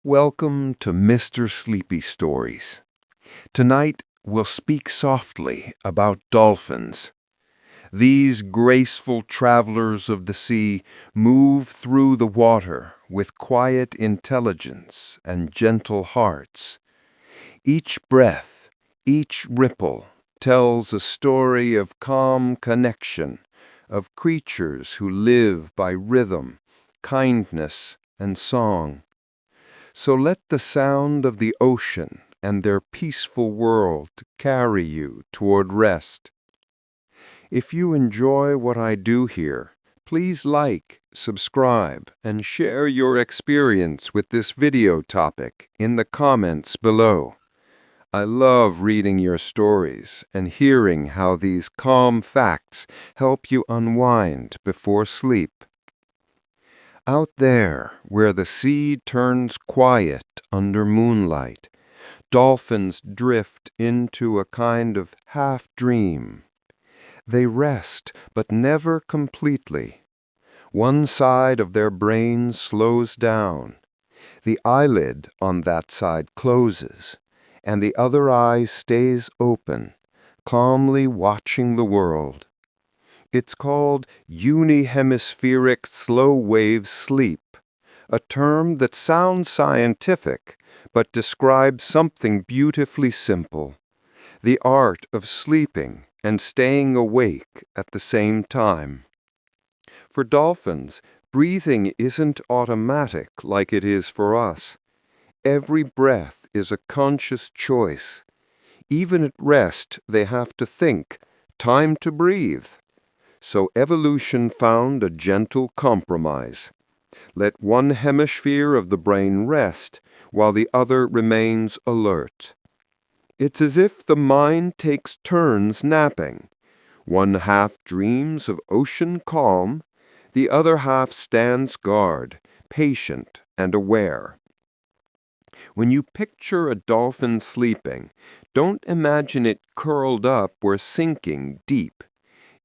Welcome to Mr. Sleepy Stories. Tonight, we'll speak softly about dolphins. These graceful travelers of the sea move through the water with quiet intelligence and gentle hearts. Each breath, each ripple tells a story of calm connection, of creatures who live by rhythm, kindness, and song. So let the sound of the ocean and their peaceful world carry you toward rest. If you enjoy what I do here, please like, subscribe, and share your experience with this video topic in the comments below. I love reading your stories and hearing how these calm facts help you unwind before sleep. Out there, where the sea turns quiet under moonlight, dolphins drift into a kind of half-dream. They rest, but never completely. One side of their brain slows down. The eyelid on that side closes, and the other eye stays open, calmly watching the world. It's called unihemispheric slow-wave sleep, a term that sounds scientific but describes something beautifully simple: the art of sleeping and staying awake at the same time. For dolphins, breathing isn't automatic like it is for us. Every breath is a conscious choice. Even at rest, they have to think, "Time to breathe." So evolution found a gentle compromise. Let one hemisphere of the brain rest while the other remains alert. It's as if the mind takes turns napping. One half dreams of ocean calm, the other half stands guard, patient and aware. When you picture a dolphin sleeping, don't imagine it curled up or sinking deep.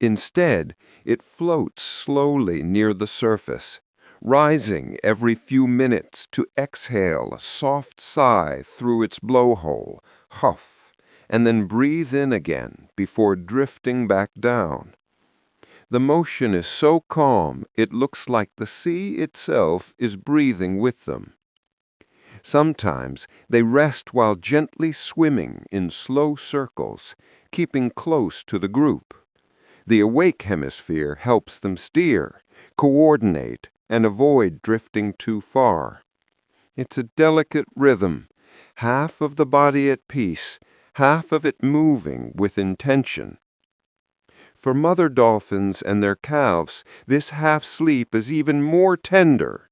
Instead, it floats slowly near the surface, rising every few minutes to exhale a soft sigh through its blowhole, huff, and then breathe in again before drifting back down. The motion is so calm it looks like the sea itself is breathing with them. Sometimes they rest while gently swimming in slow circles, keeping close to the group. The awake hemisphere helps them steer, coordinate, and avoid drifting too far. It's a delicate rhythm, half of the body at peace, half of it moving with intention. For mother dolphins and their calves, this half-sleep is even more tender.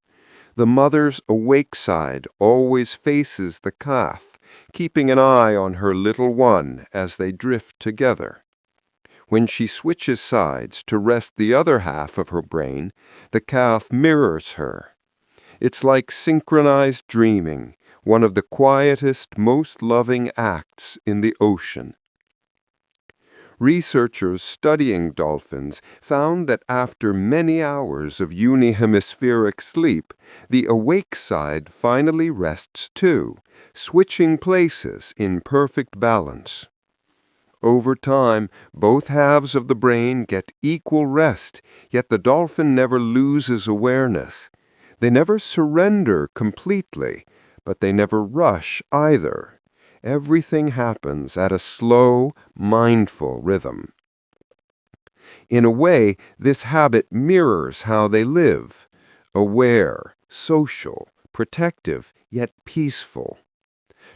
The mother's awake side always faces the calf, keeping an eye on her little one as they drift together. When she switches sides to rest the other half of her brain, the calf mirrors her. It's like synchronized dreaming, one of the quietest, most loving acts in the ocean. Researchers studying dolphins found that after many hours of unihemispheric sleep, the awake side finally rests too, switching places in perfect balance. Over time, both halves of the brain get equal rest, yet the dolphin never loses awareness. They never surrender completely, but they never rush either. Everything happens at a slow, mindful rhythm. In a way, this habit mirrors how they live: aware, social, protective, yet peaceful.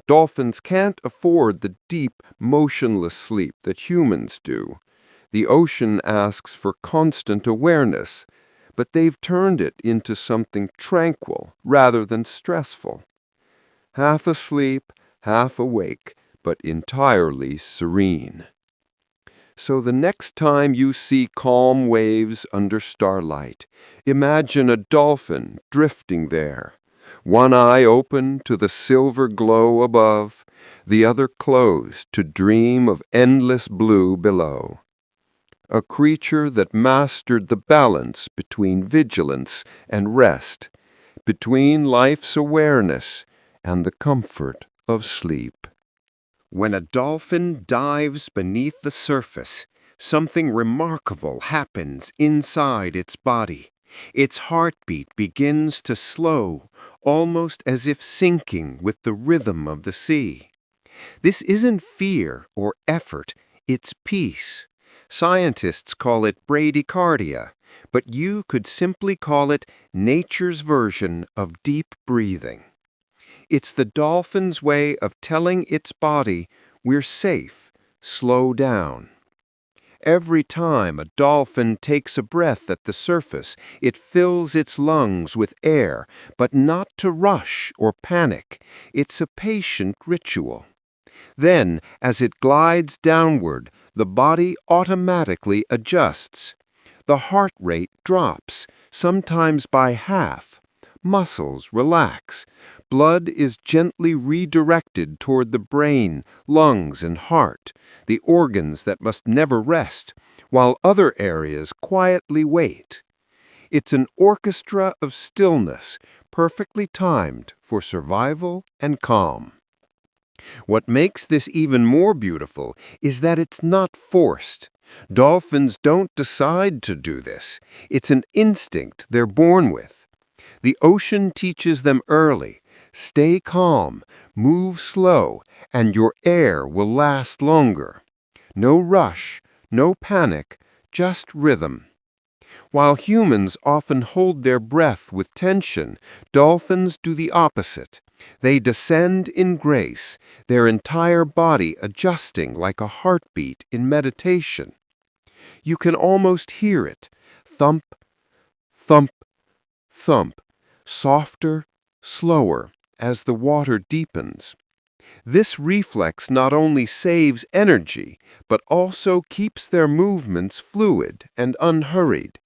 Dolphins can't afford the deep, motionless sleep that humans do. The ocean asks for constant awareness, but they've turned it into something tranquil rather than stressful. Half asleep, half awake, but entirely serene. So the next time you see calm waves under starlight, imagine a dolphin drifting there. One eye open to the silver glow above, the other closed to dream of endless blue below. A creature that mastered the balance between vigilance and rest, between life's awareness and the comfort of sleep. When a dolphin dives beneath the surface, something remarkable happens inside its body. Its heartbeat begins to slow, almost as if syncing with the rhythm of the sea. This isn't fear or effort, it's peace. Scientists call it bradycardia, but you could simply call it nature's version of deep breathing. It's the dolphin's way of telling its body, we're safe, slow down. Every time a dolphin takes a breath at the surface, it fills its lungs with air, but not to rush or panic. It's a patient ritual. Then, as it glides downward, the body automatically adjusts. The heart rate drops, sometimes by half. Muscles relax. Blood is gently redirected toward the brain, lungs, and heart, the organs that must never rest, while other areas quietly wait. It's an orchestra of stillness, perfectly timed for survival and calm. What makes this even more beautiful is that it's not forced. Dolphins don't decide to do this. It's an instinct they're born with. The ocean teaches them early. Stay calm, move slow, and your air will last longer. No rush, no panic, just rhythm. While humans often hold their breath with tension, dolphins do the opposite. They descend in grace, their entire body adjusting like a heartbeat in meditation. You can almost hear it, thump, thump, thump, softer, slower, as the water deepens. This reflex not only saves energy, but also keeps their movements fluid and unhurried.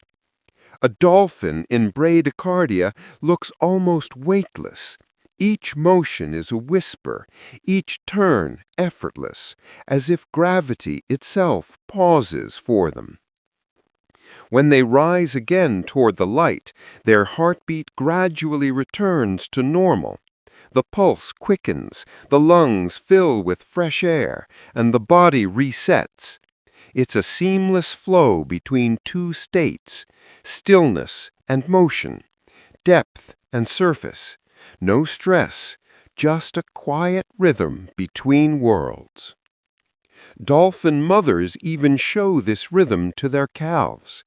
A dolphin in bradycardia looks almost weightless. Each motion is a whisper, each turn effortless, as if gravity itself pauses for them. When they rise again toward the light, their heartbeat gradually returns to normal. The pulse quickens, the lungs fill with fresh air, and the body resets. It's a seamless flow between two states, stillness and motion, depth and surface. No stress, just a quiet rhythm between worlds. Dolphin mothers even show this rhythm to their calves.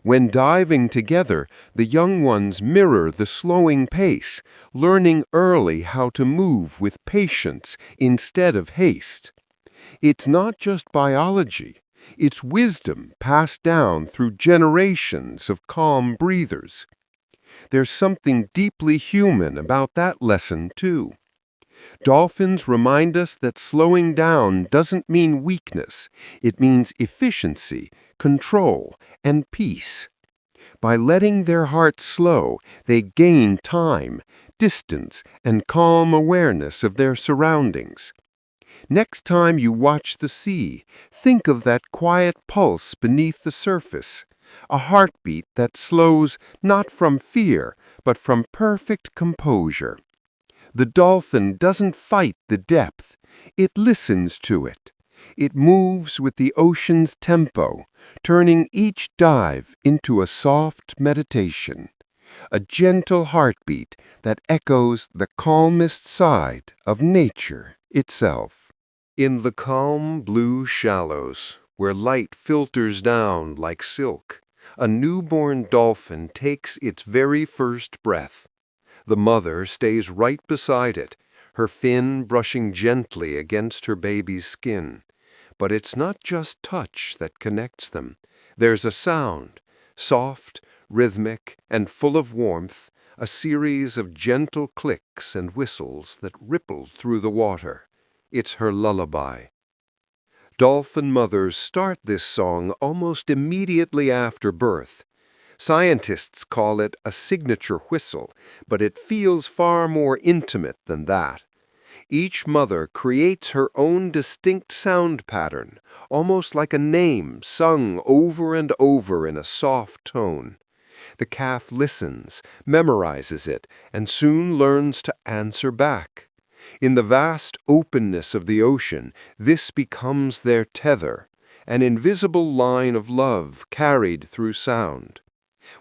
When diving together, the young ones mirror the slowing pace, learning early how to move with patience instead of haste. It's not just biology, it's wisdom passed down through generations of calm breathers. There's something deeply human about that lesson, too. Dolphins remind us that slowing down doesn't mean weakness. It means efficiency, control, and peace. By letting their hearts slow, they gain time, distance, and calm awareness of their surroundings. Next time you watch the sea, think of that quiet pulse beneath the surface, a heartbeat that slows not from fear, but from perfect composure. The dolphin doesn't fight the depth, it listens to it. It moves with the ocean's tempo, turning each dive into a soft meditation, a gentle heartbeat that echoes the calmest side of nature itself. In the calm blue shallows, where light filters down like silk, a newborn dolphin takes its very first breath. The mother stays right beside it, her fin brushing gently against her baby's skin. But it's not just touch that connects them. There's a sound, soft, rhythmic, and full of warmth, a series of gentle clicks and whistles that ripple through the water. It's her lullaby. Dolphin mothers start this song almost immediately after birth. Scientists call it a signature whistle, but it feels far more intimate than that. Each mother creates her own distinct sound pattern, almost like a name sung over and over in a soft tone. The calf listens, memorizes it, and soon learns to answer back. In the vast openness of the ocean, this becomes their tether, an invisible line of love carried through sound.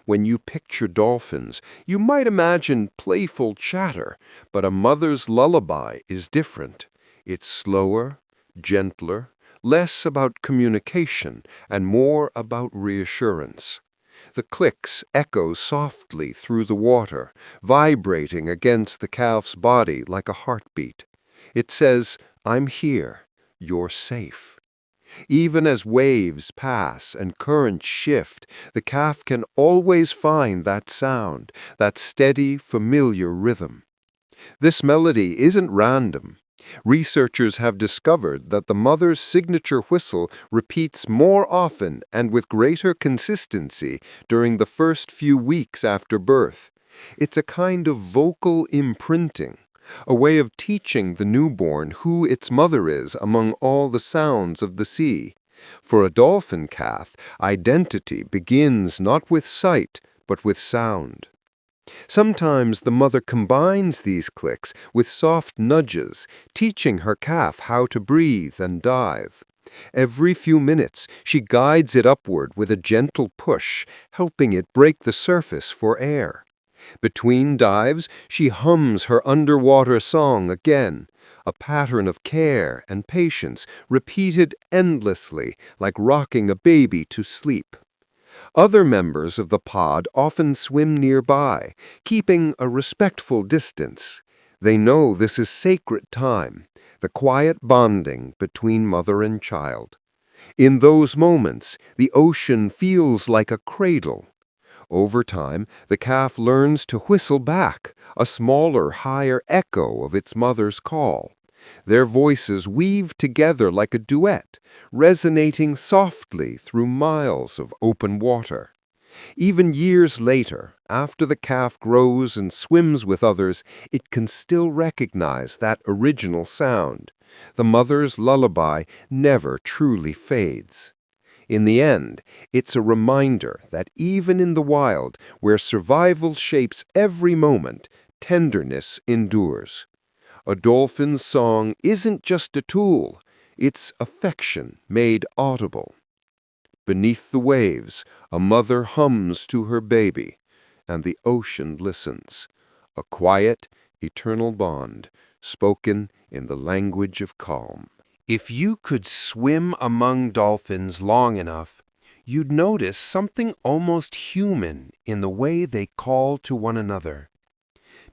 When you picture dolphins, you might imagine playful chatter, but a mother's lullaby is different. It's slower, gentler, less about communication and more about reassurance. The clicks echo softly through the water, vibrating against the calf's body like a heartbeat. It says, "I'm here. You're safe." Even as waves pass and currents shift, the calf can always find that sound, that steady, familiar rhythm. This melody isn't random. Researchers have discovered that the mother's signature whistle repeats more often and with greater consistency during the first few weeks after birth. It's a kind of vocal imprinting, a way of teaching the newborn who its mother is among all the sounds of the sea. For a dolphin calf, identity begins not with sight, but with sound. Sometimes the mother combines these clicks with soft nudges, teaching her calf how to breathe and dive. Every few minutes, she guides it upward with a gentle push, helping it break the surface for air. Between dives, she hums her underwater song again, a pattern of care and patience repeated endlessly, like rocking a baby to sleep. Other members of the pod often swim nearby, keeping a respectful distance. They know this is sacred time, the quiet bonding between mother and child. In those moments, the ocean feels like a cradle. Over time, the calf learns to whistle back, a smaller, higher echo of its mother's call. Their voices weave together like a duet, resonating softly through miles of open water. Even years later, after the calf grows and swims with others, it can still recognize that original sound. The mother's lullaby never truly fades. In the end, it's a reminder that even in the wild, where survival shapes every moment, tenderness endures. A dolphin's song isn't just a tool, it's affection made audible. Beneath the waves, a mother hums to her baby, and the ocean listens. A quiet, eternal bond, spoken in the language of calm. If you could swim among dolphins long enough, you'd notice something almost human in the way they call to one another.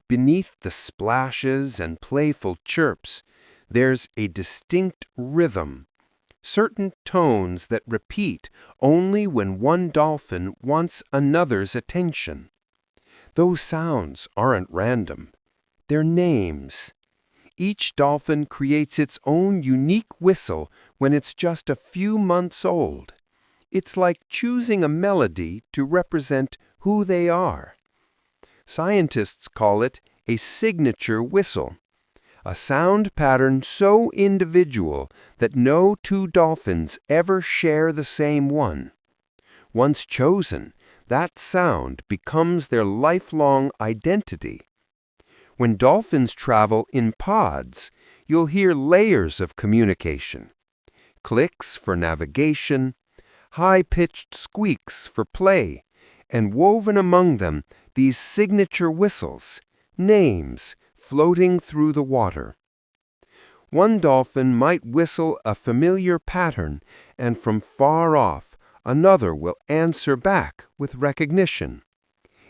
Beneath the splashes and playful chirps, there's a distinct rhythm, certain tones that repeat only when one dolphin wants another's attention. Those sounds aren't random. They're names. Each dolphin creates its own unique whistle when it's just a few months old. It's like choosing a melody to represent who they are. Scientists call it a signature whistle, a sound pattern so individual that no two dolphins ever share the same one. Once chosen, that sound becomes their lifelong identity. When dolphins travel in pods, you'll hear layers of communication. Clicks for navigation, high-pitched squeaks for play, and woven among them these signature whistles, names floating through the water. One dolphin might whistle a familiar pattern, and from far off, another will answer back with recognition.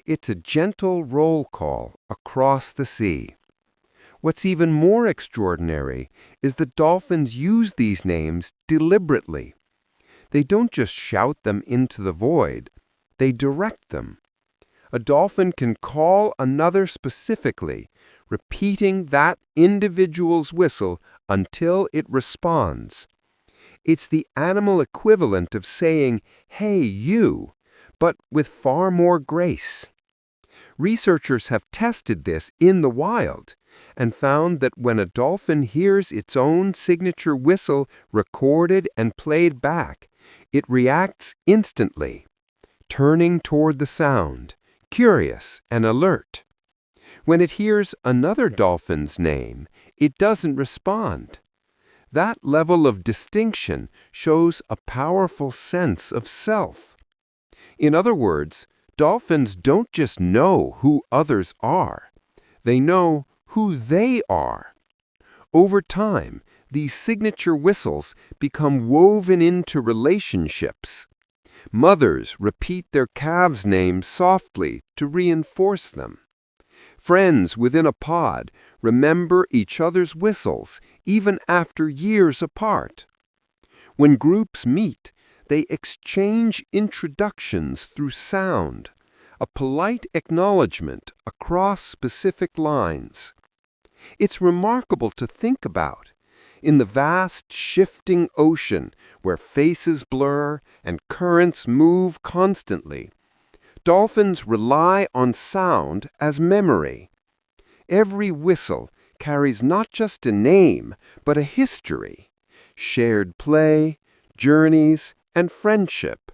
It's a gentle roll call across the sea. What's even more extraordinary is that dolphins use these names deliberately. They don't just shout them into the void, they direct them. A dolphin can call another specifically, repeating that individual's whistle until it responds. It's the animal equivalent of saying, "Hey, you," but with far more grace. Researchers have tested this in the wild and found that when a dolphin hears its own signature whistle recorded and played back, it reacts instantly, turning toward the sound, curious and alert. When it hears another dolphin's name, it doesn't respond. That level of distinction shows a powerful sense of self. In other words, dolphins don't just know who others are. They know who they are. Over time, these signature whistles become woven into relationships. Mothers repeat their calves' names softly to reinforce them. Friends within a pod remember each other's whistles even after years apart. When groups meet, they exchange introductions through sound, a polite acknowledgement across specific lines. It's remarkable to think about. In the vast, shifting ocean where faces blur and currents move constantly, dolphins rely on sound as memory. Every whistle carries not just a name, but a history, shared play, journeys, and friendship.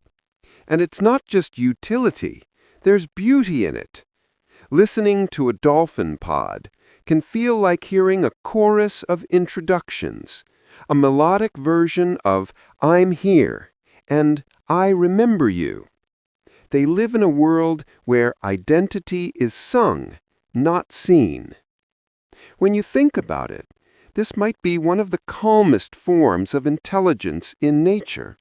And it's not just utility, there's beauty in it. Listening to a dolphin pod can feel like hearing a chorus of introductions, a melodic version of "I'm here" and "I remember you." They live in a world where identity is sung, not seen. When you think about it, this might be one of the calmest forms of intelligence in nature.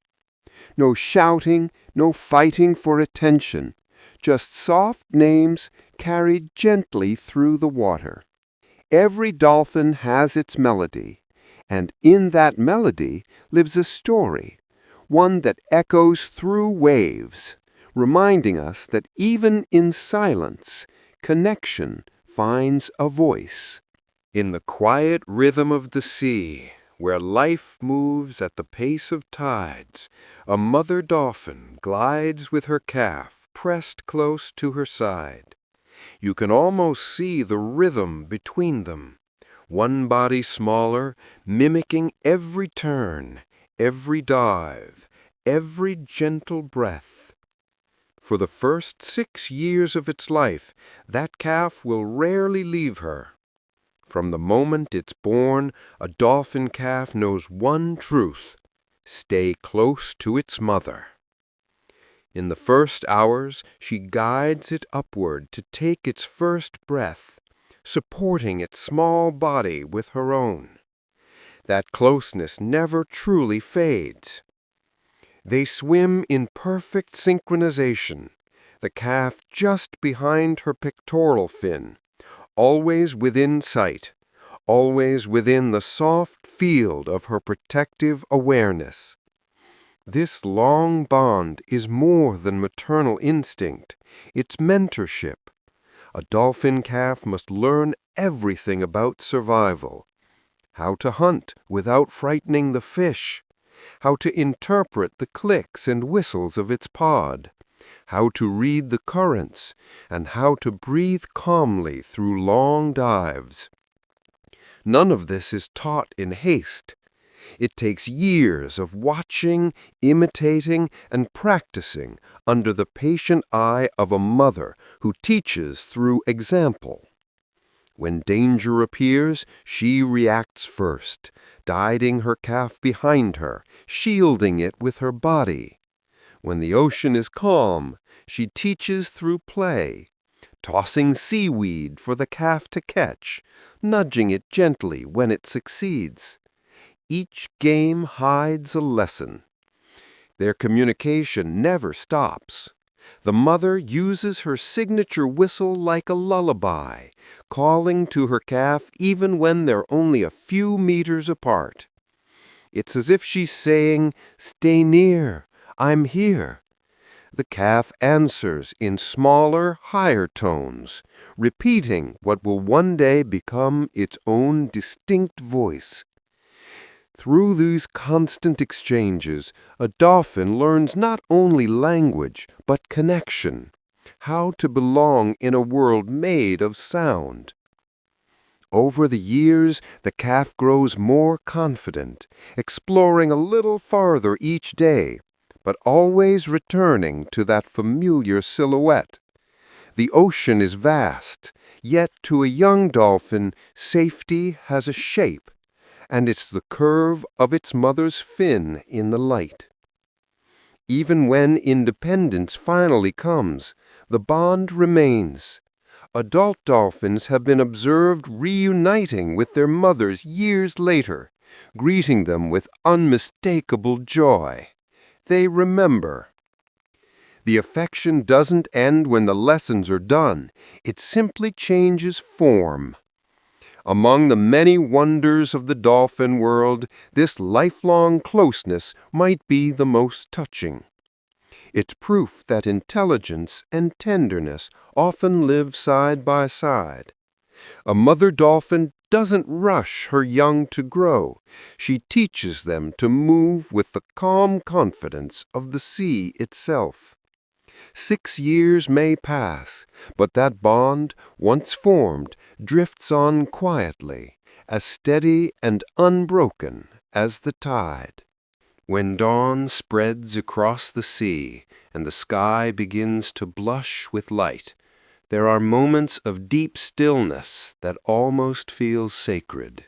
No shouting, no fighting for attention, just soft names carried gently through the water. Every dolphin has its melody, and in that melody lives a story, one that echoes through waves, reminding us that even in silence, connection finds a voice. In the quiet rhythm of the sea, where life moves at the pace of tides, a mother dolphin glides with her calf pressed close to her side. You can almost see the rhythm between them, one body smaller, mimicking every turn, every dive, every gentle breath. For the first 6 years of its life, that calf will rarely leave her. From the moment it's born, a dolphin calf knows one truth: stay close to its mother. In the first hours, she guides it upward to take its first breath, supporting its small body with her own. That closeness never truly fades. They swim in perfect synchronization, the calf just behind her pectoral fin, always within sight, always within the soft field of her protective awareness. This long bond is more than maternal instinct, it's mentorship. A dolphin calf must learn everything about survival: how to hunt without frightening the fish, how to interpret the clicks and whistles of its pod, how to read the currents, and how to breathe calmly through long dives. None of this is taught in haste. It takes years of watching, imitating, and practicing under the patient eye of a mother who teaches through example. When danger appears, she reacts first, guiding her calf behind her, shielding it with her body. When the ocean is calm, she teaches through play, tossing seaweed for the calf to catch, nudging it gently when it succeeds. Each game hides a lesson. Their communication never stops. The mother uses her signature whistle like a lullaby, calling to her calf even when they're only a few meters apart. It's as if she's saying, "Stay near, I'm here." The calf answers in smaller, higher tones, repeating what will one day become its own distinct voice. Through these constant exchanges, a dolphin learns not only language, but connection, how to belong in a world made of sound. Over the years, the calf grows more confident, exploring a little farther each day, but always returning to that familiar silhouette. The ocean is vast, yet to a young dolphin, safety has a shape, and it's the curve of its mother's fin in the light. Even when independence finally comes, the bond remains. Adult dolphins have been observed reuniting with their mothers years later, greeting them with unmistakable joy. They remember. The affection doesn't end when the lessons are done. It simply changes form. Among the many wonders of the dolphin world, this lifelong closeness might be the most touching. It's proof that intelligence and tenderness often live side by side. A mother dolphin doesn't rush her young to grow. She teaches them to move with the calm confidence of the sea itself. 6 years may pass, but that bond, once formed, drifts on quietly, as steady and unbroken as the tide. When dawn spreads across the sea and the sky begins to blush with light, there are moments of deep stillness that almost feel sacred.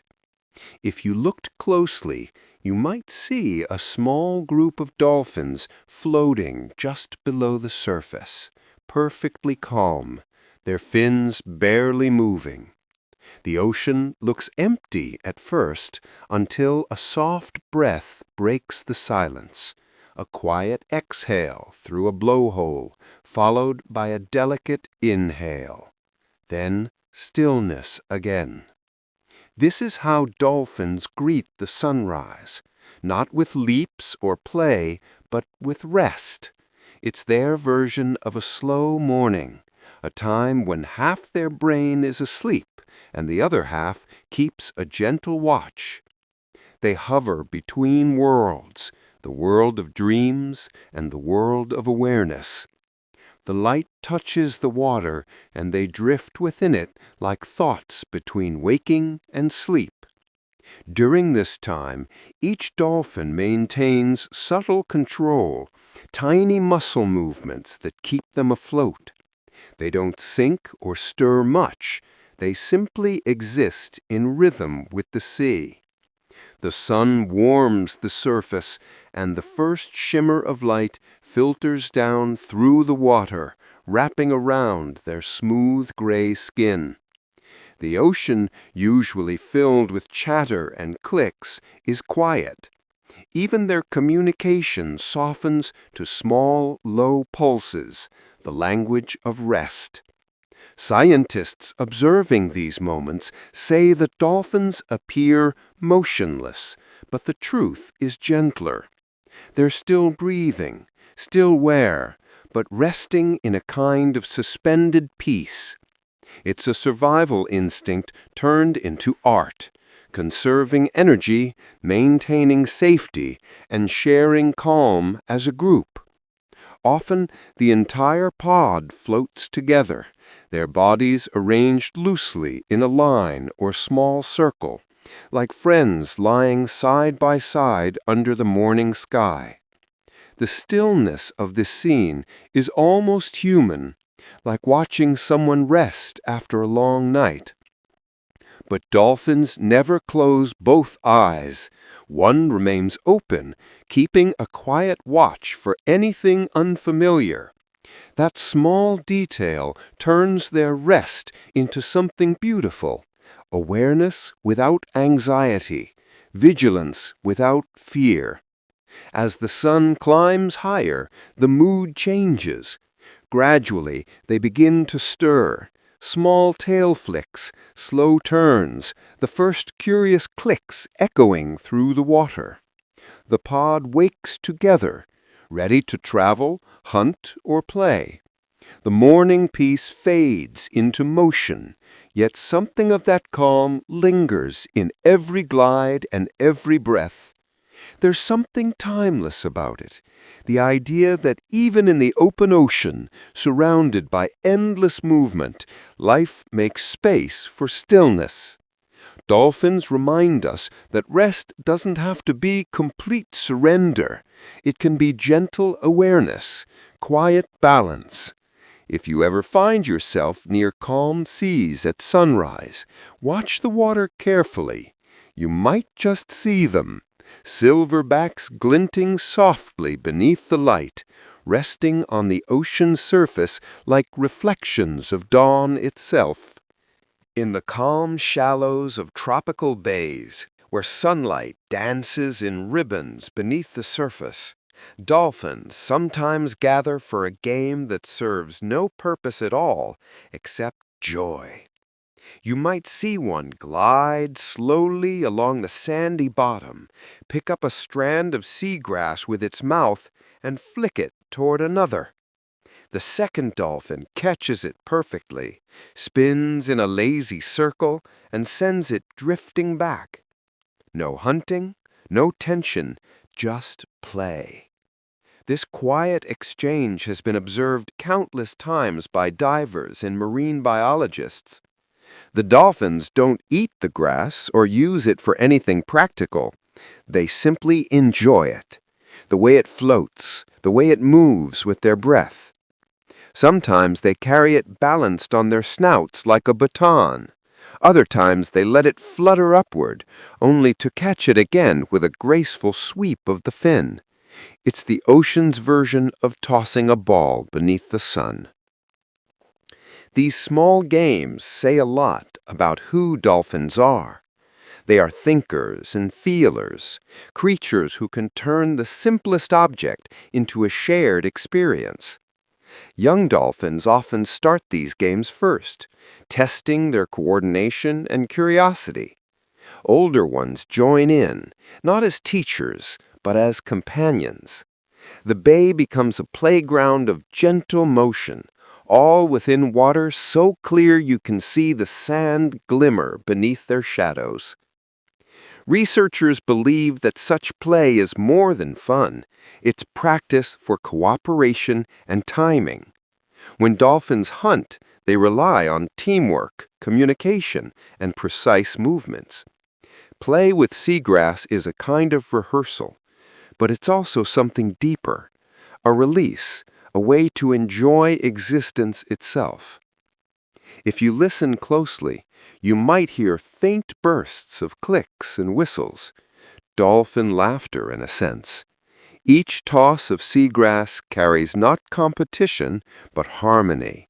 If you looked closely, you might see a small group of dolphins floating just below the surface, perfectly calm, their fins barely moving. The ocean looks empty at first until a soft breath breaks the silence, a quiet exhale through a blowhole, followed by a delicate inhale. Then stillness again. This is how dolphins greet the sunrise, not with leaps or play, but with rest. It's their version of a slow morning, a time when half their brain is asleep and the other half keeps a gentle watch. They hover between worlds, the world of dreams and the world of awareness. The light touches the water, and they drift within it like thoughts between waking and sleep. During this time, each dolphin maintains subtle control, tiny muscle movements that keep them afloat. They don't sink or stir much. They simply exist in rhythm with the sea. The sun warms the surface, and the first shimmer of light filters down through the water, wrapping around their smooth gray skin. The ocean, usually filled with chatter and clicks, is quiet. Even their communication softens to small, low pulses, the language of rest. Scientists observing these moments say that dolphins appear motionless, but the truth is gentler. They're still breathing, still aware, but resting in a kind of suspended peace. It's a survival instinct turned into art, conserving energy, maintaining safety, and sharing calm as a group. Often, the entire pod floats together, their bodies arranged loosely in a line or small circle, like friends lying side by side under the morning sky. The stillness of this scene is almost human, like watching someone rest after a long night. But dolphins never close both eyes. One remains open, keeping a quiet watch for anything unfamiliar. That small detail turns their rest into something beautiful. Awareness without anxiety, vigilance without fear. As the sun climbs higher, the mood changes. Gradually, they begin to stir. Small tail flicks, slow turns, the first curious clicks echoing through the water. The pod wakes together, ready to travel, hunt, or play. The morning peace fades into motion, yet something of that calm lingers in every glide and every breath. There's something timeless about it, the idea that even in the open ocean, surrounded by endless movement, life makes space for stillness. Dolphins remind us that rest doesn't have to be complete surrender. It can be gentle awareness, quiet balance. If you ever find yourself near calm seas at sunrise, watch the water carefully. You might just see them, silverbacks glinting softly beneath the light, resting on the ocean's surface like reflections of dawn itself. In the calm shallows of tropical bays, where sunlight dances in ribbons beneath the surface, dolphins sometimes gather for a game that serves no purpose at all except joy. You might see one glide slowly along the sandy bottom, pick up a strand of seagrass with its mouth, and flick it toward another. The second dolphin catches it perfectly, spins in a lazy circle, and sends it drifting back. No hunting, no tension, just play. This quiet exchange has been observed countless times by divers and marine biologists. The dolphins don't eat the grass or use it for anything practical. They simply enjoy it. The way it floats, the way it moves with their breath. Sometimes they carry it balanced on their snouts like a baton. Other times they let it flutter upward, only to catch it again with a graceful sweep of the fin. It's the ocean's version of tossing a ball beneath the sun. These small games say a lot about who dolphins are. They are thinkers and feelers, creatures who can turn the simplest object into a shared experience. Young dolphins often start these games first, testing their coordination and curiosity. Older ones join in, not as teachers, but as companions. The bay becomes a playground of gentle motion, all within water so clear you can see the sand glimmer beneath their shadows. Researchers believe that such play is more than fun. It's practice for cooperation and timing. When dolphins hunt, they rely on teamwork, communication, and precise movements. Play with seagrass is a kind of rehearsal, but it's also something deeper, a release, a way to enjoy existence itself. If you listen closely, you might hear faint bursts of clicks and whistles, dolphin laughter in a sense. Each toss of seagrass carries not competition, but harmony.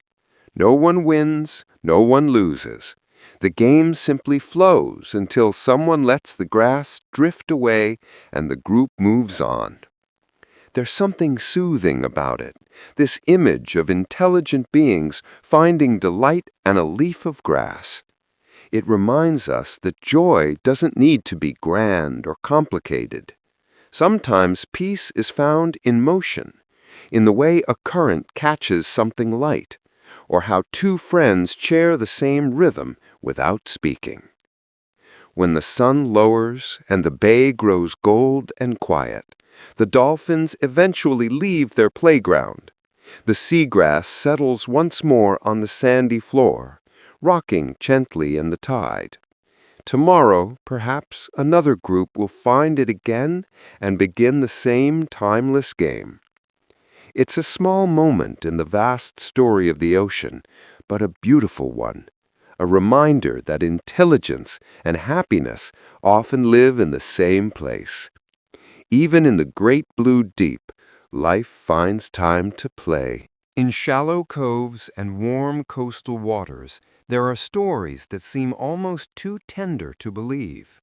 No one wins, no one loses. The game simply flows until someone lets the grass drift away and the group moves on. There's something soothing about it, this image of intelligent beings finding delight in a leaf of grass. It reminds us that joy doesn't need to be grand or complicated. Sometimes peace is found in motion, in the way a current catches something light, or how two friends share the same rhythm without speaking. When the sun lowers and the bay grows gold and quiet, the dolphins eventually leave their playground. The seagrass settles once more on the sandy floor, rocking gently in the tide. Tomorrow, perhaps, another group will find it again and begin the same timeless game. It's a small moment in the vast story of the ocean, but a beautiful one. A reminder that intelligence and happiness often live in the same place. Even in the great blue deep, life finds time to play. In shallow coves and warm coastal waters, there are stories that seem almost too tender to believe.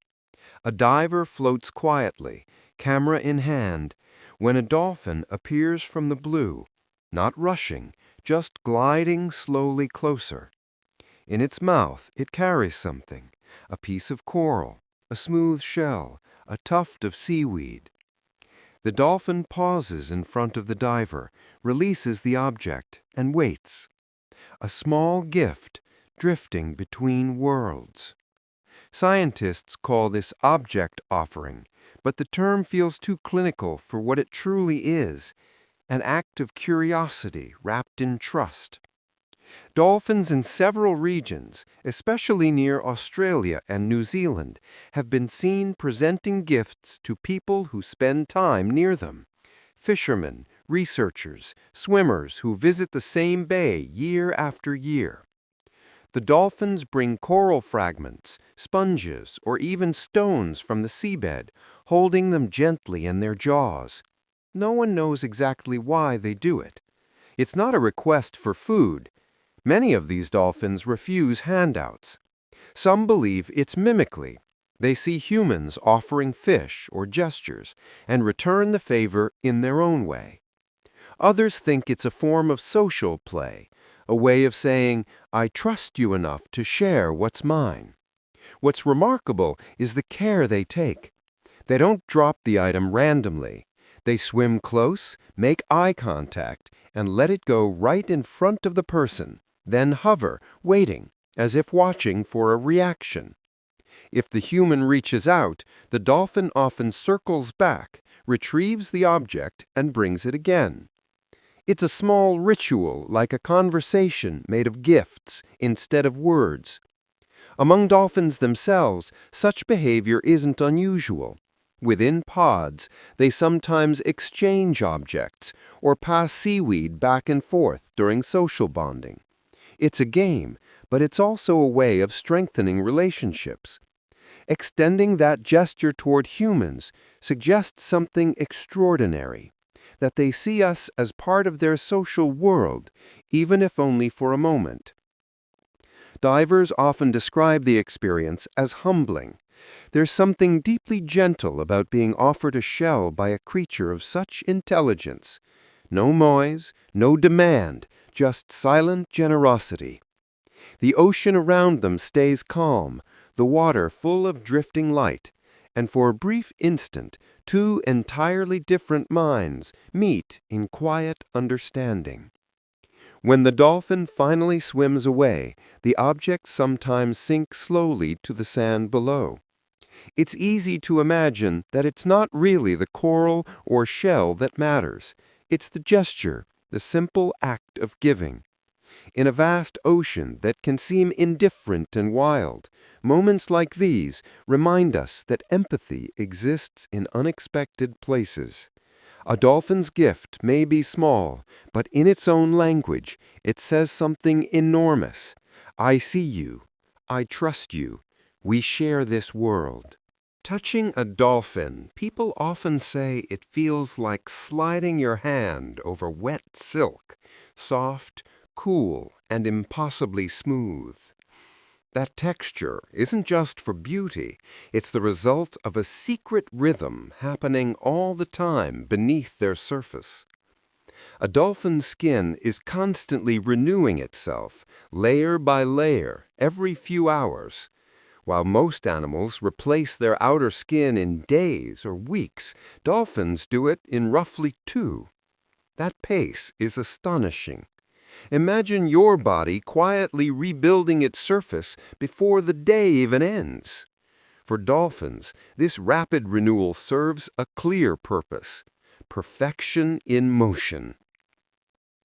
A diver floats quietly, camera in hand, when a dolphin appears from the blue, not rushing, just gliding slowly closer. In its mouth it carries something, a piece of coral, a smooth shell, a tuft of seaweed. The dolphin pauses in front of the diver, releases the object, and waits. A small gift drifting between worlds. Scientists call this object offering, but the term feels too clinical for what it truly is, an act of curiosity wrapped in trust. Dolphins in several regions, especially near Australia and New Zealand, have been seen presenting gifts to people who spend time near them. Fishermen, researchers, swimmers who visit the same bay year after year. The dolphins bring coral fragments, sponges, or even stones from the seabed, holding them gently in their jaws. No one knows exactly why they do it. It's not a request for food. Many of these dolphins refuse handouts. Some believe it's mimicry. They see humans offering fish or gestures and return the favor in their own way. Others think it's a form of social play, a way of saying, I trust you enough to share what's mine. What's remarkable is the care they take. They don't drop the item randomly. They swim close, make eye contact, and let it go right in front of the person, then hover, waiting, as if watching for a reaction. If the human reaches out, the dolphin often circles back, retrieves the object, and brings it again. It's a small ritual, like a conversation made of gifts instead of words. Among dolphins themselves, such behavior isn't unusual. Within pods, they sometimes exchange objects or pass seaweed back and forth during social bonding. It's a game, but it's also a way of strengthening relationships. Extending that gesture toward humans suggests something extraordinary, that they see us as part of their social world, even if only for a moment. Divers often describe the experience as humbling. There's something deeply gentle about being offered a shell by a creature of such intelligence. No noise, no demand, just silent generosity. The ocean around them stays calm, the water full of drifting light, and for a brief instant, two entirely different minds meet in quiet understanding. When the dolphin finally swims away, the object sometimes sinks slowly to the sand below. It's easy to imagine that it's not really the coral or shell that matters. It's the gesture, the simple act of giving. In a vast ocean that can seem indifferent and wild, moments like these remind us that empathy exists in unexpected places. A dolphin's gift may be small, but in its own language, it says something enormous. I see you. I trust you. We share this world. Touching a dolphin, people often say it feels like sliding your hand over wet silk, soft, cool, and impossibly smooth. That texture isn't just for beauty, it's the result of a secret rhythm happening all the time beneath their surface. A dolphin's skin is constantly renewing itself, layer by layer, every few hours. While most animals replace their outer skin in days or weeks, dolphins do it in roughly 2. That pace is astonishing. Imagine your body quietly rebuilding its surface before the day even ends. For dolphins, this rapid renewal serves a clear purpose: perfection in motion.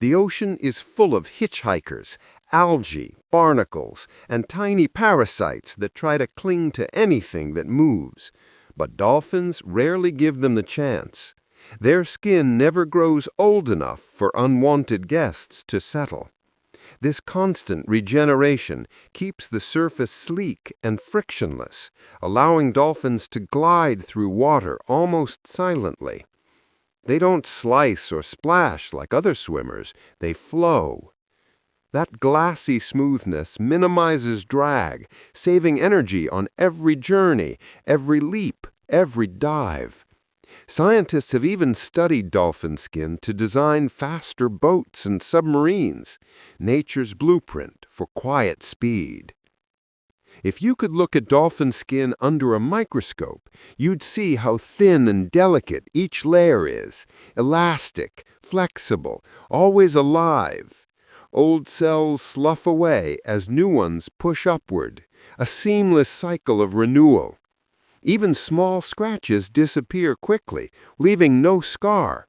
The ocean is full of hitchhikers, algae, barnacles, and tiny parasites that try to cling to anything that moves. But dolphins rarely give them the chance. Their skin never grows old enough for unwanted guests to settle. This constant regeneration keeps the surface sleek and frictionless, allowing dolphins to glide through water almost silently. They don't slice or splash like other swimmers, they flow. That glassy smoothness minimizes drag, saving energy on every journey, every leap, every dive. Scientists have even studied dolphin skin to design faster boats and submarines, nature's blueprint for quiet speed. If you could look at dolphin skin under a microscope, you'd see how thin and delicate each layer is, elastic, flexible, always alive. Old cells slough away as new ones push upward, a seamless cycle of renewal. Even small scratches disappear quickly, leaving no scar.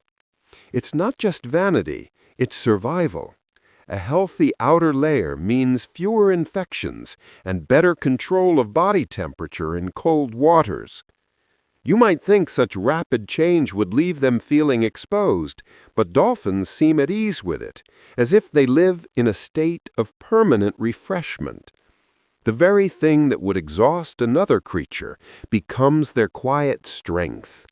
It's not just vanity, it's survival. A healthy outer layer means fewer infections and better control of body temperature in cold waters. You might think such rapid change would leave them feeling exposed, but dolphins seem at ease with it, as if they live in a state of permanent refreshment. The very thing that would exhaust another creature becomes their quiet strength.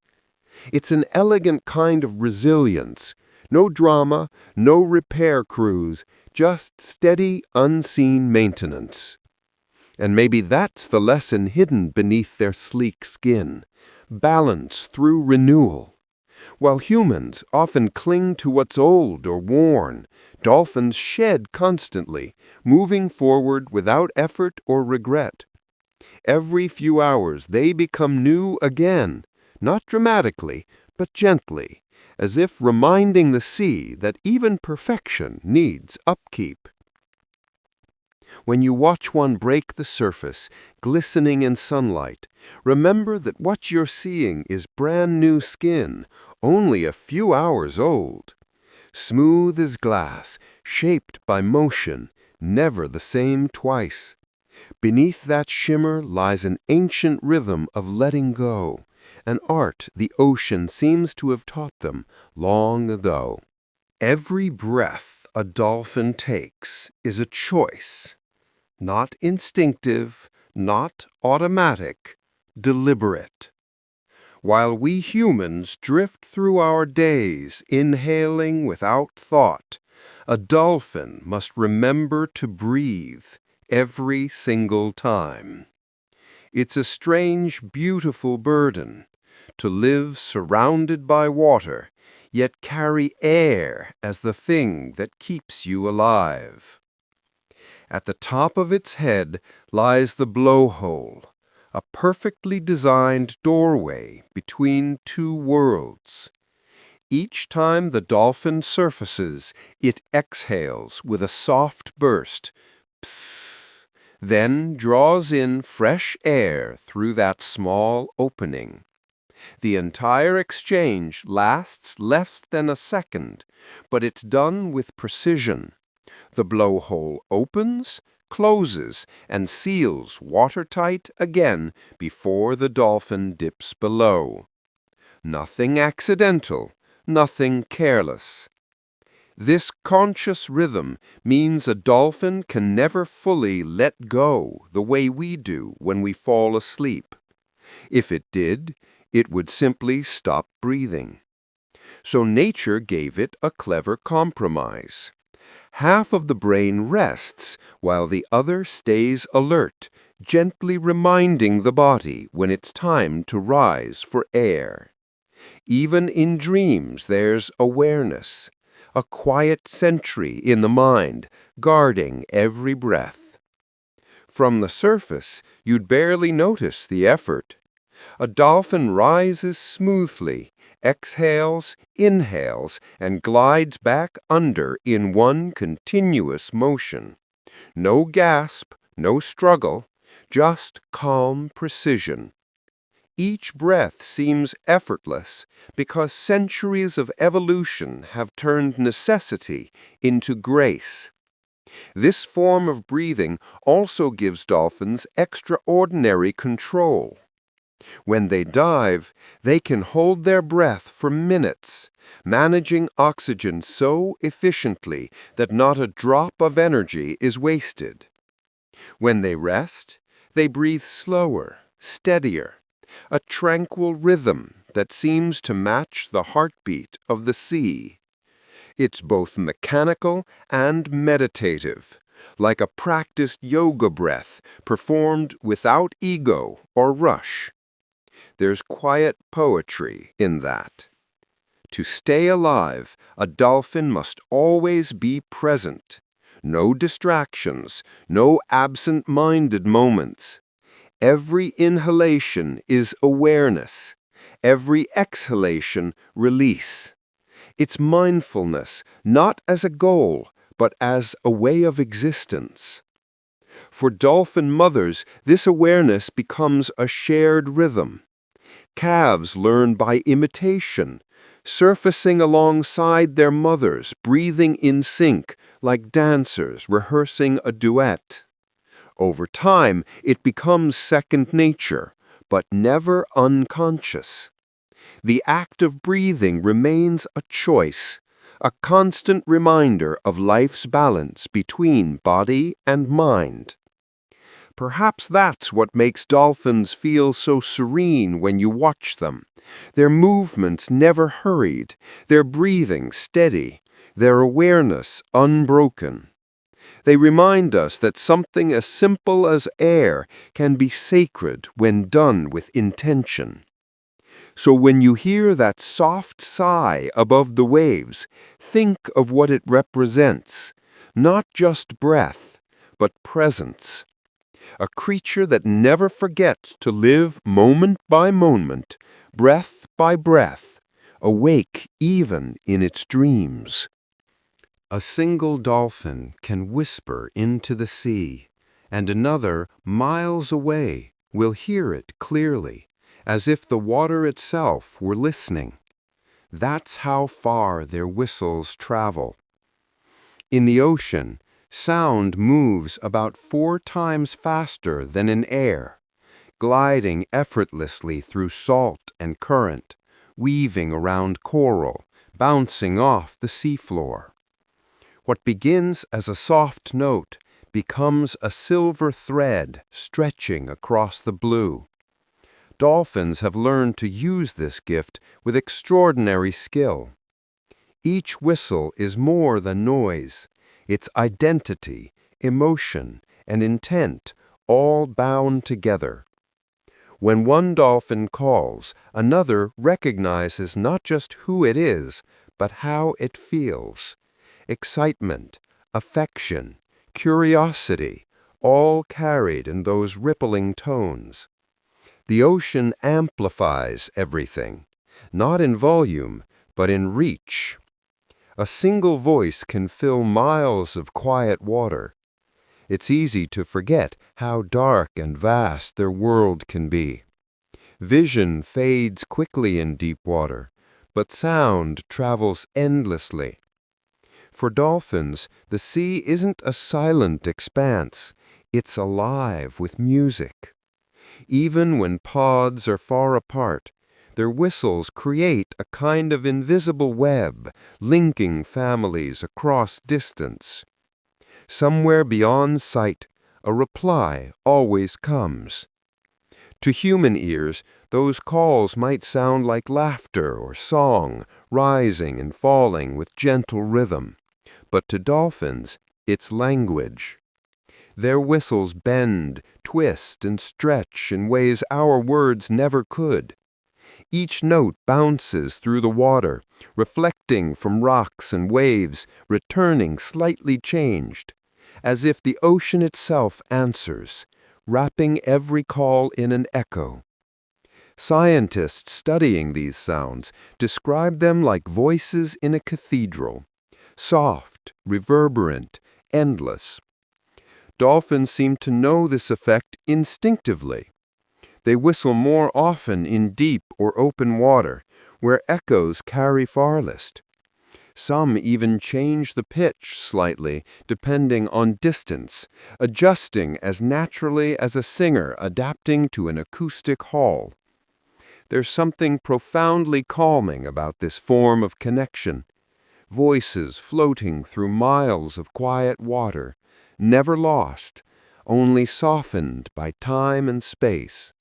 It's an elegant kind of resilience. No drama, no repair crews, just steady, unseen maintenance. And maybe that's the lesson hidden beneath their sleek skin. Balance through renewal. While humans often cling to what's old or worn, dolphins shed constantly, moving forward without effort or regret. Every few hours they become new again, not dramatically, but gently, as if reminding the sea that even perfection needs upkeep. When you watch one break the surface, glistening in sunlight, remember that what you're seeing is brand new skin, only a few hours old. Smooth as glass, shaped by motion, never the same twice. Beneath that shimmer lies an ancient rhythm of letting go, an art the ocean seems to have taught them long ago. Every breath a dolphin takes is a choice. Not instinctive, not automatic, deliberate. While we humans drift through our days, inhaling without thought, a dolphin must remember to breathe every single time. It's a strange, beautiful burden, to live surrounded by water, yet carry air as the thing that keeps you alive. At the top of its head lies the blowhole, a perfectly designed doorway between two worlds. Each time the dolphin surfaces, it exhales with a soft burst, psst, then draws in fresh air through that small opening. The entire exchange lasts less than a second, but it's done with precision. The blowhole opens, closes, and seals watertight again before the dolphin dips below. Nothing accidental, nothing careless. This conscious rhythm means a dolphin can never fully let go the way we do when we fall asleep. If it did, it would simply stop breathing. So nature gave it a clever compromise. Half of the brain rests while the other stays alert, gently reminding the body when it's time to rise for air. Even in dreams there's awareness, a quiet sentry in the mind, guarding every breath. From the surface, you'd barely notice the effort. A dolphin rises smoothly, exhales, inhales, and glides back under in one continuous motion. No gasp, no struggle, just calm precision. Each breath seems effortless because centuries of evolution have turned necessity into grace. This form of breathing also gives dolphins extraordinary control. When they dive, they can hold their breath for minutes, managing oxygen so efficiently that not a drop of energy is wasted. When they rest, they breathe slower, steadier, a tranquil rhythm that seems to match the heartbeat of the sea. It's both mechanical and meditative, like a practiced yoga breath performed without ego or rush. There's quiet poetry in that. To stay alive, a dolphin must always be present. No distractions, no absent-minded moments. Every inhalation is awareness. Every exhalation, release. It's mindfulness, not as a goal, but as a way of existence. For dolphin mothers, this awareness becomes a shared rhythm. Calves learn by imitation, surfacing alongside their mothers, breathing in sync, like dancers rehearsing a duet. Over time, it becomes second nature, but never unconscious. The act of breathing remains a choice, a constant reminder of life's balance between body and mind. Perhaps that's what makes dolphins feel so serene when you watch them. Their movements never hurried, their breathing steady, their awareness unbroken. They remind us that something as simple as air can be sacred when done with intention. So when you hear that soft sigh above the waves, think of what it represents. Not just breath, but presence. A creature that never forgets to live moment by moment, breath by breath, awake even in its dreams. A single dolphin can whisper into the sea, and another, miles away, will hear it clearly, as if the water itself were listening. That's how far their whistles travel. In the ocean, sound moves about 4 times faster than in air, gliding effortlessly through salt and current, weaving around coral, bouncing off the seafloor. What begins as a soft note becomes a silver thread stretching across the blue. Dolphins have learned to use this gift with extraordinary skill. Each whistle is more than noise. It's identity, emotion, and intent all bound together. When one dolphin calls, another recognizes not just who it is, but how it feels. Excitement, affection, curiosity, all carried in those rippling tones. The ocean amplifies everything, not in volume, but in reach. A single voice can fill miles of quiet water. It's easy to forget how dark and vast their world can be. Vision fades quickly in deep water, but sound travels endlessly. For dolphins, the sea isn't a silent expanse. It's alive with music. Even when pods are far apart, their whistles create a kind of invisible web, linking families across distance. Somewhere beyond sight, a reply always comes. To human ears, those calls might sound like laughter or song, rising and falling with gentle rhythm. But to dolphins, it's language. Their whistles bend, twist, and stretch in ways our words never could. Each note bounces through the water, reflecting from rocks and waves, returning slightly changed, as if the ocean itself answers, wrapping every call in an echo. Scientists studying these sounds describe them like voices in a cathedral, soft, reverberant, endless. Dolphins seem to know this effect instinctively. They whistle more often in deep or open water, where echoes carry farthest. Some even change the pitch slightly depending on distance, adjusting as naturally as a singer adapting to an acoustic hall. There's something profoundly calming about this form of connection. Voices floating through miles of quiet water, never lost, only softened by time and space.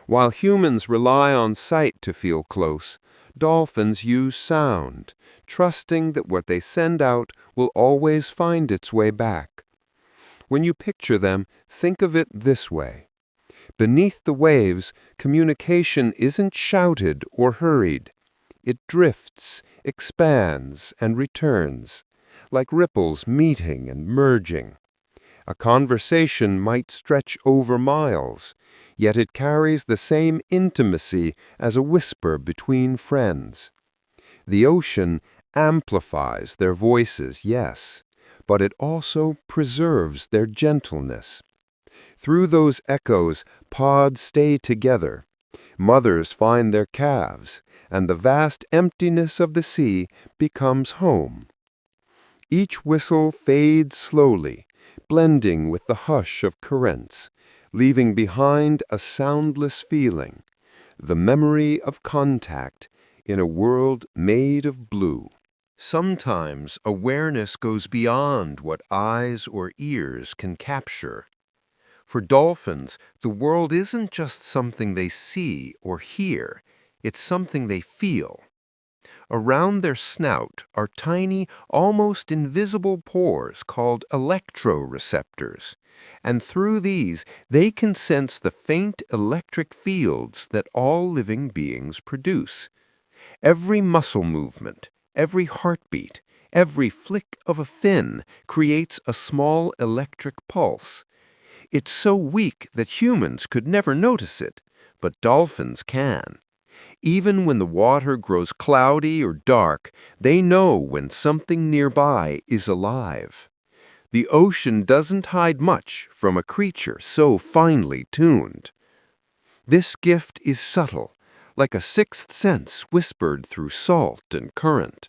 While humans rely on sight to feel close, dolphins use sound, trusting that what they send out will always find its way back. When you picture them, think of it this way. Beneath the waves, communication isn't shouted or hurried. It drifts, expands, and returns, like ripples meeting and merging. A conversation might stretch over miles, yet it carries the same intimacy as a whisper between friends. The ocean amplifies their voices, yes, but it also preserves their gentleness. Through those echoes, pods stay together. Mothers find their calves, and the vast emptiness of the sea becomes home. Each whistle fades slowly, blending with the hush of currents, leaving behind a soundless feeling, the memory of contact in a world made of blue. Sometimes awareness goes beyond what eyes or ears can capture. For dolphins, the world isn't just something they see or hear, it's something they feel. Around their snout are tiny, almost invisible pores called electroreceptors, and through these they can sense the faint electric fields that all living beings produce. Every muscle movement, every heartbeat, every flick of a fin creates a small electric pulse. It's so weak that humans could never notice it, but dolphins can. Even when the water grows cloudy or dark, they know when something nearby is alive. The ocean doesn't hide much from a creature so finely tuned. This gift is subtle, like a sixth sense whispered through salt and current.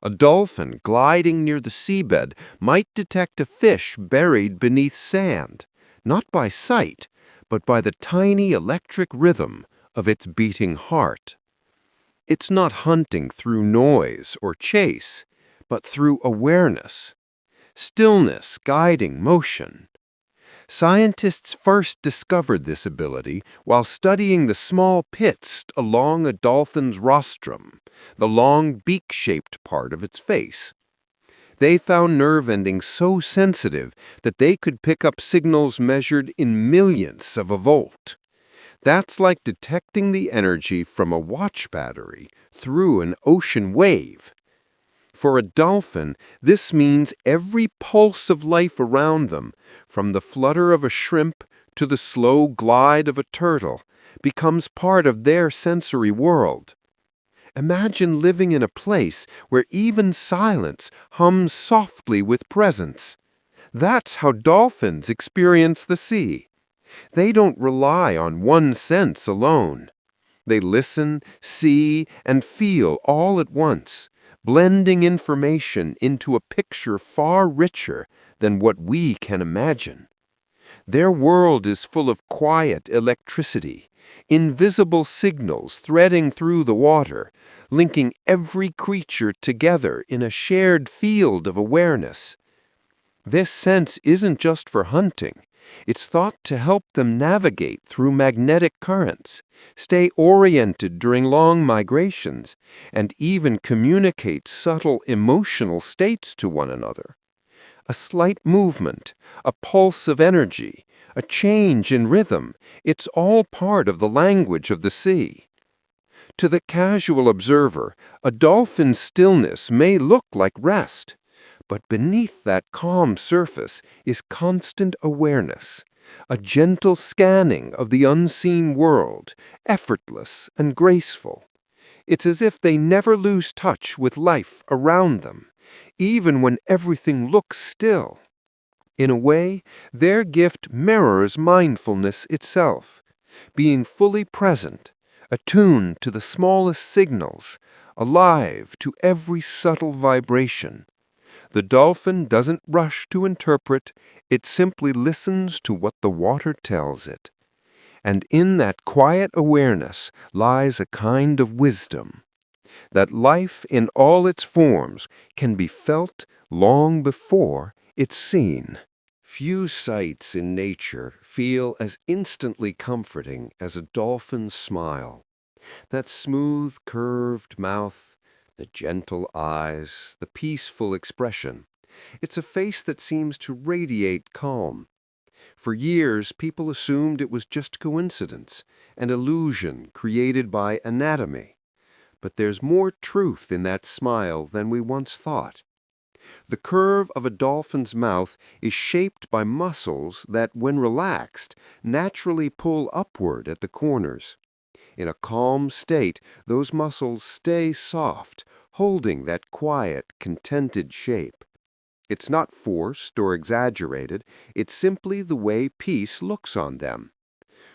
A dolphin gliding near the seabed might detect a fish buried beneath sand, not by sight, but by the tiny electric rhythm of its beating heart. It's not hunting through noise or chase, but through awareness, stillness guiding motion. Scientists first discovered this ability while studying the small pits along a dolphin's rostrum, the long beak-shaped part of its face. They found nerve endings so sensitive that they could pick up signals measured in millionths of a volt. That's like detecting the energy from a watch battery through an ocean wave. For a dolphin, this means every pulse of life around them, from the flutter of a shrimp to the slow glide of a turtle, becomes part of their sensory world. Imagine living in a place where even silence hums softly with presence. That's how dolphins experience the sea. They don't rely on one sense alone. They listen, see, and feel all at once, blending information into a picture far richer than what we can imagine. Their world is full of quiet electricity, invisible signals threading through the water, linking every creature together in a shared field of awareness. This sense isn't just for hunting. It's thought to help them navigate through magnetic currents, stay oriented during long migrations, and even communicate subtle emotional states to one another. A slight movement, a pulse of energy, a change in rhythm, it's all part of the language of the sea. To the casual observer, a dolphin's stillness may look like rest, but beneath that calm surface is constant awareness, a gentle scanning of the unseen world, effortless and graceful. It's as if they never lose touch with life around them, even when everything looks still. In a way, their gift mirrors mindfulness itself, being fully present, attuned to the smallest signals, alive to every subtle vibration. The dolphin doesn't rush to interpret, it simply listens to what the water tells it. And in that quiet awareness lies a kind of wisdom, that life in all its forms can be felt long before it's seen. Few sights in nature feel as instantly comforting as a dolphin's smile. That smooth, curved mouth, the gentle eyes, the peaceful expression. It's a face that seems to radiate calm. For years, people assumed it was just coincidence, an illusion created by anatomy. But there's more truth in that smile than we once thought. The curve of a dolphin's mouth is shaped by muscles that, when relaxed, naturally pull upward at the corners. In a calm state, those muscles stay soft, holding that quiet, contented shape. It's not forced or exaggerated, it's simply the way peace looks on them.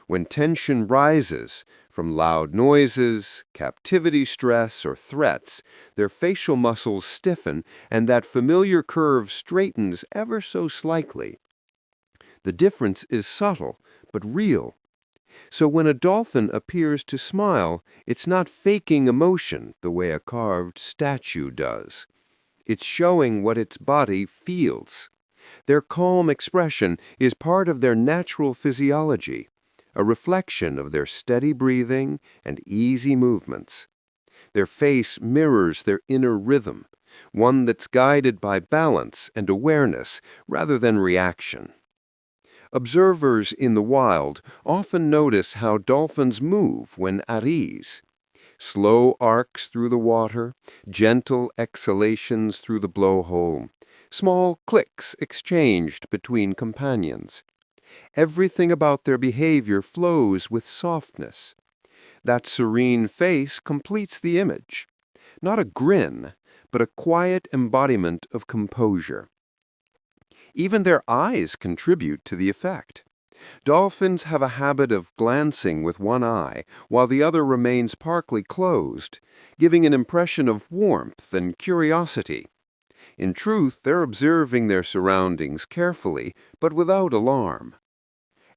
When tension rises from loud noises, captivity stress, or threats, their facial muscles stiffen and that familiar curve straightens ever so slightly. The difference is subtle, but real. So when a dolphin appears to smile, it's not faking emotion the way a carved statue does. It's showing what its body feels. Their calm expression is part of their natural physiology, a reflection of their steady breathing and easy movements. Their face mirrors their inner rhythm, one that's guided by balance and awareness rather than reaction. Observers in the wild often notice how dolphins move when at ease. Slow arcs through the water, gentle exhalations through the blowhole, small clicks exchanged between companions. Everything about their behavior flows with softness. That serene face completes the image. Not a grin, but a quiet embodiment of composure. Even their eyes contribute to the effect. Dolphins have a habit of glancing with one eye while the other remains partly closed, giving an impression of warmth and curiosity. In truth, they're observing their surroundings carefully, but without alarm.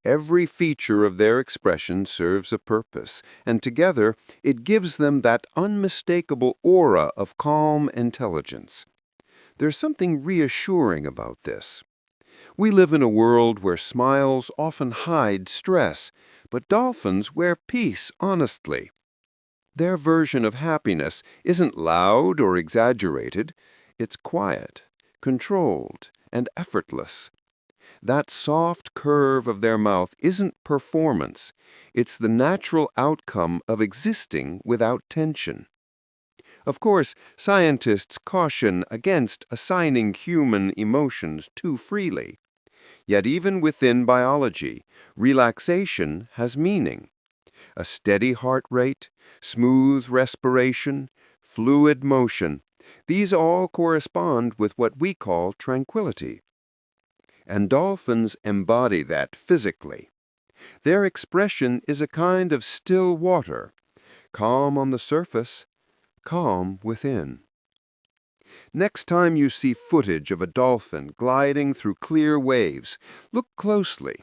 Every feature of their expression serves a purpose, and together it gives them that unmistakable aura of calm intelligence. There's something reassuring about this. We live in a world where smiles often hide stress, but dolphins wear peace honestly. Their version of happiness isn't loud or exaggerated. It's quiet, controlled, and effortless. That soft curve of their mouth isn't performance. It's the natural outcome of existing without tension. Of course, scientists caution against assigning human emotions too freely. Yet even within biology, relaxation has meaning. A steady heart rate, smooth respiration, fluid motion, these all correspond with what we call tranquility. And dolphins embody that physically. Their expression is a kind of still water, calm on the surface, calm within. Next time you see footage of a dolphin gliding through clear waves, look closely.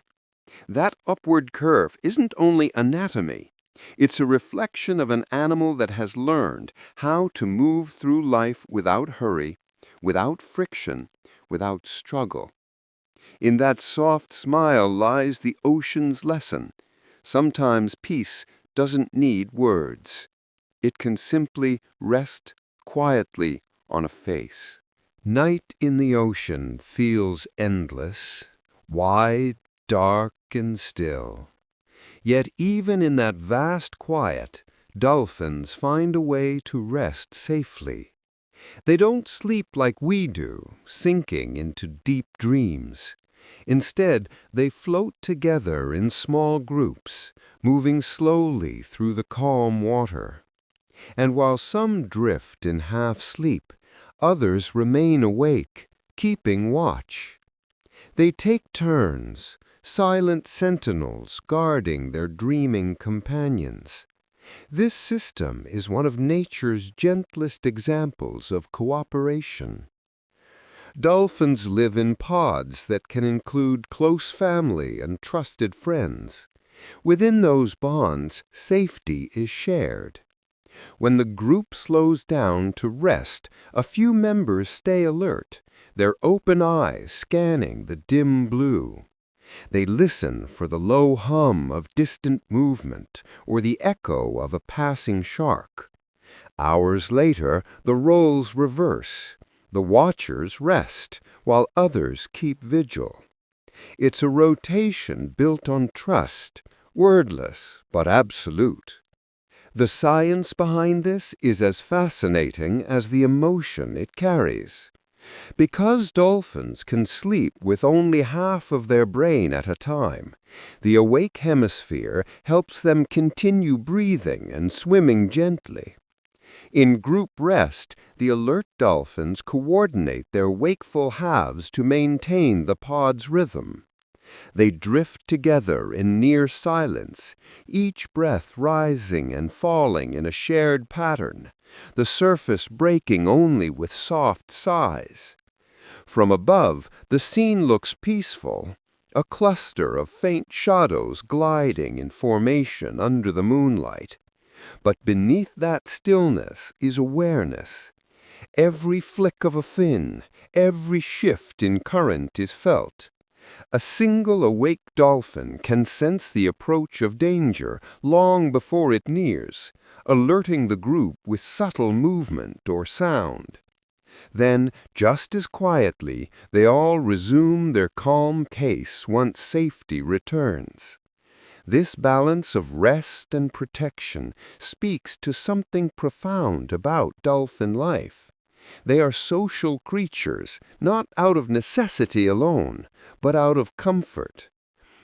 That upward curve isn't only anatomy. It's a reflection of an animal that has learned how to move through life without hurry, without friction, without struggle. In that soft smile lies the ocean's lesson. Sometimes peace doesn't need words. It can simply rest quietly on a face. Night in the ocean feels endless, wide, dark, and still. Yet even in that vast quiet, dolphins find a way to rest safely. They don't sleep like we do, sinking into deep dreams. Instead, they float together in small groups, moving slowly through the calm water. And while some drift in half-sleep, others remain awake, keeping watch. They take turns, silent sentinels guarding their dreaming companions. This system is one of nature's gentlest examples of cooperation. Dolphins live in pods that can include close family and trusted friends. Within those bonds, safety is shared. When the group slows down to rest, a few members stay alert, their open eyes scanning the dim blue. They listen for the low hum of distant movement or the echo of a passing shark. Hours later, the roles reverse. The watchers rest, while others keep vigil. It's a rotation built on trust, wordless but absolute. The science behind this is as fascinating as the emotion it carries. Because dolphins can sleep with only half of their brain at a time, the awake hemisphere helps them continue breathing and swimming gently. In group rest, the alert dolphins coordinate their wakeful halves to maintain the pod's rhythm. They drift together in near silence, each breath rising and falling in a shared pattern, the surface breaking only with soft sighs. From above, the scene looks peaceful, a cluster of faint shadows gliding in formation under the moonlight. But beneath that stillness is awareness. Every flick of a fin, every shift in current is felt. A single awake dolphin can sense the approach of danger long before it nears, alerting the group with subtle movement or sound. Then, just as quietly, they all resume their calm pace once safety returns. This balance of rest and protection speaks to something profound about dolphin life. They are social creatures, not out of necessity alone, but out of comfort.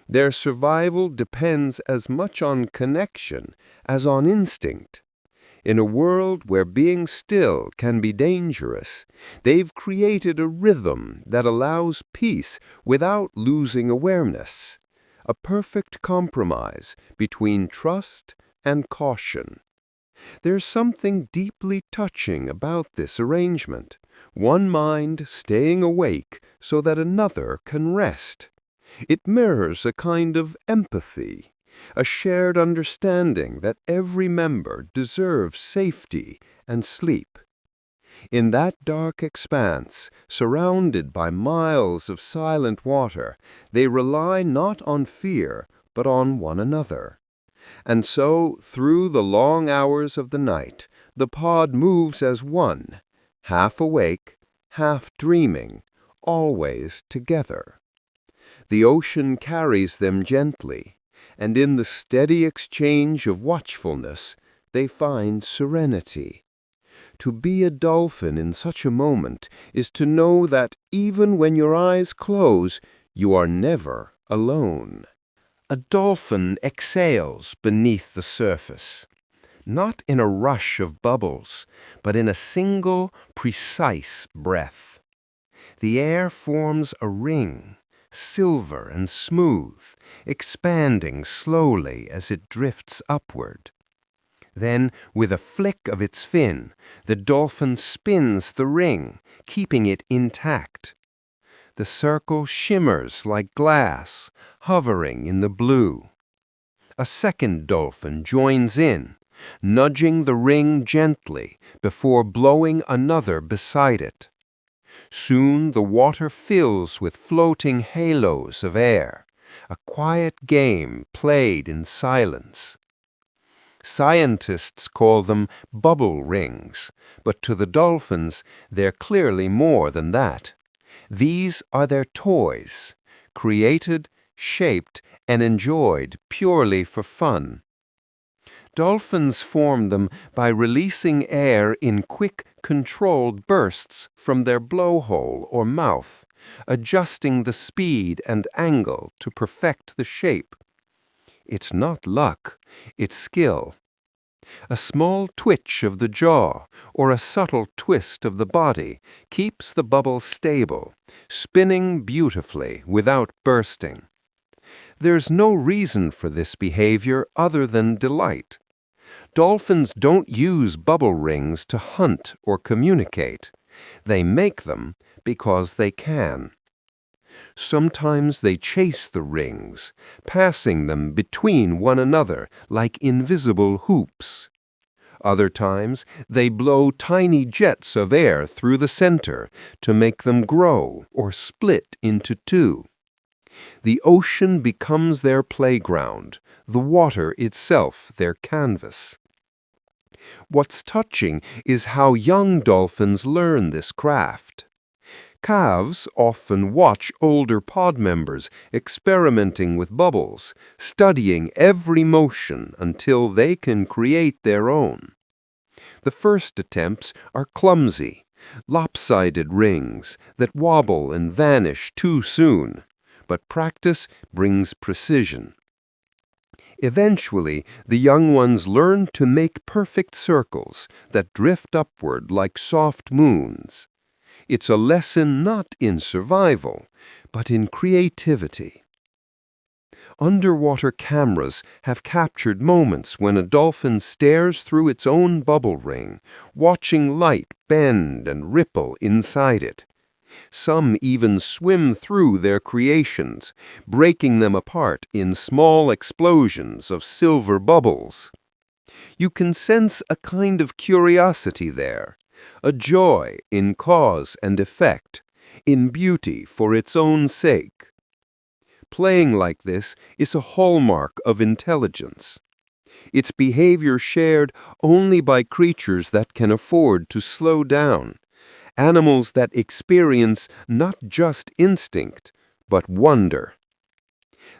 Their survival depends as much on connection as on instinct. In a world where being still can be dangerous, they've created a rhythm that allows peace without losing awareness, a perfect compromise between trust and caution. There's something deeply touching about this arrangement, one mind staying awake so that another can rest. It mirrors a kind of empathy, a shared understanding that every member deserves safety and sleep. In that dark expanse, surrounded by miles of silent water, they rely not on fear, but on one another. And so, through the long hours of the night, the pod moves as one, half awake, half dreaming, always together. The ocean carries them gently, and in the steady exchange of watchfulness, they find serenity. To be a dolphin in such a moment is to know that even when your eyes close, you are never alone. A dolphin exhales beneath the surface, not in a rush of bubbles, but in a single, precise breath. The air forms a ring, silver and smooth, expanding slowly as it drifts upward. Then, with a flick of its fin, the dolphin spins the ring, keeping it intact. The circle shimmers like glass, hovering in the blue. A second dolphin joins in, nudging the ring gently before blowing another beside it. Soon the water fills with floating halos of air, a quiet game played in silence. Scientists call them bubble rings, but to the dolphins they're clearly more than that. These are their toys, created, shaped, and enjoyed purely for fun. Dolphins form them by releasing air in quick, controlled bursts from their blowhole or mouth, adjusting the speed and angle to perfect the shape. It's not luck, it's skill. A small twitch of the jaw or a subtle twist of the body keeps the bubble stable, spinning beautifully without bursting. There's no reason for this behavior other than delight. Dolphins don't use bubble rings to hunt or communicate. They make them because they can. Sometimes they chase the rings, passing them between one another like invisible hoops. Other times, they blow tiny jets of air through the center to make them grow or split into two. The ocean becomes their playground, the water itself their canvas. What's touching is how young dolphins learn this craft. Calves often watch older pod members experimenting with bubbles, studying every motion until they can create their own. The first attempts are clumsy, lopsided rings that wobble and vanish too soon, but practice brings precision. Eventually, the young ones learn to make perfect circles that drift upward like soft moons. It's a lesson not in survival, but in creativity. Underwater cameras have captured moments when a dolphin stares through its own bubble ring, watching light bend and ripple inside it. Some even swim through their creations, breaking them apart in small explosions of silver bubbles. You can sense a kind of curiosity there, a joy in cause and effect, in beauty for its own sake. Playing like this is a hallmark of intelligence. Its behavior shared only by creatures that can afford to slow down, animals that experience not just instinct, but wonder.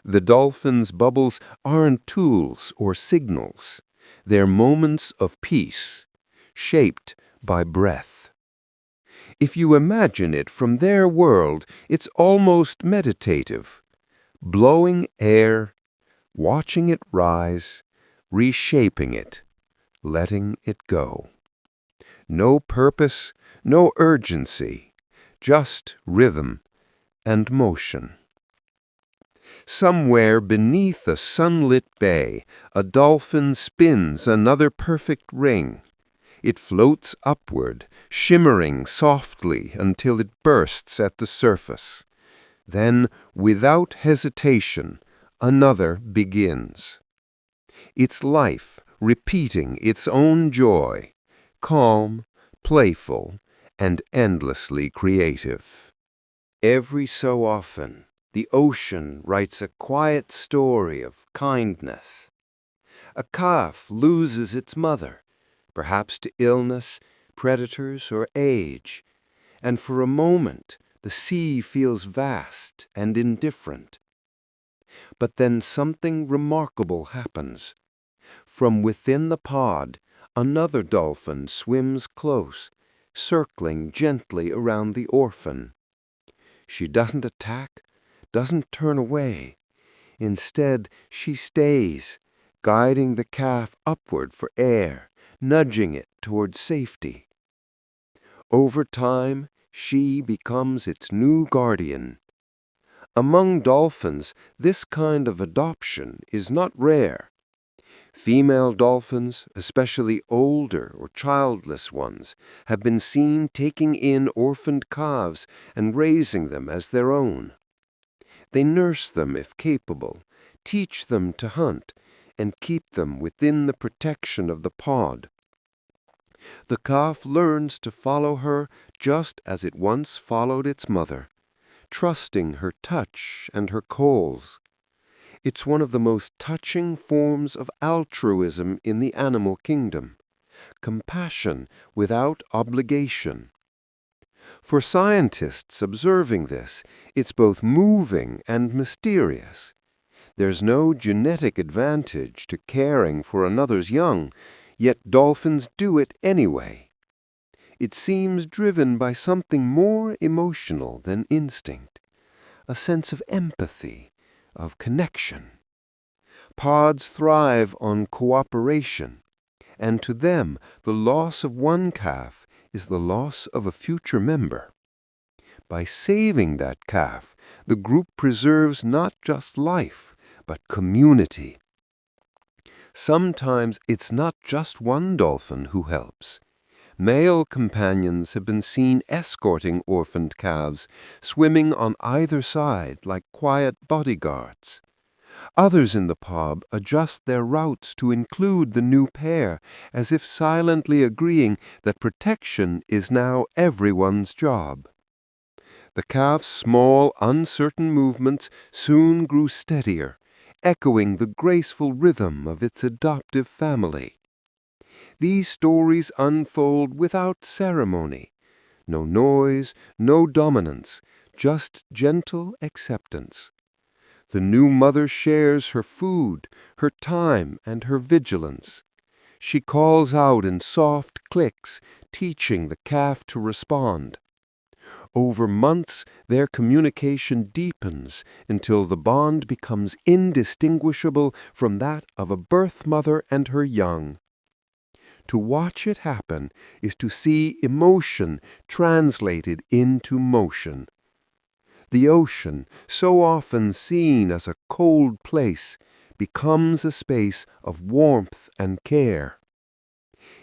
The dolphin's bubbles aren't tools or signals. They're moments of peace, shaped by breath. If you imagine it from their world, it's almost meditative. Blowing air, watching it rise, reshaping it, letting it go. No purpose, no urgency, just rhythm and motion. Somewhere beneath a sunlit bay, a dolphin spins another perfect ring. It floats upward, shimmering softly until it bursts at the surface. Then, without hesitation, another begins. Its life repeating its own joy, calm, playful, and endlessly creative. Every so often, the ocean writes a quiet story of kindness. A calf loses its mother, perhaps to illness, predators, or age, and for a moment the sea feels vast and indifferent. But then something remarkable happens. From within the pod, another dolphin swims close, circling gently around the orphan. She doesn't attack, doesn't turn away. Instead, she stays, guiding the calf upward for air, nudging it toward safety. Over time, she becomes its new guardian. Among dolphins, this kind of adoption is not rare. Female dolphins, especially older or childless ones, have been seen taking in orphaned calves and raising them as their own. They nurse them if capable, teach them to hunt, and keep them within the protection of the pod. The calf learns to follow her just as it once followed its mother, trusting her touch and her calls. It's one of the most touching forms of altruism in the animal kingdom, compassion without obligation. For scientists observing this, it's both moving and mysterious. There's no genetic advantage to caring for another's young, yet dolphins do it anyway. It seems driven by something more emotional than instinct, a sense of empathy, of connection. Pods thrive on cooperation, and to them the loss of one calf is the loss of a future member. By saving that calf, the group preserves not just life, but community. Sometimes it's not just one dolphin who helps. Male companions have been seen escorting orphaned calves, swimming on either side like quiet bodyguards. Others in the pod adjust their routes to include the new pair, as if silently agreeing that protection is now everyone's job. The calf's small, uncertain movements soon grew steadier, echoing the graceful rhythm of its adoptive family. These stories unfold without ceremony. No noise, no dominance, just gentle acceptance. The new mother shares her food, her time, and her vigilance. She calls out in soft clicks, teaching the calf to respond. Over months, their communication deepens until the bond becomes indistinguishable from that of a birth mother and her young. To watch it happen is to see emotion translated into motion. The ocean, so often seen as a cold place, becomes a space of warmth and care.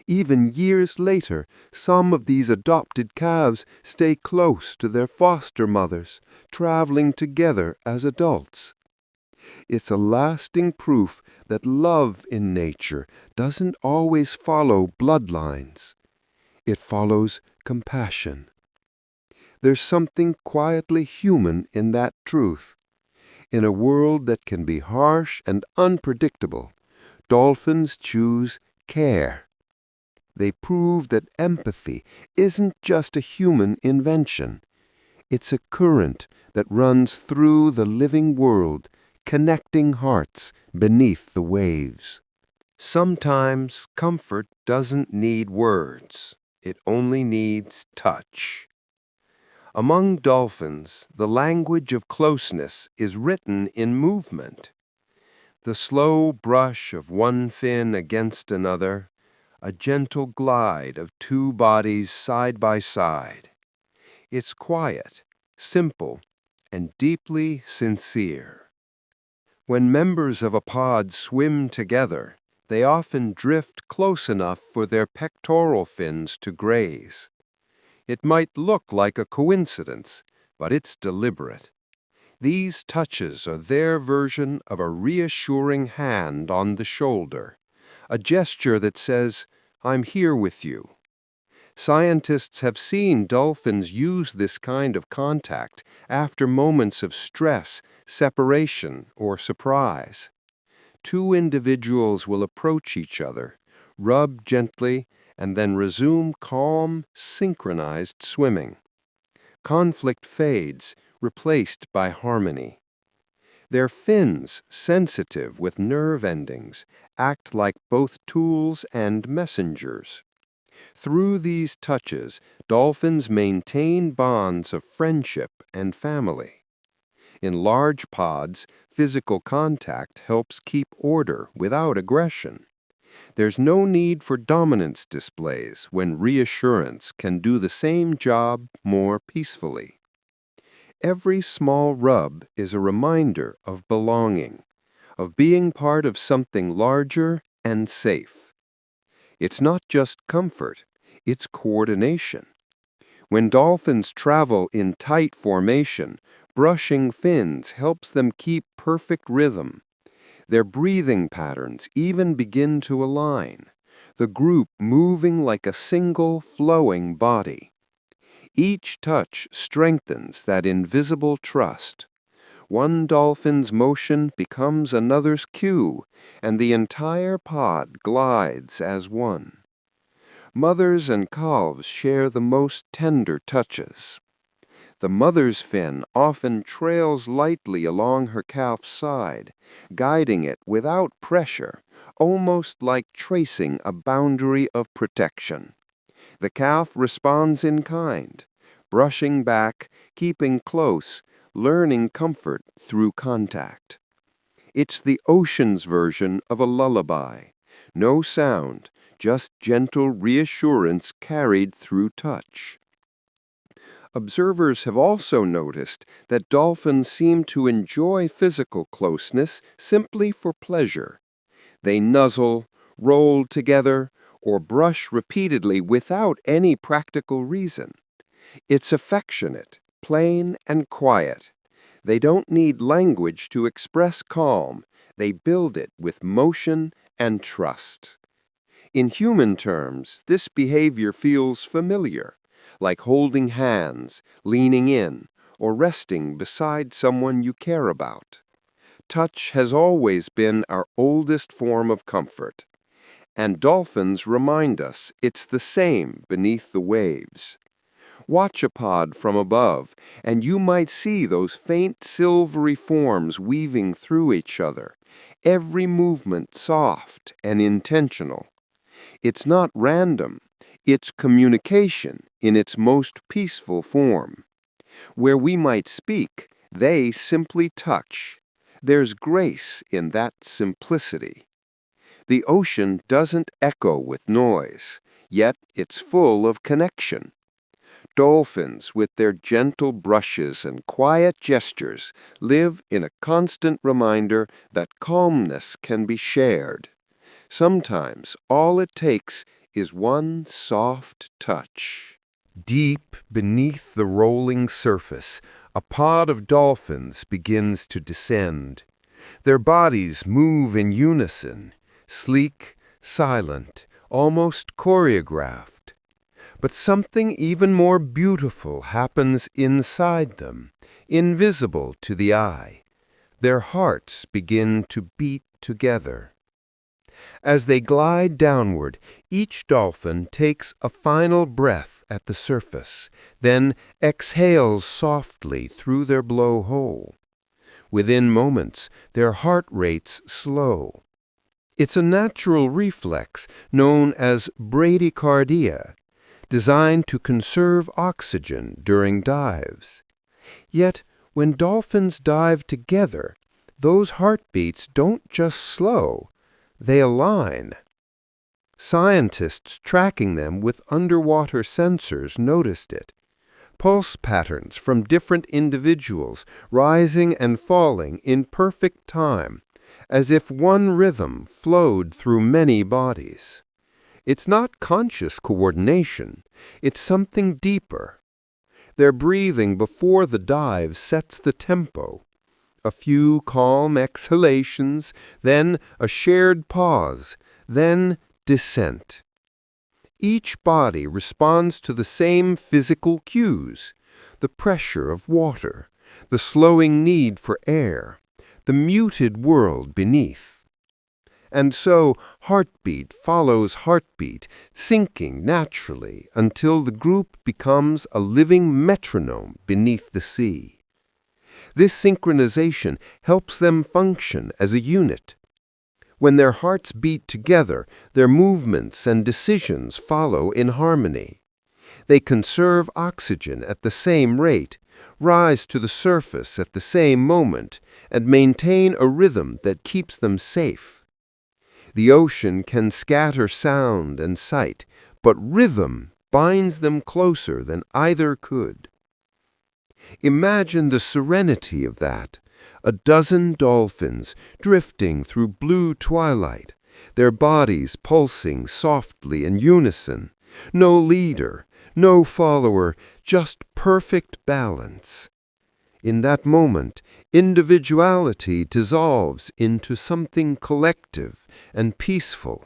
Even years later, some of these adopted calves stay close to their foster mothers, traveling together as adults. It's a lasting proof that love in nature doesn't always follow bloodlines. It follows compassion. There's something quietly human in that truth. In a world that can be harsh and unpredictable, dolphins choose care. They prove that empathy isn't just a human invention. It's a current that runs through the living world, connecting hearts beneath the waves. Sometimes comfort doesn't need words. It only needs touch. Among dolphins, the language of closeness is written in movement. The slow brush of one fin against another, a gentle glide of two bodies side by side. It's quiet, simple, and deeply sincere. When members of a pod swim together, they often drift close enough for their pectoral fins to graze. It might look like a coincidence, but it's deliberate. These touches are their version of a reassuring hand on the shoulder, a gesture that says, "I'm here with you." Scientists have seen dolphins use this kind of contact after moments of stress, separation, or surprise. Two individuals will approach each other, rub gently, and then resume calm, synchronized swimming. Conflict fades, replaced by harmony. Their fins, sensitive with nerve endings, act like both tools and messengers. Through these touches, dolphins maintain bonds of friendship and family. In large pods, physical contact helps keep order without aggression. There's no need for dominance displays when reassurance can do the same job more peacefully. Every small rub is a reminder of belonging, of being part of something larger and safe. It's not just comfort, it's coordination. When dolphins travel in tight formation, brushing fins helps them keep perfect rhythm. Their breathing patterns even begin to align, the group moving like a single flowing body. Each touch strengthens that invisible trust. One dolphin's motion becomes another's cue, and the entire pod glides as one. Mothers and calves share the most tender touches. The mother's fin often trails lightly along her calf's side, guiding it without pressure, almost like tracing a boundary of protection. The calf responds in kind, brushing back, keeping close, learning comfort through contact. It's the ocean's version of a lullaby. No sound, just gentle reassurance carried through touch. Observers have also noticed that dolphins seem to enjoy physical closeness simply for pleasure. They nuzzle, roll together, or brush repeatedly without any practical reason. It's affectionate, plain, and quiet. They don't need language to express calm. They build it with motion and trust. In human terms, this behavior feels familiar, like holding hands, leaning in, or resting beside someone you care about. Touch has always been our oldest form of comfort, and dolphins remind us it's the same beneath the waves. Watch a pod from above, and you might see those faint silvery forms weaving through each other, every movement soft and intentional. It's not random, it's communication in its most peaceful form. Where we might speak, they simply touch. There's grace in that simplicity. The ocean doesn't echo with noise, yet it's full of connection. Dolphins, with their gentle brushes and quiet gestures, live in a constant reminder that calmness can be shared. Sometimes all it takes is one soft touch. Deep beneath the rolling surface, a pod of dolphins begins to descend. Their bodies move in unison, sleek, silent, almost choreographed. But something even more beautiful happens inside them, invisible to the eye. Their hearts begin to beat together. As they glide downward, each dolphin takes a final breath at the surface, then exhales softly through their blowhole. Within moments, their heart rates slow. It's a natural reflex known as bradycardia, designed to conserve oxygen during dives. Yet, when dolphins dive together, those heartbeats don't just slow, they align. Scientists tracking them with underwater sensors noticed it. Pulse patterns from different individuals rising and falling in perfect time, as if one rhythm flowed through many bodies. It's not conscious coordination, it's something deeper. Their breathing before the dive sets the tempo. A few calm exhalations, then a shared pause, then descent. Each body responds to the same physical cues: the pressure of water, the slowing need for air, the muted world beneath. And so heartbeat follows heartbeat, syncing naturally until the group becomes a living metronome beneath the sea. This synchronization helps them function as a unit. When their hearts beat together, their movements and decisions follow in harmony. They conserve oxygen at the same rate, rise to the surface at the same moment, and maintain a rhythm that keeps them safe. The ocean can scatter sound and sight, but rhythm binds them closer than either could. Imagine the serenity of that. A dozen dolphins drifting through blue twilight, their bodies pulsing softly in unison. No leader, no follower, just perfect balance. In that moment, individuality dissolves into something collective and peaceful.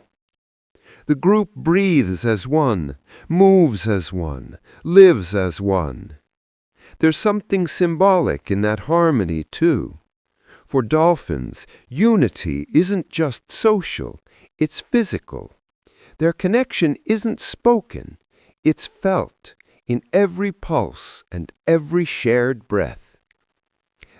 The group breathes as one, moves as one, lives as one. There's something symbolic in that harmony, too. For dolphins, unity isn't just social, it's physical. Their connection isn't spoken, it's felt in every pulse and every shared breath.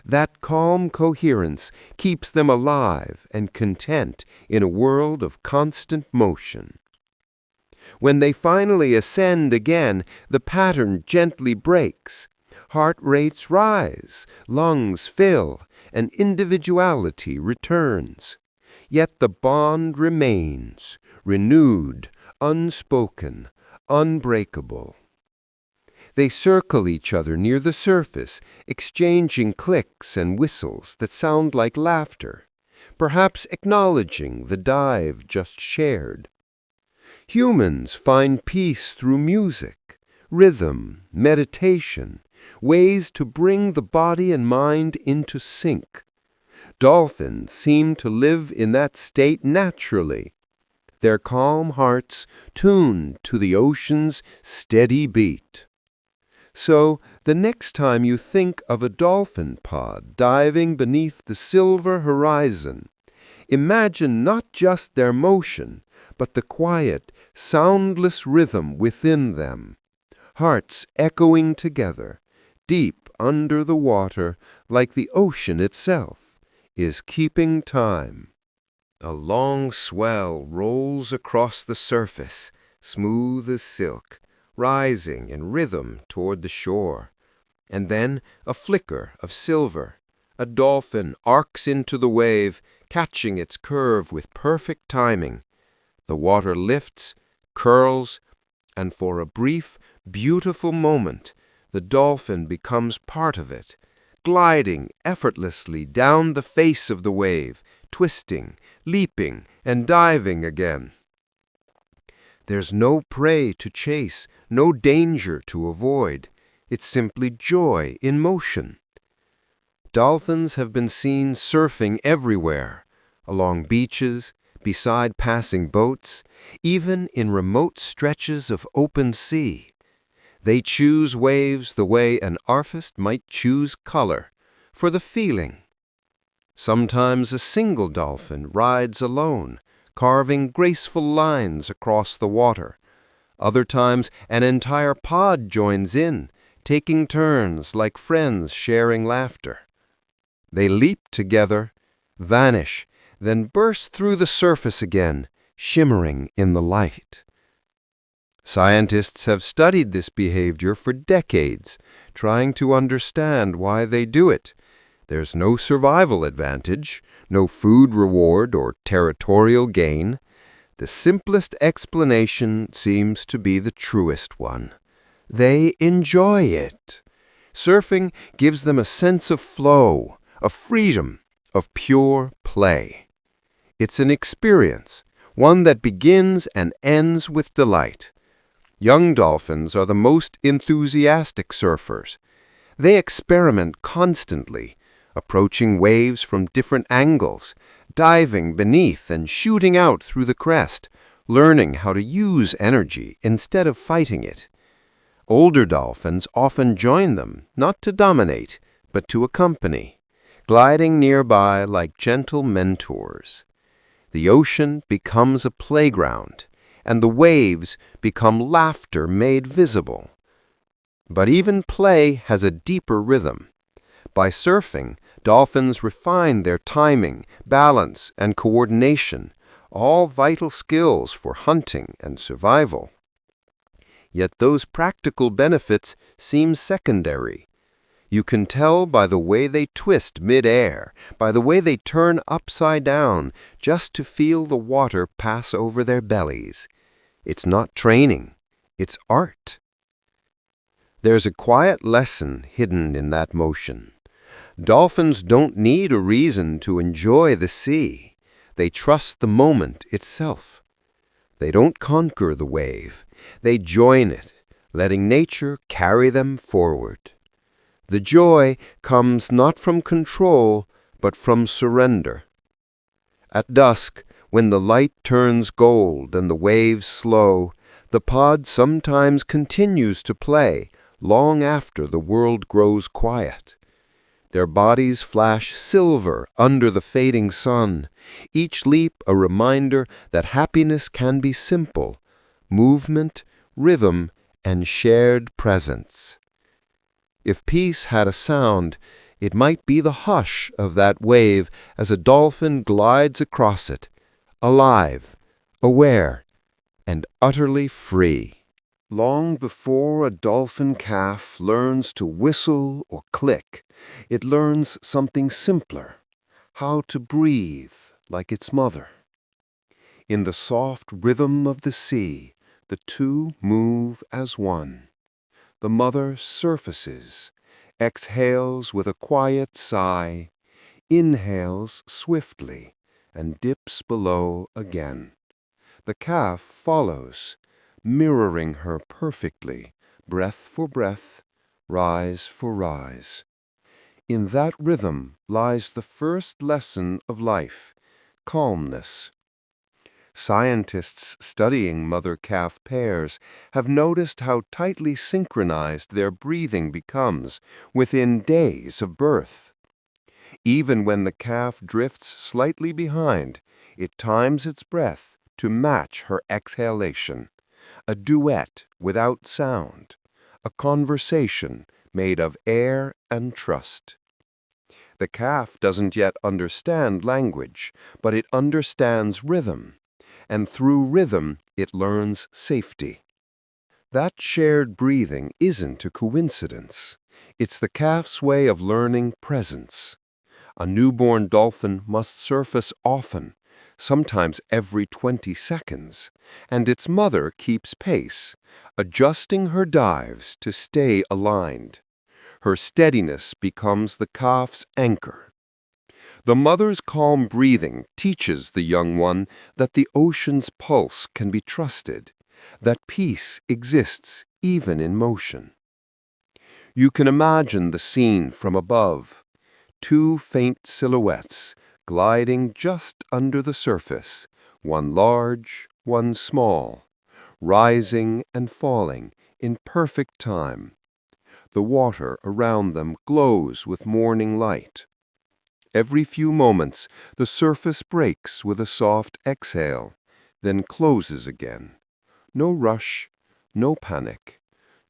That calm coherence keeps them alive and content in a world of constant motion. When they finally ascend again, the pattern gently breaks. Heart rates rise, lungs fill, and individuality returns. Yet the bond remains, renewed, unspoken, unbreakable. They circle each other near the surface, exchanging clicks and whistles that sound like laughter, perhaps acknowledging the dive just shared. Humans find peace through music, rhythm, meditation, ways to bring the body and mind into sync. Dolphins seem to live in that state naturally, their calm hearts tuned to the ocean's steady beat. So, the next time you think of a dolphin pod diving beneath the silver horizon, imagine not just their motion, but the quiet, soundless rhythm within them. Hearts echoing together, deep under the water, like the ocean itself, is keeping time. A long swell rolls across the surface, smooth as silk, rising in rhythm toward the shore. And then a flicker of silver. A dolphin arcs into the wave, catching its curve with perfect timing. The water lifts, curls, and for a brief, beautiful moment, the dolphin becomes part of it, gliding effortlessly down the face of the wave, twisting, leaping, and diving again. There's no prey to chase, no danger to avoid. It's simply joy in motion. Dolphins have been seen surfing everywhere, along beaches, beside passing boats, even in remote stretches of open sea. They choose waves the way an artist might choose color, for the feeling. Sometimes a single dolphin rides alone, carving graceful lines across the water. Other times an entire pod joins in, taking turns like friends sharing laughter. They leap together, vanish, then burst through the surface again, shimmering in the light. Scientists have studied this behavior for decades, trying to understand why they do it. There's no survival advantage, no food reward or territorial gain. The simplest explanation seems to be the truest one. They enjoy it. Surfing gives them a sense of flow, of freedom, of pure play. It's an experience, one that begins and ends with delight. Young dolphins are the most enthusiastic surfers. They experiment constantly, approaching waves from different angles, diving beneath and shooting out through the crest, learning how to use energy instead of fighting it. Older dolphins often join them, not to dominate, but to accompany, gliding nearby like gentle mentors. The ocean becomes a playground, and the waves become laughter made visible. But even play has a deeper rhythm. By surfing, dolphins refine their timing, balance, and coordination, all vital skills for hunting and survival. Yet those practical benefits seem secondary. You can tell by the way they twist mid-air, by the way they turn upside down, just to feel the water pass over their bellies. It's not training, it's art. There's a quiet lesson hidden in that motion. Dolphins don't need a reason to enjoy the sea. They trust the moment itself. They don't conquer the wave. They join it, letting nature carry them forward. The joy comes not from control, but from surrender. At dusk, when the light turns gold and the waves slow, the pod sometimes continues to play long after the world grows quiet. Their bodies flash silver under the fading sun, each leap a reminder that happiness can be simple, movement, rhythm, and shared presence. If peace had a sound, it might be the hush of that wave as a dolphin glides across it, alive, aware, and utterly free. Long before a dolphin calf learns to whistle or click, it learns something simpler, how to breathe like its mother. In the soft rhythm of the sea, the two move as one. The mother surfaces, exhales with a quiet sigh, inhales swiftly, and dips below again. The calf follows, mirroring her perfectly, breath for breath, rise for rise. In that rhythm lies the first lesson of life, calmness. Scientists studying mother-calf pairs have noticed how tightly synchronized their breathing becomes within days of birth. Even when the calf drifts slightly behind, it times its breath to match her exhalation. A duet without sound, a conversation made of air and trust. The calf doesn't yet understand language, but it understands rhythm, and through rhythm it learns safety. That shared breathing isn't a coincidence. It's the calf's way of learning presence. A newborn dolphin must surface often, sometimes every 20 seconds, and its mother keeps pace, adjusting her dives to stay aligned. Her steadiness becomes the calf's anchor. The mother's calm breathing teaches the young one that the ocean's pulse can be trusted, that peace exists even in motion. You can imagine the scene from above. Two faint silhouettes gliding just under the surface, one large, one small, rising and falling in perfect time. The water around them glows with morning light. Every few moments, the surface breaks with a soft exhale, then closes again. No rush, no panic,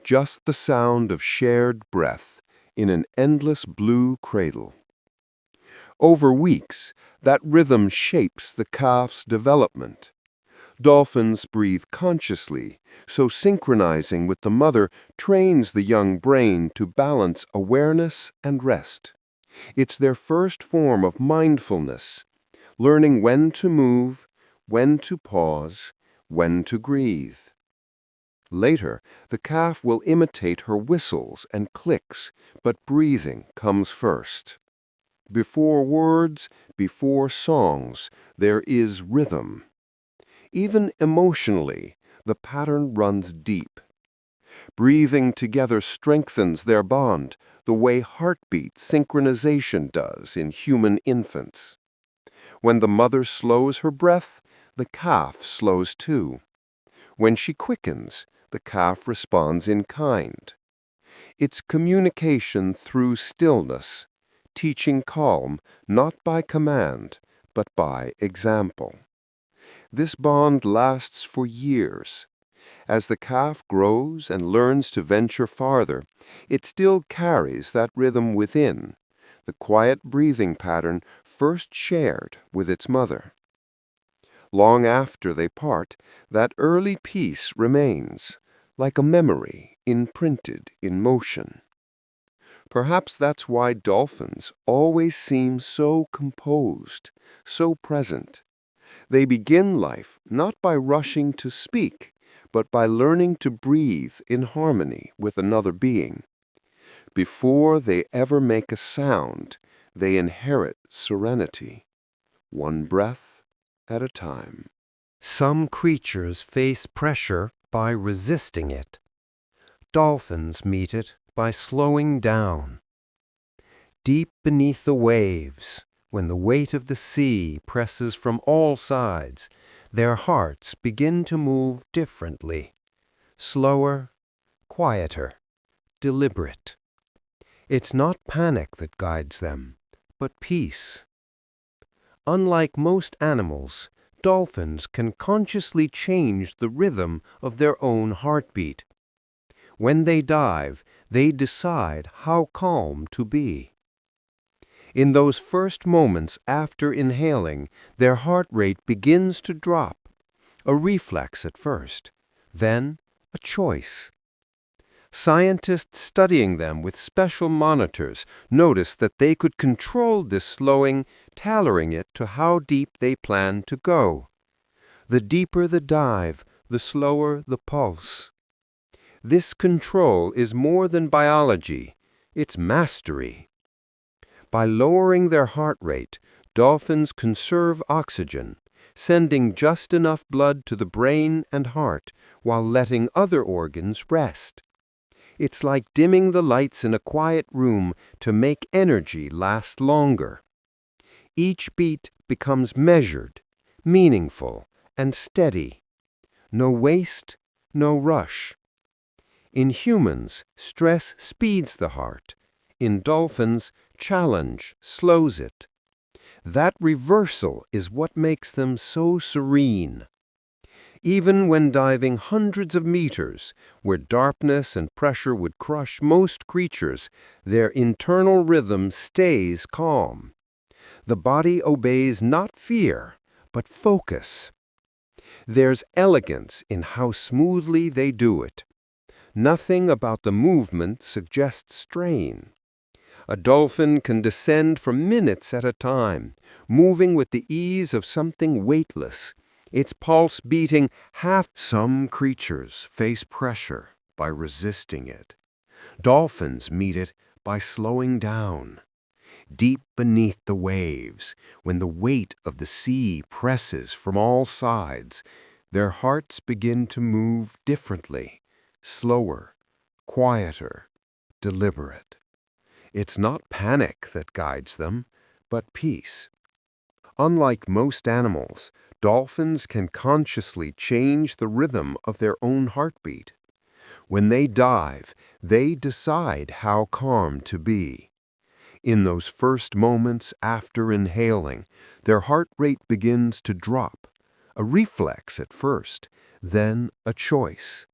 just the sound of shared breath in an endless blue cradle. Over weeks, that rhythm shapes the calf's development. Dolphins breathe consciously, so synchronizing with the mother trains the young brain to balance awareness and rest. It's their first form of mindfulness, learning when to move, when to pause, when to breathe. Later, the calf will imitate her whistles and clicks, but breathing comes first. Before words, before songs, there is rhythm. Even emotionally, the pattern runs deep. Breathing together strengthens their bond, the way heartbeat synchronization does in human infants. When the mother slows her breath, the calf slows too. When she quickens, the calf responds in kind. It's communication through stillness, teaching calm not by command, but by example. This bond lasts for years. As the calf grows and learns to venture farther, it still carries that rhythm within, the quiet breathing pattern first shared with its mother. Long after they part, that early peace remains, like a memory imprinted in motion. Perhaps that's why dolphins always seem so composed, so present. They begin life not by rushing to speak, but by learning to breathe in harmony with another being. Before they ever make a sound, they inherit serenity, one breath at a time. Some creatures face pressure by resisting it. Dolphins meet it by slowing down. Deep beneath the waves, when the weight of the sea presses from all sides, their hearts begin to move differently, slower, quieter, deliberate. It's not panic that guides them, but peace. Unlike most animals, dolphins can consciously change the rhythm of their own heartbeat. When they dive, they decide how calm to be. In those first moments after inhaling, their heart rate begins to drop, a reflex at first, then a choice. Scientists studying them with special monitors noticed that they could control this slowing, tailoring it to how deep they planned to go. The deeper the dive, the slower the pulse. This control is more than biology, it's mastery. By lowering their heart rate, dolphins conserve oxygen, sending just enough blood to the brain and heart while letting other organs rest. It's like dimming the lights in a quiet room to make energy last longer. Each beat becomes measured, meaningful, and steady. No waste, no rush. In humans, stress speeds the heart. In dolphins, challenge slows it. That reversal is what makes them so serene. Even when diving hundreds of meters, where darkness and pressure would crush most creatures, their internal rhythm stays calm. The body obeys not fear, but focus. There's elegance in how smoothly they do it. Nothing about the movement suggests strain. A dolphin can descend for minutes at a time, moving with the ease of something weightless, its pulse beating half. Some creatures face pressure by resisting it. Dolphins meet it by slowing down. Deep beneath the waves, when the weight of the sea presses from all sides, Their hearts begin to move differently, slower, quieter, deliberate. It's not panic that guides them, but peace. Unlike most animals, dolphins can consciously change the rhythm of their own heartbeat. When they dive, they decide how calm to be. In those first moments after inhaling, their heart rate begins to drop, a reflex at first, then a choice.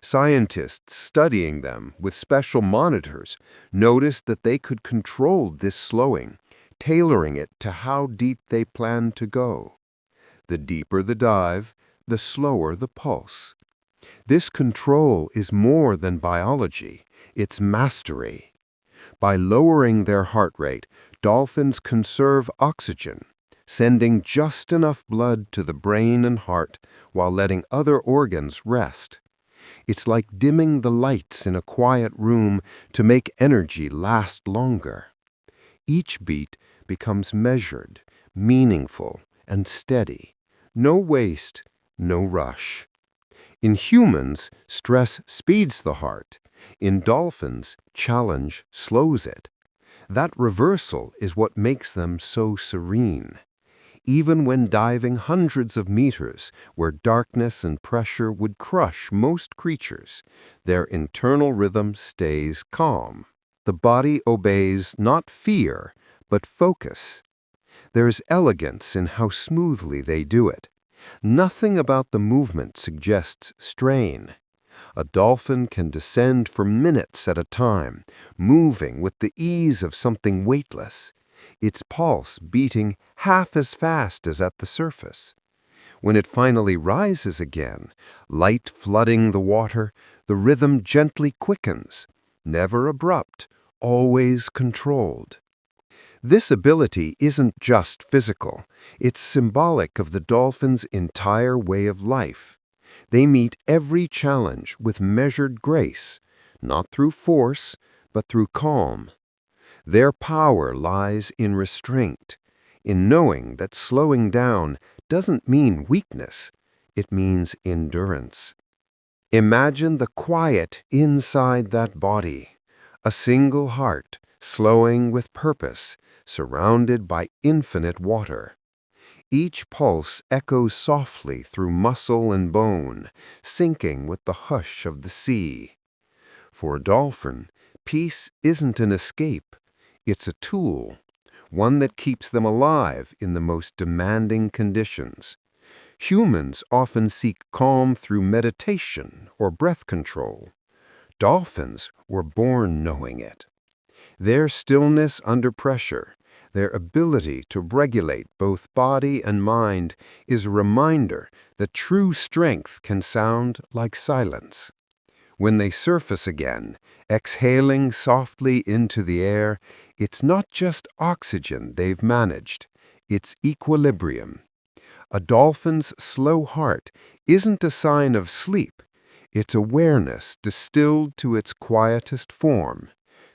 Scientists studying them with special monitors noticed that they could control this slowing, tailoring it to how deep they planned to go. The deeper the dive, the slower the pulse. This control is more than biology, it's mastery. By lowering their heart rate, dolphins conserve oxygen, sending just enough blood to the brain and heart while letting other organs rest. It's like dimming the lights in a quiet room to make energy last longer. Each beat becomes measured, meaningful, and steady. No waste, no rush. In humans, stress speeds the heart. In dolphins, challenge slows it. That reversal is what makes them so serene. Even when diving hundreds of meters, where darkness and pressure would crush most creatures, their internal rhythm stays calm. The body obeys not fear, but focus. There's elegance in how smoothly they do it. Nothing about the movement suggests strain. A dolphin can descend for minutes at a time, moving with the ease of something weightless, its pulse beating half as fast as at the surface. When it finally rises again, light flooding the water, the rhythm gently quickens, never abrupt, always controlled. This ability isn't just physical, it's symbolic of the dolphin's entire way of life. They meet every challenge with measured grace, not through force, but through calm. Their power lies in restraint, in knowing that slowing down doesn't mean weakness, it means endurance. Imagine the quiet inside that body, a single heart, slowing with purpose, surrounded by infinite water. Each pulse echoes softly through muscle and bone, syncing with the hush of the sea. For a dolphin, peace isn't an escape, it's a tool, one that keeps them alive in the most demanding conditions. Humans often seek calm through meditation or breath control. Dolphins were born knowing it. Their stillness under pressure, their ability to regulate both body and mind, is a reminder that true strength can sound like silence. When they surface again, exhaling softly into the air, it's not just oxygen they've managed, it's equilibrium. A dolphin's slow heart isn't a sign of sleep, it's awareness distilled to its quietest form,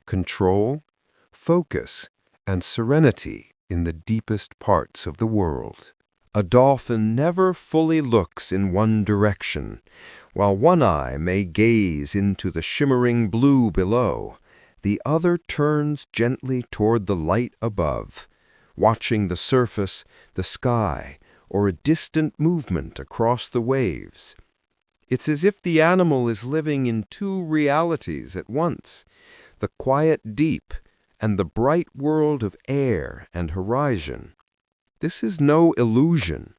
control, focus, and serenity in the deepest parts of the world. A dolphin never fully looks in one direction. While one eye may gaze into the shimmering blue below, the other turns gently toward the light above, watching the surface, the sky, or a distant movement across the waves. It's as if the animal is living in two realities at once, the quiet deep and the bright world of air and horizon. This is no illusion.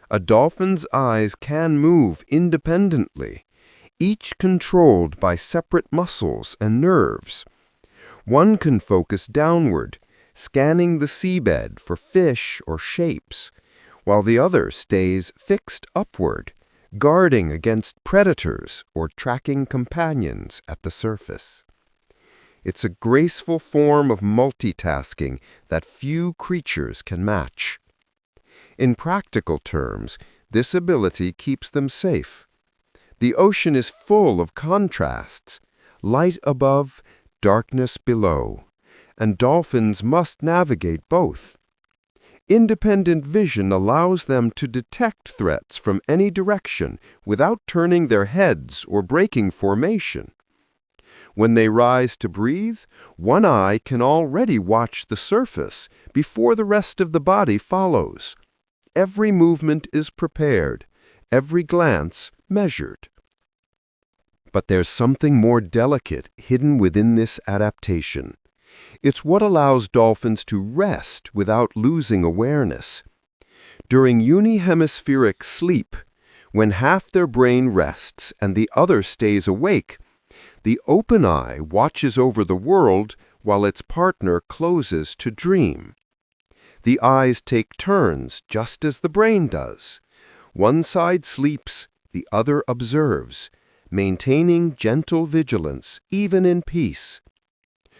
A dolphin's eyes can move independently, each controlled by separate muscles and nerves. One can focus downward, scanning the seabed for fish or shapes, while the other stays fixed upward, guarding against predators or tracking companions at the surface. It's a graceful form of multitasking that few creatures can match. In practical terms, this ability keeps them safe. The ocean is full of contrasts, light above, darkness below, and dolphins must navigate both. Independent vision allows them to detect threats from any direction without turning their heads or breaking formation. When they rise to breathe, one eye can already watch the surface before the rest of the body follows. Every movement is prepared, every glance measured. But there's something more delicate hidden within this adaptation. It's what allows dolphins to rest without losing awareness. During unihemispheric sleep, when half their brain rests and the other stays awake, the open eye watches over the world while its partner closes to dream. The eyes take turns just as the brain does. One side sleeps, the other observes, maintaining gentle vigilance even in peace.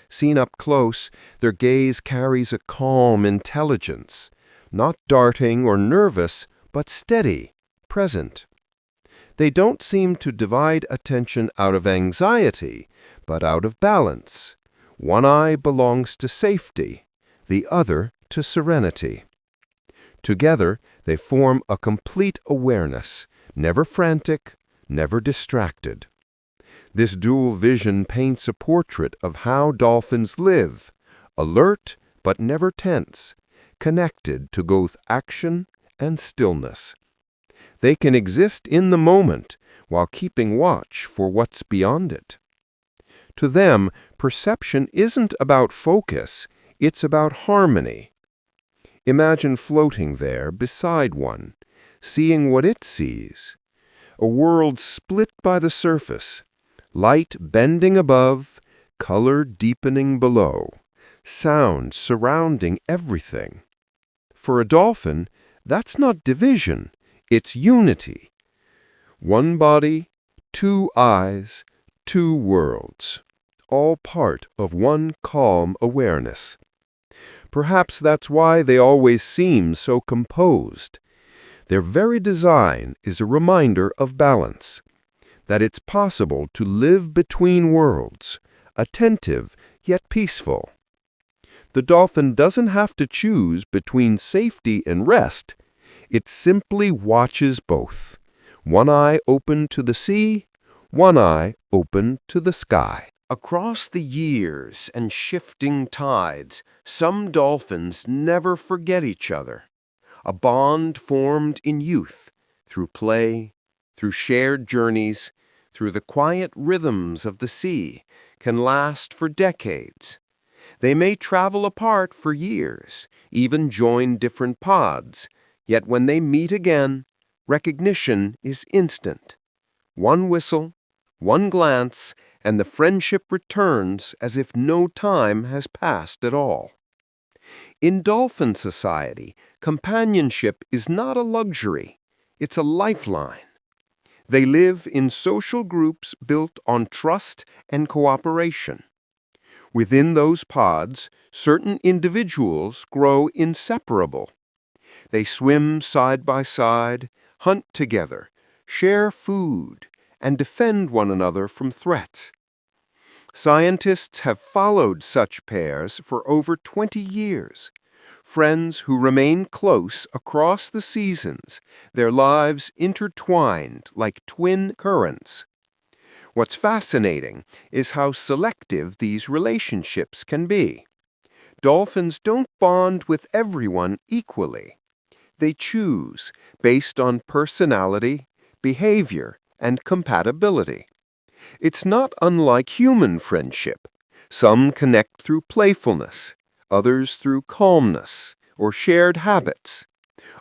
Seen up close, their gaze carries a calm intelligence, not darting or nervous, but steady, present. They don't seem to divide attention out of anxiety, but out of balance. One eye belongs to safety, the other to serenity. Together, they form a complete awareness, never frantic, never distracted. This dual vision paints a portrait of how dolphins live, alert but never tense, connected to both action and stillness. They can exist in the moment while keeping watch for what's beyond it. To them, perception isn't about focus, it's about harmony. Imagine floating there beside one, seeing what it sees. A world split by the surface, light bending above, color deepening below, sound surrounding everything. For a dolphin, that's not division, it's unity. One body, two eyes, two worlds, all part of one calm awareness. Perhaps that's why they always seem so composed. Their very design is a reminder of balance, that it's possible to live between worlds, attentive yet peaceful. The dolphin doesn't have to choose between safety and rest. It simply watches both, one eye open to the sea, one eye open to the sky. Across the years and shifting tides, some dolphins never forget each other. A bond formed in youth, through play, through shared journeys, through the quiet rhythms of the sea, can last for decades. They may travel apart for years, even join different pods, yet when they meet again, recognition is instant. One whistle, one glance, and the friendship returns as if no time has passed at all. In dolphin society, companionship is not a luxury, it's a lifeline. They live in social groups built on trust and cooperation. Within those pods, certain individuals grow inseparable. They swim side by side, hunt together, share food, and defend one another from threats. Scientists have followed such pairs for over 20 years. Friends who remain close across the seasons, their lives intertwined like twin currents. What's fascinating is how selective these relationships can be. Dolphins don't bond with everyone equally. They choose based on personality, behavior, and compatibility. It's not unlike human friendship. Some connect through playfulness, others through calmness or shared habits.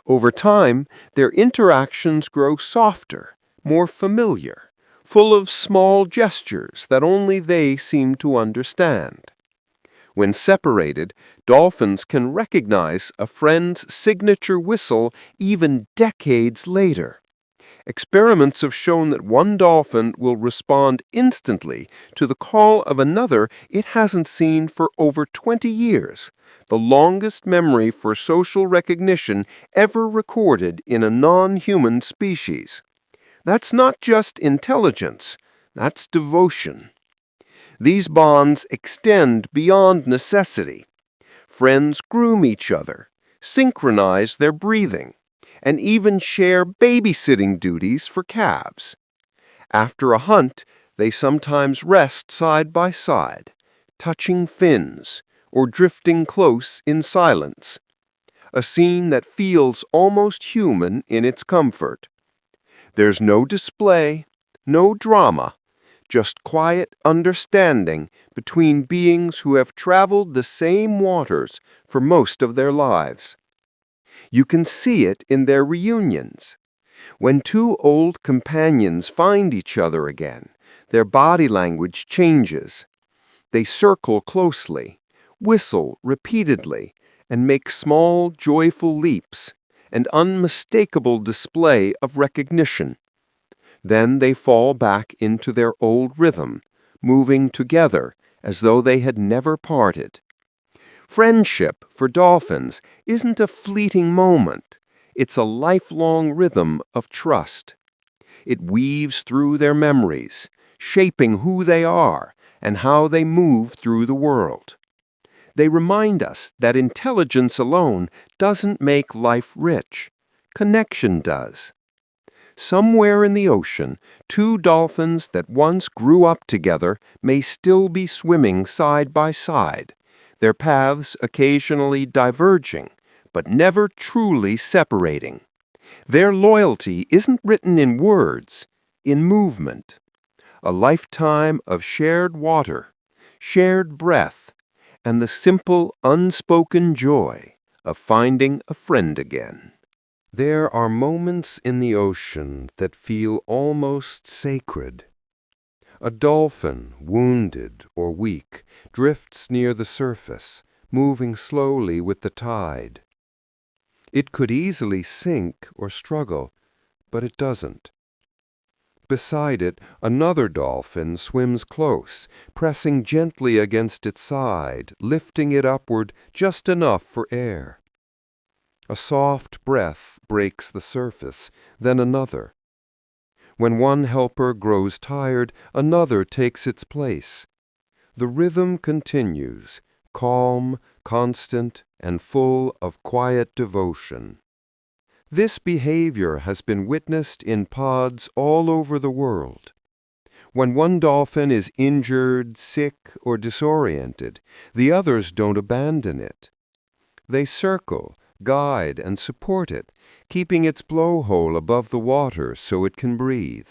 Over time, their interactions grow softer, more familiar, full of small gestures that only they seem to understand. When separated, dolphins can recognize a friend's signature whistle even decades later. Experiments have shown that one dolphin will respond instantly to the call of another it hasn't seen for over 20 years, the longest memory for social recognition ever recorded in a non-human species. That's not just intelligence, that's devotion. These bonds extend beyond necessity. Friends groom each other, synchronize their breathing, and even share babysitting duties for calves. After a hunt, they sometimes rest side by side, touching fins or drifting close in silence, a scene that feels almost human in its comfort. There's no display, no drama, just quiet understanding between beings who have traveled the same waters for most of their lives. You can see it in their reunions. When two old companions find each other again, their body language changes. They circle closely, whistle repeatedly, and make small, joyful leaps, an unmistakable display of recognition. Then they fall back into their old rhythm, moving together as though they had never parted. Friendship for dolphins isn't a fleeting moment. It's a lifelong rhythm of trust. It weaves through their memories, shaping who they are and how they move through the world. They remind us that intelligence alone doesn't make life rich. Connection does. Somewhere in the ocean, two dolphins that once grew up together may still be swimming side by side, their paths occasionally diverging, but never truly separating. Their loyalty isn't written in words, in movement. A lifetime of shared water, shared breath, and the simple, unspoken joy of finding a friend again. There are moments in the ocean that feel almost sacred. A dolphin, wounded or weak, drifts near the surface, moving slowly with the tide. It could easily sink or struggle, but it doesn't. Beside it, another dolphin swims close, pressing gently against its side, lifting it upward just enough for air. A soft breath breaks the surface, then another. When one helper grows tired, another takes its place. The rhythm continues, calm, constant, and full of quiet devotion. This behavior has been witnessed in pods all over the world. When one dolphin is injured, sick, or disoriented, the others don't abandon it. They circle, guide, and support it, keeping its blowhole above the water so it can breathe.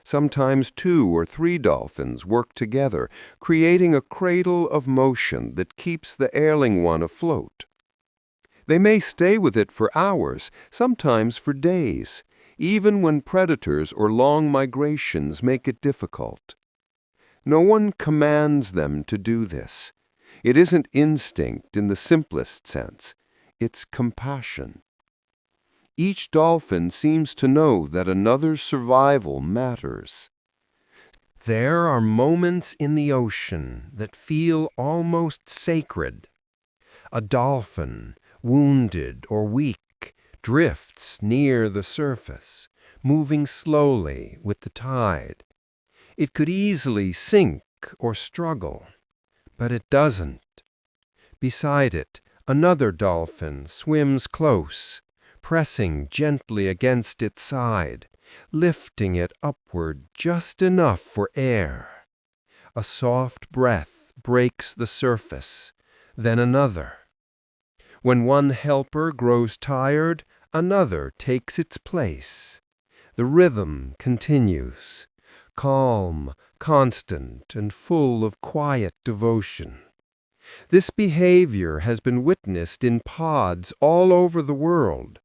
Sometimes 2 or 3 dolphins work together, creating a cradle of motion that keeps the ailing one afloat. They may stay with it for hours, sometimes for days, even when predators or long migrations make it difficult. No one commands them to do this. It isn't instinct in the simplest sense. It's compassion. Each dolphin seems to know that another's survival matters. There are moments in the ocean that feel almost sacred. A dolphin, wounded or weak, drifts near the surface, moving slowly with the tide. It could easily sink or struggle, but it doesn't. Beside it, another dolphin swims close, pressing gently against its side, lifting it upward just enough for air. A soft breath breaks the surface, then another. When one helper grows tired, another takes its place. The rhythm continues, calm, constant, and full of quiet devotion. This behavior has been witnessed in pods all over the world.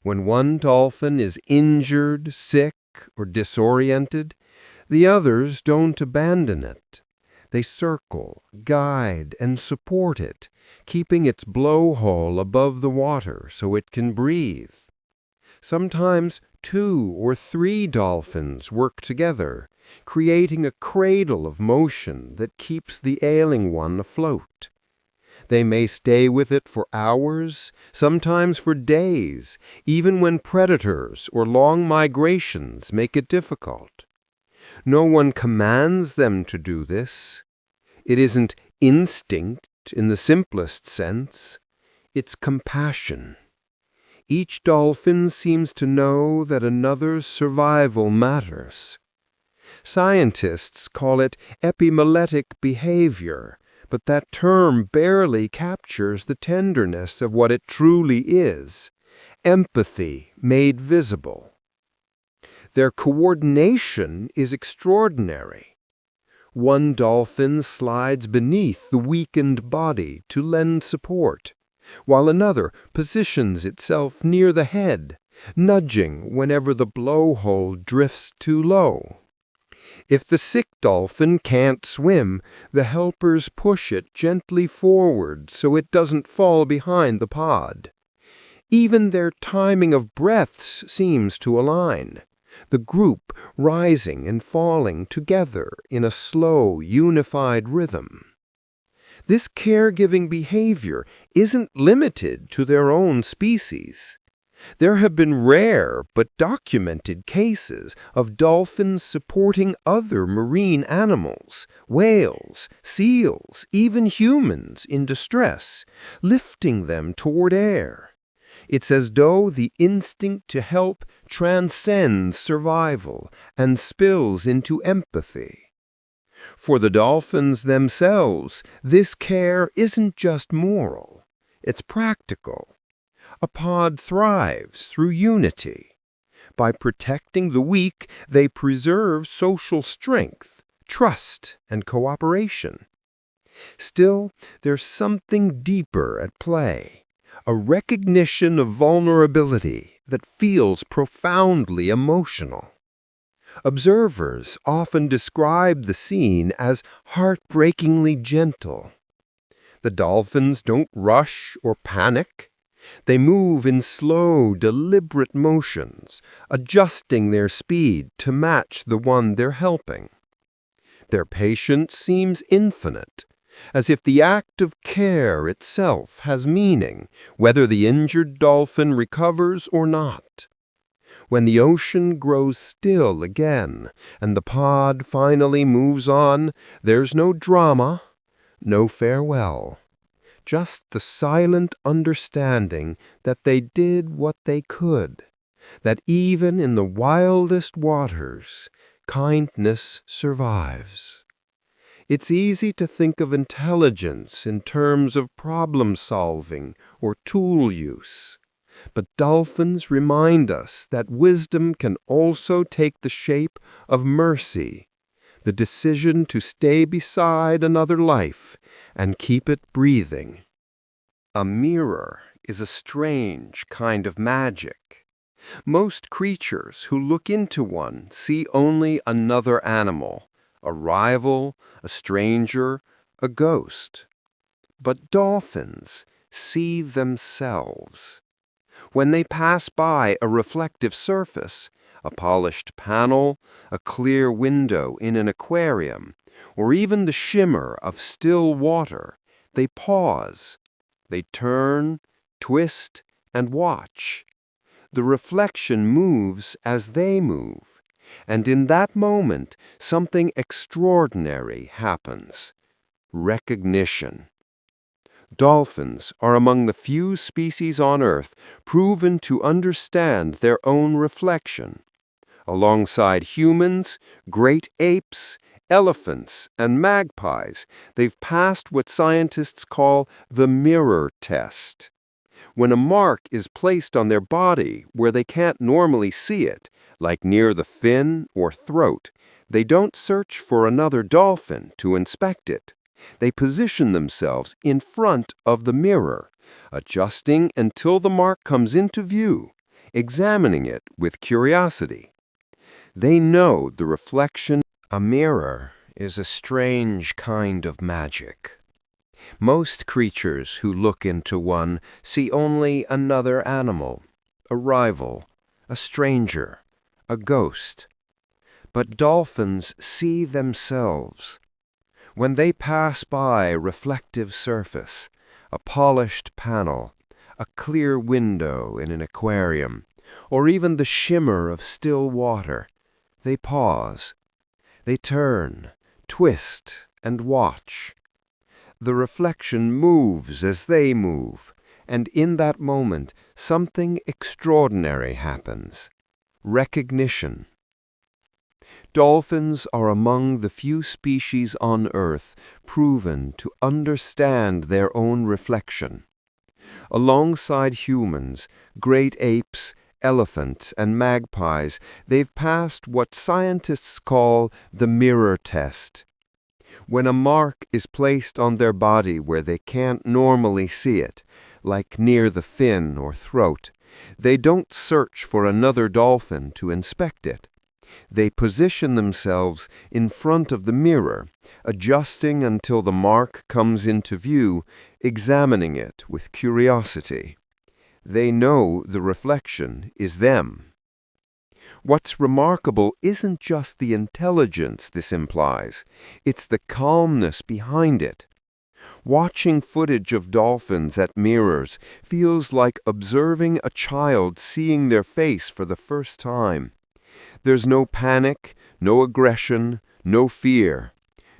When one dolphin is injured, sick, or disoriented, the others don't abandon it. They circle, guide, and support it, keeping its blowhole above the water so it can breathe. Sometimes 2 or 3 dolphins work together, creating a cradle of motion that keeps the ailing one afloat. They may stay with it for hours, sometimes for days, even when predators or long migrations make it difficult. No one commands them to do this. It isn't instinct in the simplest sense. It's compassion. Each dolphin seems to know that another's survival matters. Scientists call it epimelectic behavior, but that term barely captures the tenderness of what it truly is: empathy made visible. Their coordination is extraordinary. One dolphin slides beneath the weakened body to lend support, while another positions itself near the head, nudging whenever the blowhole drifts too low. If the sick dolphin can't swim, the helpers push it gently forward so it doesn't fall behind the pod. Even their timing of breaths seems to align, the group rising and falling together in a slow, unified rhythm. This caregiving behavior isn't limited to their own species. There have been rare but documented cases of dolphins supporting other marine animals, whales, seals, even humans in distress, lifting them toward air. It's as though the instinct to help transcends survival and spills into empathy. For the dolphins themselves, this care isn't just moral, it's practical. A pod thrives through unity. By protecting the weak, they preserve social strength, trust, and cooperation. Still, there's something deeper at play, a recognition of vulnerability that feels profoundly emotional. Observers often describe the scene as heartbreakingly gentle. The dolphins don't rush or panic. They move in slow, deliberate motions, adjusting their speed to match the one they're helping. Their patience seems infinite, as if the act of care itself has meaning, whether the injured dolphin recovers or not. When the ocean grows still again and the pod finally moves on, there's no drama, no farewell. Just the silent understanding that they did what they could, that even in the wildest waters, kindness survives. It's easy to think of intelligence in terms of problem-solving or tool use. But dolphins remind us that wisdom can also take the shape of mercy, the decision to stay beside another life and keep it breathing. A mirror is a strange kind of magic. Most creatures who look into one see only another animal, a rival, a stranger, a ghost. But dolphins see themselves. When they pass by a reflective surface, a polished panel, a clear window in an aquarium, or even the shimmer of still water, they pause. They turn, twist, and watch. The reflection moves as they move, and in that moment something extraordinary happens: recognition. Dolphins are among the few species on Earth proven to understand their own reflection. Alongside humans, great apes, elephants, and magpies, they've passed what scientists call the mirror test. When a mark is placed on their body where they can't normally see it, like near the fin or throat, they don't search for another dolphin to inspect it. They position themselves in front of the mirror, adjusting until the mark comes into view, examining it with curiosity. They know the reflection. A mirror is a strange kind of magic. Most creatures who look into one see only another animal, a rival, a stranger, a ghost. But dolphins see themselves. When they pass by a reflective surface, a polished panel, a clear window in an aquarium, or even the shimmer of still water, they pause. They turn, twist, and watch. The reflection moves as they move, And in that moment, something extraordinary happens. Recognition. Dolphins are among the few species on Earth proven to understand their own reflection. Alongside humans, great apes, elephants, and magpies, they've passed what scientists call the mirror test. When a mark is placed on their body where they can't normally see it, like near the fin or throat, they don't search for another dolphin to inspect it. They position themselves in front of the mirror, adjusting until the mark comes into view, examining it with curiosity. They know the reflection is them. What's remarkable isn't just the intelligence this implies, it's the calmness behind it. Watching footage of dolphins at mirrors feels like observing a child seeing their face for the first time. There's no panic, no aggression, no fear,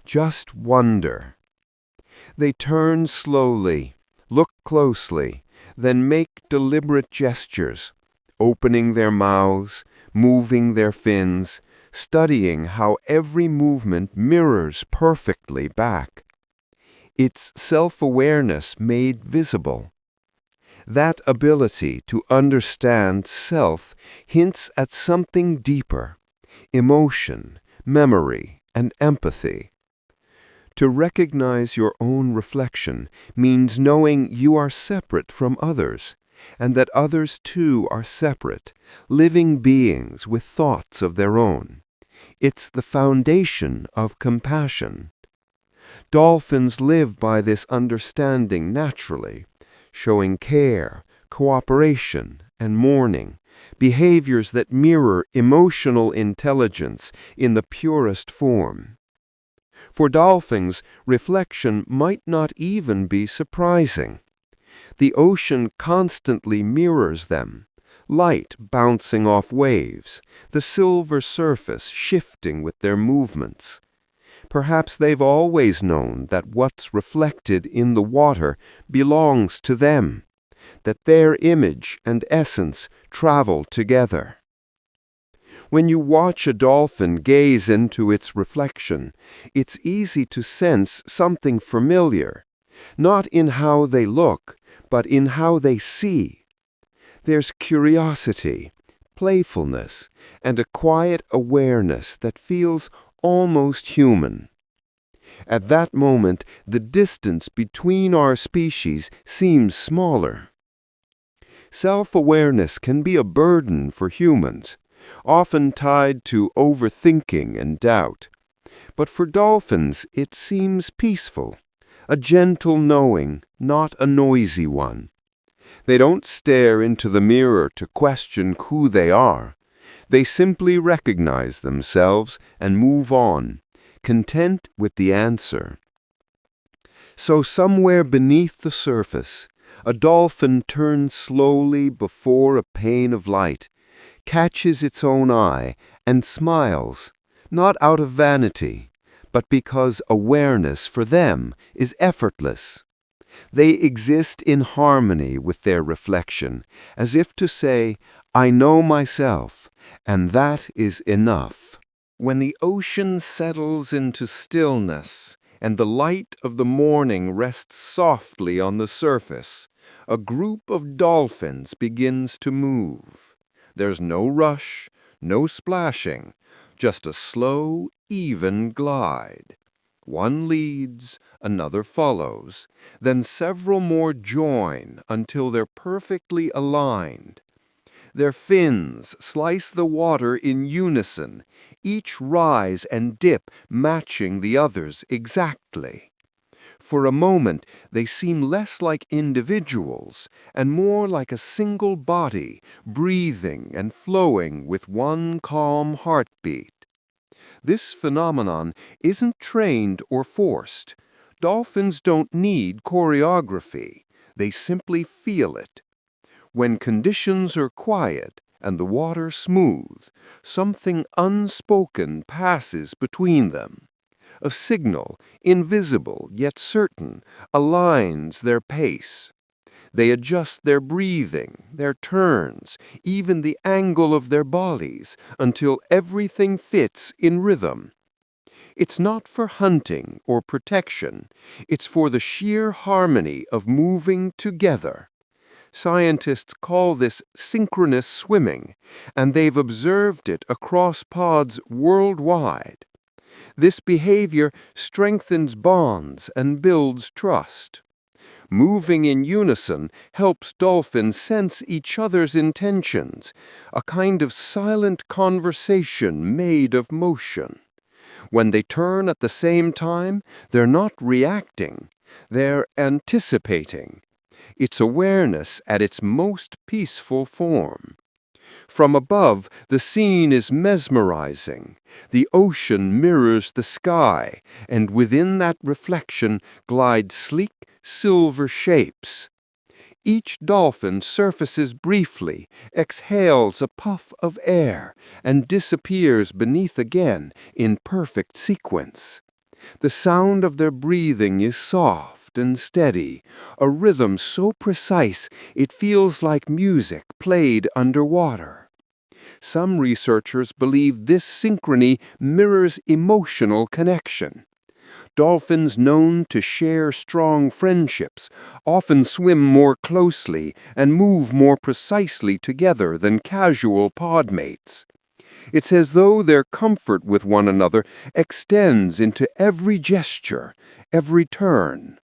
just wonder. They turn slowly, look closely, then make deliberate gestures, opening their mouths, moving their fins, studying how every movement mirrors perfectly back. It's self-awareness made visible. That ability to understand self hints at something deeper: emotion, memory, and empathy. To recognize your own reflection means knowing you are separate from others, and that others too are separate, living beings with thoughts of their own. It's the foundation of compassion. Dolphins live by this understanding naturally, showing care, cooperation, and mourning, behaviors that mirror emotional intelligence in the purest form. For dolphins, reflection might not even be surprising. The ocean constantly mirrors them, light bouncing off waves, the silver surface shifting with their movements. Perhaps they've always known that what's reflected in the water belongs to them, that their image and essence travel together. When you watch a dolphin gaze into its reflection, it's easy to sense something familiar, not in how they look, but in how they see. There's curiosity, playfulness, and a quiet awareness that feels almost human. At that moment, the distance between our species seems smaller. Self-awareness can be a burden for humans, often tied to overthinking and doubt. But for dolphins, it seems peaceful, a gentle knowing, not a noisy one. They don't stare into the mirror to question who they are. They simply recognize themselves and move on, content with the answer. So somewhere beneath the surface, a dolphin turns slowly before a pane of light, catches its own eye, and smiles, not out of vanity, but because awareness for them is effortless. They exist in harmony with their reflection, as if to say, "I know myself, and that is enough." When the ocean settles into stillness and the light of the morning rests softly on the surface, a group of dolphins begins to move. There's no rush, no splashing, just a slow, even glide. One leads, another follows, then several more join until they're perfectly aligned. Their fins slice the water in unison, each rise and dip matching the others exactly. For a moment, they seem less like individuals and more like a single body, breathing and flowing with one calm heartbeat. This phenomenon isn't trained or forced. Dolphins don't need choreography. They simply feel it. When conditions are quiet and the water smooth, something unspoken passes between them. A signal, invisible yet certain, aligns their pace. They adjust their breathing, their turns, even the angle of their bodies, until everything fits in rhythm. It's not for hunting or protection. It's for the sheer harmony of moving together. Scientists call this synchronous swimming, and they've observed it across pods worldwide. This behavior strengthens bonds and builds trust. Moving in unison helps dolphins sense each other's intentions, a kind of silent conversation made of motion. When they turn at the same time, they're not reacting, they're anticipating. It's awareness at its most peaceful form. From above, the scene is mesmerizing. The ocean mirrors the sky, and within that reflection glide sleek, silver shapes. Each dolphin surfaces briefly, exhales a puff of air, and disappears beneath again in perfect sequence. The sound of their breathing is soft and steady, a rhythm so precise it feels like music played underwater. Some researchers believe this synchrony mirrors emotional connection. Dolphins known to share strong friendships often swim more closely and move more precisely together than casual podmates. It's as though their comfort with one another extends into every gesture, every turn.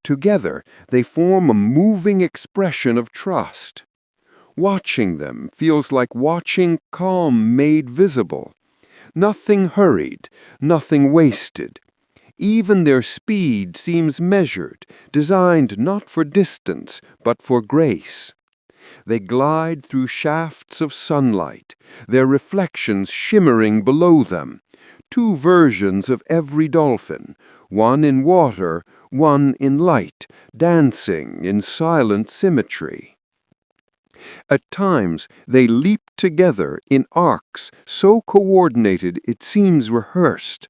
Together, they form a moving expression of trust. Watching them feels like watching calm made visible. Nothing hurried, nothing wasted. Even their speed seems measured, designed not for distance, but for grace. They glide through shafts of sunlight, their reflections shimmering below them. Two versions of every dolphin, one in water, one in light, dancing in silent symmetry. At times, they leap together in arcs so coordinated it seems rehearsed.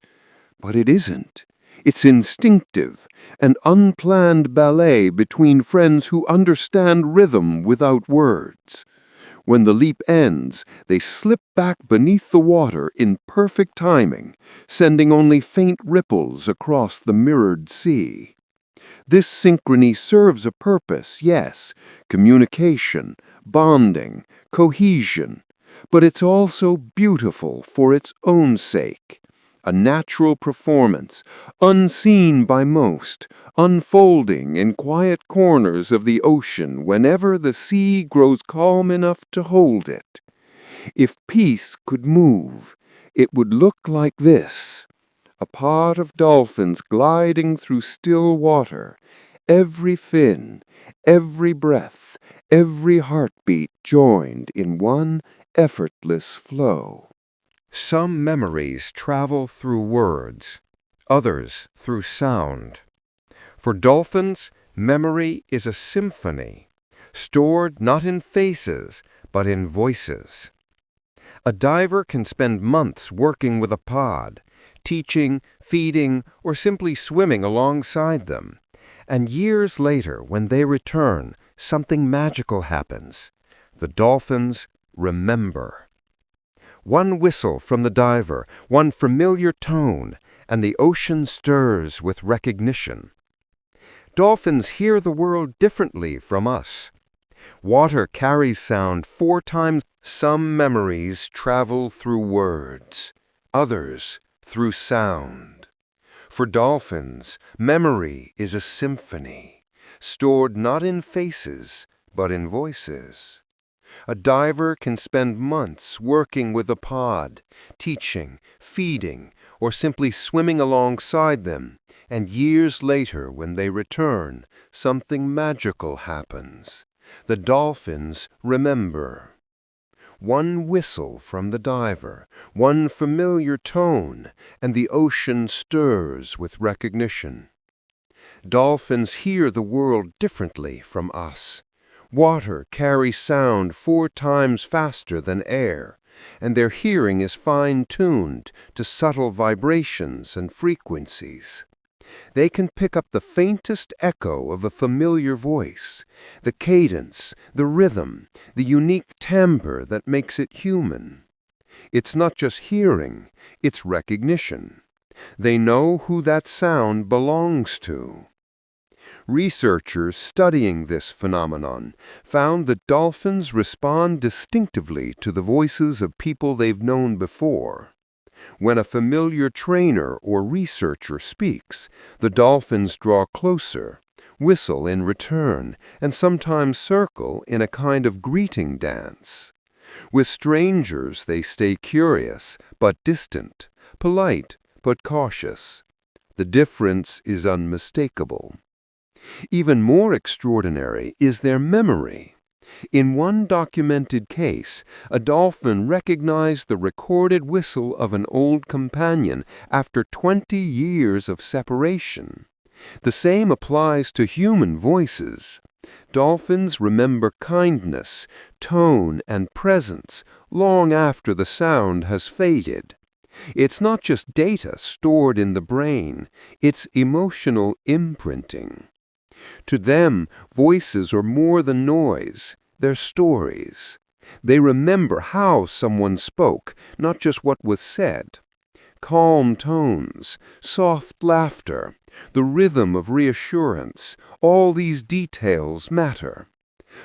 But it isn't. It's instinctive, an unplanned ballet between friends who understand rhythm without words. When the leap ends, they slip back beneath the water in perfect timing, sending only faint ripples across the mirrored sea. This synchrony serves a purpose, yes, communication, bonding, cohesion, but it's also beautiful for its own sake. A natural performance, unseen by most, unfolding in quiet corners of the ocean whenever the sea grows calm enough to hold it. If peace could move, it would look like this: a pod of dolphins gliding through still water, every fin, every breath, every heartbeat joined in one effortless flow. Some memories travel through words, others through sound. For dolphins, memory is a symphony, stored not in faces, but in voices. A diver can spend months working with a pod, teaching, feeding, or simply swimming alongside them. And years later, when they return, something magical happens. The dolphins remember. One whistle from the diver, one familiar tone, and the ocean stirs with recognition. Dolphins hear the world differently from us. Water carries sound 4 times. Some memories travel through words, others through sound. For dolphins, memory is a symphony, stored not in faces, but in voices. A diver can spend months working with a pod, teaching, feeding, or simply swimming alongside them, and years later, when they return, something magical happens. The dolphins remember. One whistle from the diver, one familiar tone, and the ocean stirs with recognition. Dolphins hear the world differently from us. Water carries sound 4 times faster than air, and their hearing is fine-tuned to subtle vibrations and frequencies. They can pick up the faintest echo of a familiar voice, the cadence, the rhythm, the unique timbre that makes it human. It's not just hearing, it's recognition. They know who that sound belongs to. Researchers studying this phenomenon found that dolphins respond distinctively to the voices of people they've known before. When a familiar trainer or researcher speaks, the dolphins draw closer, whistle in return, and sometimes circle in a kind of greeting dance. With strangers, they stay curious but distant, polite but cautious. The difference is unmistakable. Even more extraordinary is their memory. In one documented case, a dolphin recognized the recorded whistle of an old companion after 20 years of separation. The same applies to human voices. Dolphins remember kindness, tone, and presence long after the sound has faded. It's not just data stored in the brain, it's emotional imprinting. To them, voices are more than noise, they're stories. They remember how someone spoke, not just what was said. Calm tones, soft laughter, the rhythm of reassurance, all these details matter.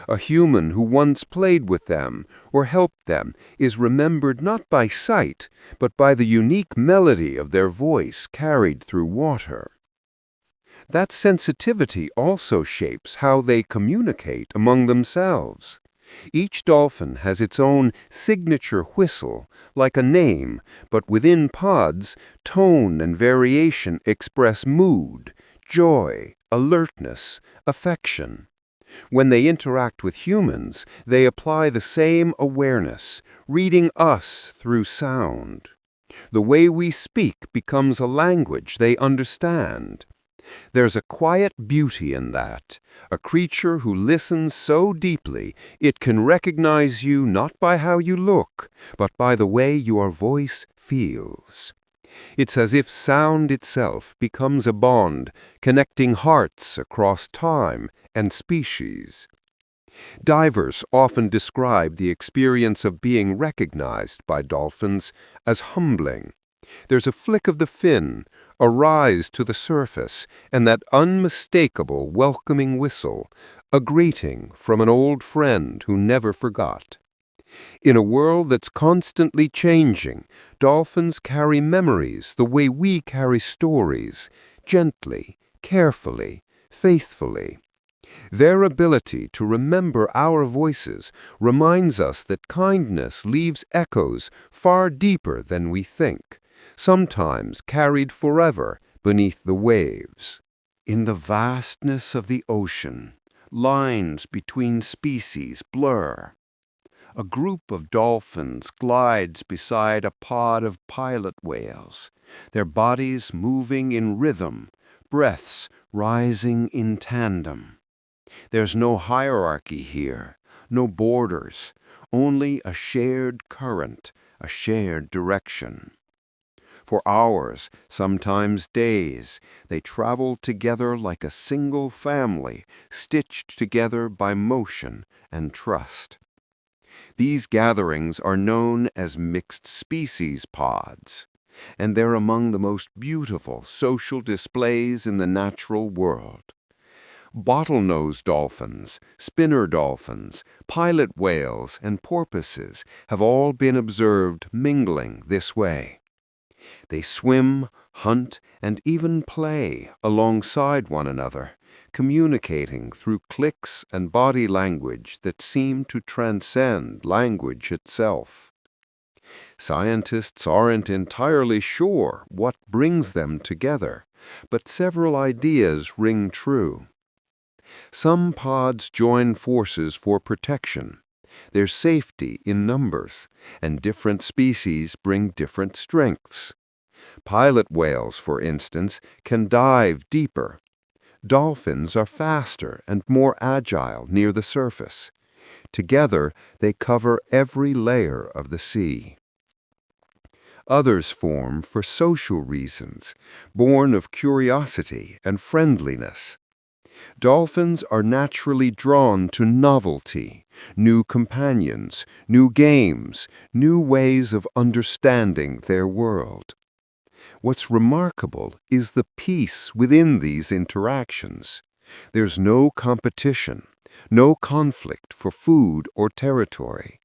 A human who once played with them or helped them is remembered not by sight, but by the unique melody of their voice carried through water. That sensitivity also shapes how they communicate among themselves. Each dolphin has its own signature whistle, like a name, but within pods, tone and variation express mood, joy, alertness, affection. When they interact with humans, they apply the same awareness, reading us through sound. The way we speak becomes a language they understand. There's a quiet beauty in that, a creature who listens so deeply it can recognize you not by how you look, but by the way your voice feels. It's as if sound itself becomes a bond, connecting hearts across time and species. Divers often describe the experience of being recognized by dolphins as humbling. There's a flick of the fin, a rise to the surface, and that unmistakable welcoming whistle, a greeting from an old friend who never forgot. In a world that's constantly changing, dolphins carry memories the way we carry stories, gently, carefully, faithfully. Their ability to remember our voices reminds us that kindness leaves echoes far deeper than we think, sometimes carried forever beneath the waves. In the vastness of the ocean, lines between species blur. A group of dolphins glides beside a pod of pilot whales, their bodies moving in rhythm, breaths rising in tandem. There's no hierarchy here, no borders, only a shared current, a shared direction. For hours, sometimes days, they travel together like a single family, stitched together by motion and trust. These gatherings are known as mixed species pods, and they're among the most beautiful social displays in the natural world. Bottlenose dolphins, spinner dolphins, pilot whales, and porpoises have all been observed mingling this way. They swim, hunt, and even play alongside one another, communicating through clicks and body language that seem to transcend language itself. Scientists aren't entirely sure what brings them together, but several ideas ring true. Some pods join forces for protection. There's safety in numbers, and different species bring different strengths. Pilot whales, for instance, can dive deeper. Dolphins are faster and more agile near the surface. Together, they cover every layer of the sea. Others form for social reasons, born of curiosity and friendliness. Dolphins are naturally drawn to novelty, new companions, new games, new ways of understanding their world. What's remarkable is the peace within these interactions. There's no competition, no conflict for food or territory.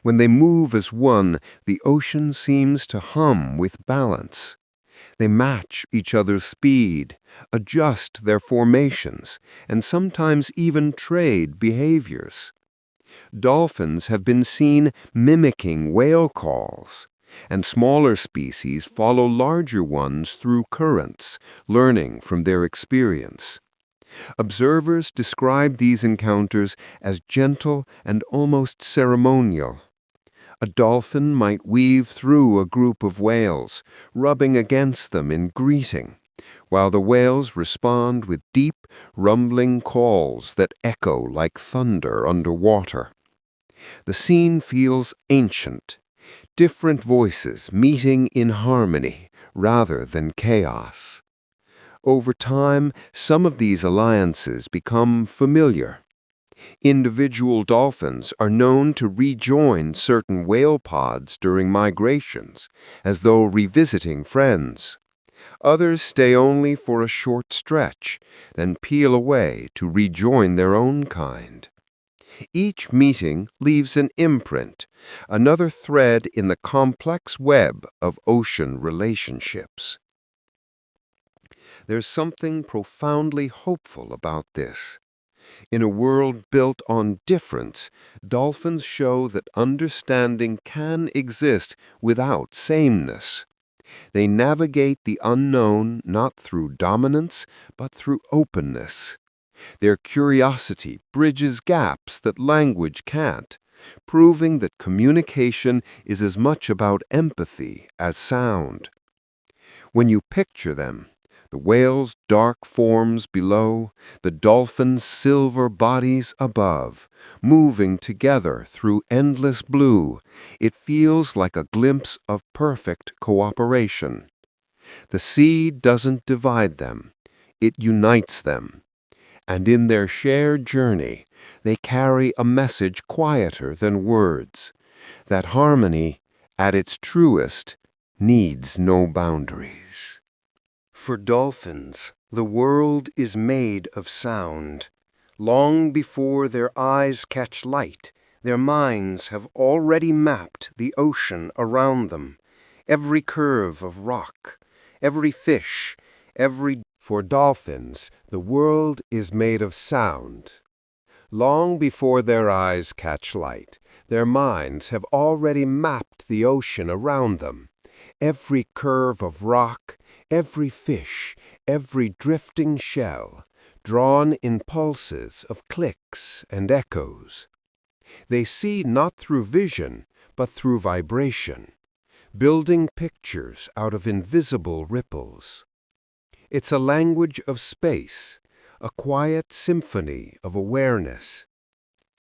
When they move as one, the ocean seems to hum with balance. They match each other's speed, adjust their formations, and sometimes even trade behaviors. Dolphins have been seen mimicking whale calls, and smaller species follow larger ones through currents, learning from their experience. Observers describe these encounters as gentle and almost ceremonial. A dolphin might weave through a group of whales, rubbing against them in greeting, while the whales respond with deep, rumbling calls that echo like thunder underwater. The scene feels ancient, different voices meeting in harmony rather than chaos. Over time, some of these alliances become familiar. Individual dolphins are known to rejoin certain whale pods during migrations, as though revisiting friends. Others stay only for a short stretch, then peel away to rejoin their own kind. Each meeting leaves an imprint, another thread in the complex web of ocean relationships. There's something profoundly hopeful about this. In a world built on difference, dolphins show that understanding can exist without sameness. They navigate the unknown not through dominance, but through openness. Their curiosity bridges gaps that language can't, proving that communication is as much about empathy as sound. When you picture them, the whale's dark forms below, the dolphin's silver bodies above, moving together through endless blue, it feels like a glimpse of perfect cooperation. The sea doesn't divide them, it unites them. And in their shared journey, they carry a message quieter than words, that harmony, at its truest, needs no boundaries. For dolphins, the world is made of sound. Long before their eyes catch light, their minds have already mapped the ocean around them, every curve of rock, every fish, every... For dolphins, the world is made of sound. Long before their eyes catch light, their minds have already mapped the ocean around them, every curve of rock, every fish, every drifting shell, drawn in pulses of clicks and echoes. They see not through vision, but through vibration, building pictures out of invisible ripples. It's a language of space, a quiet symphony of awareness.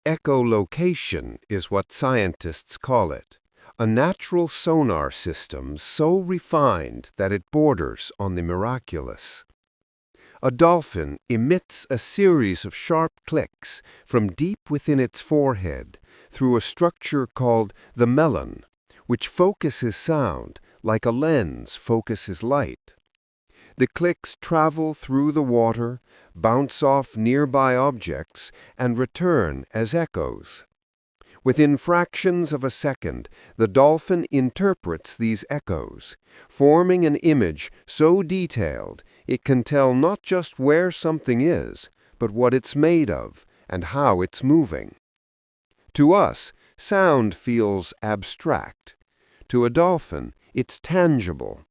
Echolocation is what scientists call it, a natural sonar system so refined that it borders on the miraculous. A dolphin emits a series of sharp clicks from deep within its forehead through a structure called the melon, which focuses sound like a lens focuses light. The clicks travel through the water, bounce off nearby objects, and return as echoes. Within fractions of a second, the dolphin interprets these echoes, forming an image so detailed it can tell not just where something is, but what it's made of and how it's moving. To us, sound feels abstract. To a dolphin, it's tangible.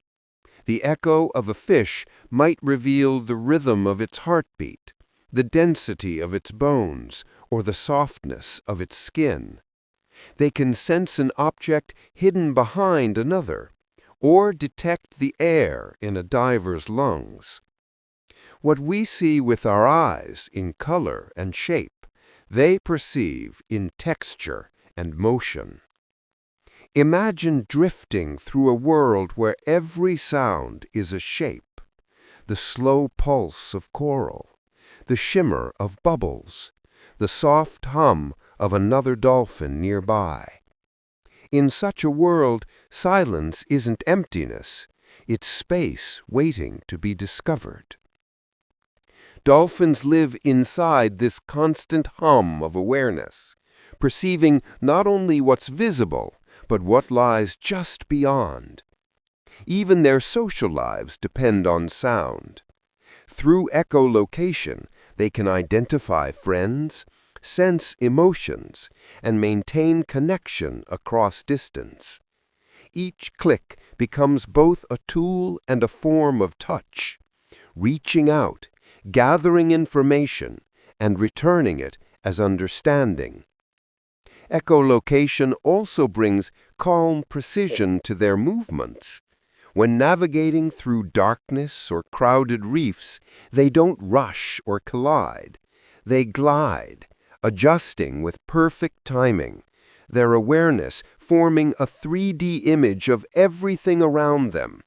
The echo of a fish might reveal the rhythm of its heartbeat, the density of its bones, or the softness of its skin. They can sense an object hidden behind another, or detect the air in a diver's lungs. What we see with our eyes in color and shape, they perceive in texture and motion. Imagine drifting through a world where every sound is a shape, the slow pulse of coral, the shimmer of bubbles, the soft hum of another dolphin nearby. In such a world, silence isn't emptiness, it's space waiting to be discovered. Dolphins live inside this constant hum of awareness, perceiving not only what's visible, but what lies just beyond. Even their social lives depend on sound. Through echolocation, they can identify friends, sense emotions, and maintain connection across distance. Each click becomes both a tool and a form of touch, reaching out, gathering information, and returning it as understanding. Echolocation also brings calm precision to their movements. When navigating through darkness or crowded reefs, they don't rush or collide. They glide, adjusting with perfect timing, their awareness forming a 3D image of everything around them.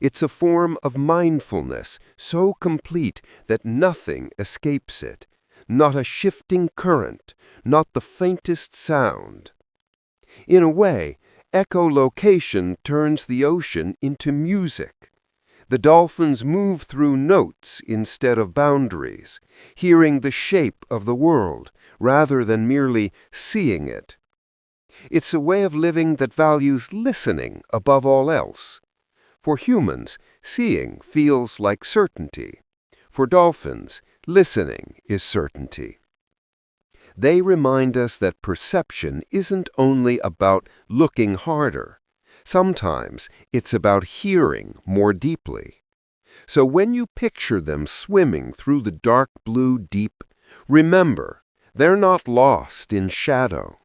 It's a form of mindfulness so complete that nothing escapes it, not a shifting current, not the faintest sound. In a way, echolocation turns the ocean into music. The dolphins move through notes instead of boundaries, hearing the shape of the world rather than merely seeing it. It's a way of living that values listening above all else. For humans, seeing feels like certainty. For dolphins, listening is certainty. They remind us that perception isn't only about looking harder. Sometimes it's about hearing more deeply. So when you picture them swimming through the dark blue deep, remember, they're not lost in shadow.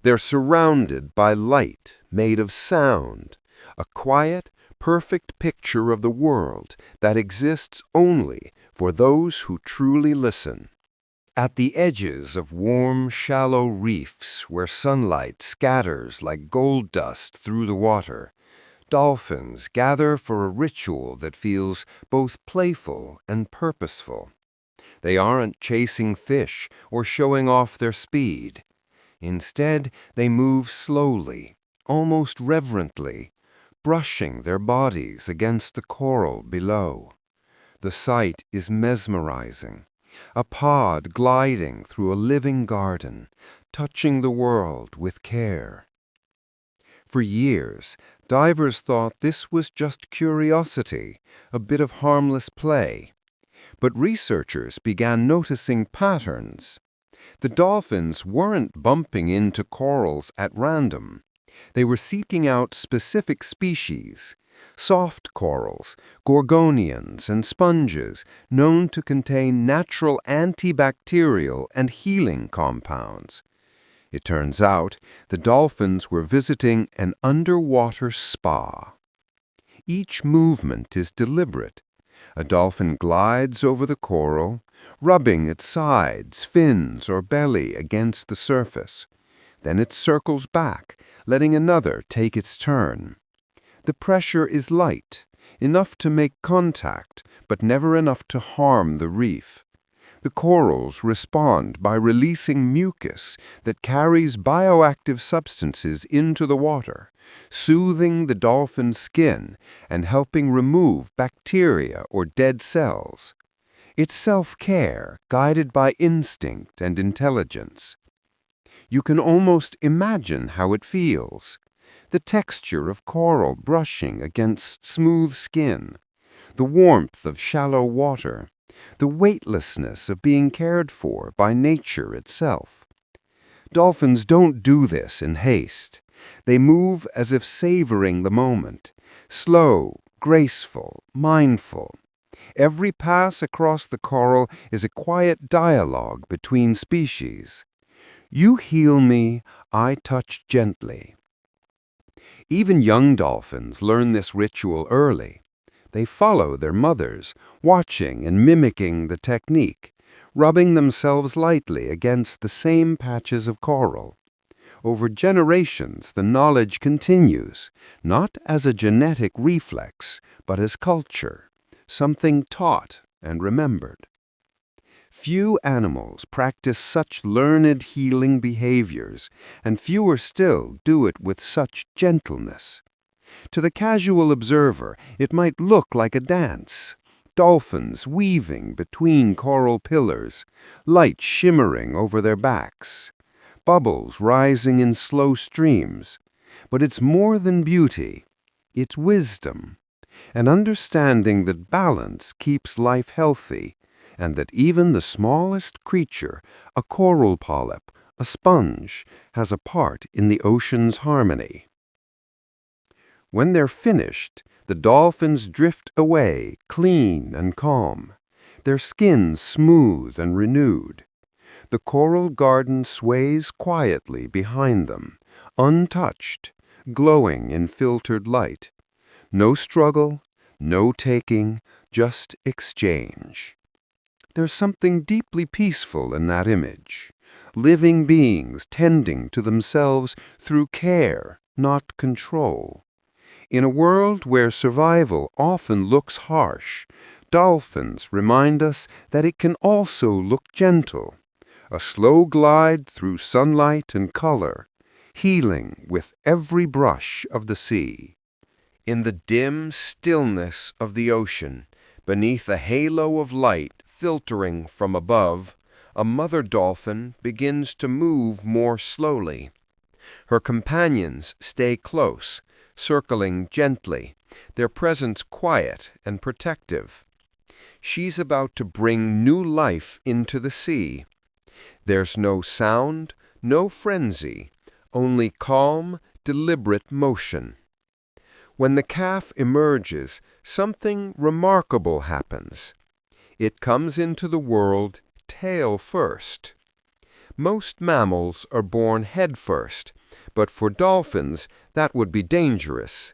They're surrounded by light made of sound, a quiet, perfect picture of the world that exists only for those who truly listen. At the edges of warm, shallow reefs where sunlight scatters like gold dust through the water, dolphins gather for a ritual that feels both playful and purposeful. They aren't chasing fish or showing off their speed. Instead, they move slowly, almost reverently, brushing their bodies against the coral below. The sight is mesmerizing, a pod gliding through a living garden, touching the world with care. For years, divers thought this was just curiosity, a bit of harmless play. But researchers began noticing patterns. The dolphins weren't bumping into corals at random. They were seeking out specific species, soft corals, gorgonians, and sponges known to contain natural antibacterial and healing compounds. It turns out the dolphins were visiting an underwater spa. Each movement is deliberate. A dolphin glides over the coral, rubbing its sides, fins, or belly against the surface. Then it circles back, letting another take its turn. The pressure is light, enough to make contact, but never enough to harm the reef. The corals respond by releasing mucus that carries bioactive substances into the water, soothing the dolphin's skin and helping remove bacteria or dead cells. It's self-care, guided by instinct and intelligence. You can almost imagine how it feels. The texture of coral brushing against smooth skin, the warmth of shallow water, the weightlessness of being cared for by nature itself. Dolphins don't do this in haste. They move as if savoring the moment, slow, graceful, mindful. Every pass across the coral is a quiet dialogue between species. You heal me, I touch gently. Even young dolphins learn this ritual early. They follow their mothers, watching and mimicking the technique, rubbing themselves lightly against the same patches of coral. Over generations, the knowledge continues, not as a genetic reflex, but as culture, something taught and remembered. Few animals practice such learned healing behaviors, and fewer still do it with such gentleness. To the casual observer, it might look like a dance. Dolphins weaving between coral pillars, light shimmering over their backs, bubbles rising in slow streams. But it's more than beauty. It's wisdom, an understanding that balance keeps life healthy, and that even the smallest creature, a coral polyp, a sponge, has a part in the ocean's harmony. When they're finished, the dolphins drift away, clean and calm, their skins smooth and renewed. The coral garden sways quietly behind them, untouched, glowing in filtered light. No struggle, no taking, just exchange. There's something deeply peaceful in that image. Living beings tending to themselves through care, not control. In a world where survival often looks harsh, dolphins remind us that it can also look gentle. A slow glide through sunlight and color, healing with every brush of the sea. In the dim stillness of the ocean, beneath a halo of light filtering from above, a mother dolphin begins to move more slowly. Her companions stay close, circling gently, their presence quiet and protective. She's about to bring new life into the sea. There's no sound, no frenzy, only calm, deliberate motion. When the calf emerges, something remarkable happens. It comes into the world tail first. Most mammals are born head first, but for dolphins that would be dangerous.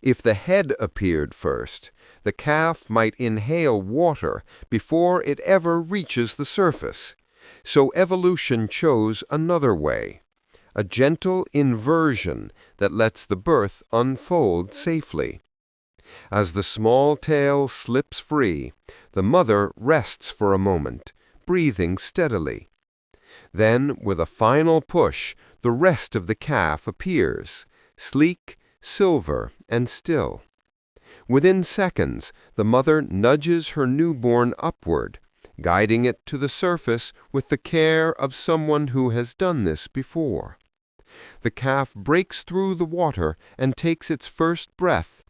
If the head appeared first, the calf might inhale water before it ever reaches the surface. So evolution chose another way, a gentle inversion that lets the birth unfold safely. As the small tail slips free, the mother rests for a moment, breathing steadily. Then, with a final push, the rest of the calf appears, sleek, silver, and still. Within seconds, the mother nudges her newborn upward, guiding it to the surface with the care of someone who has done this before. The calf breaks through the water and takes its first breath,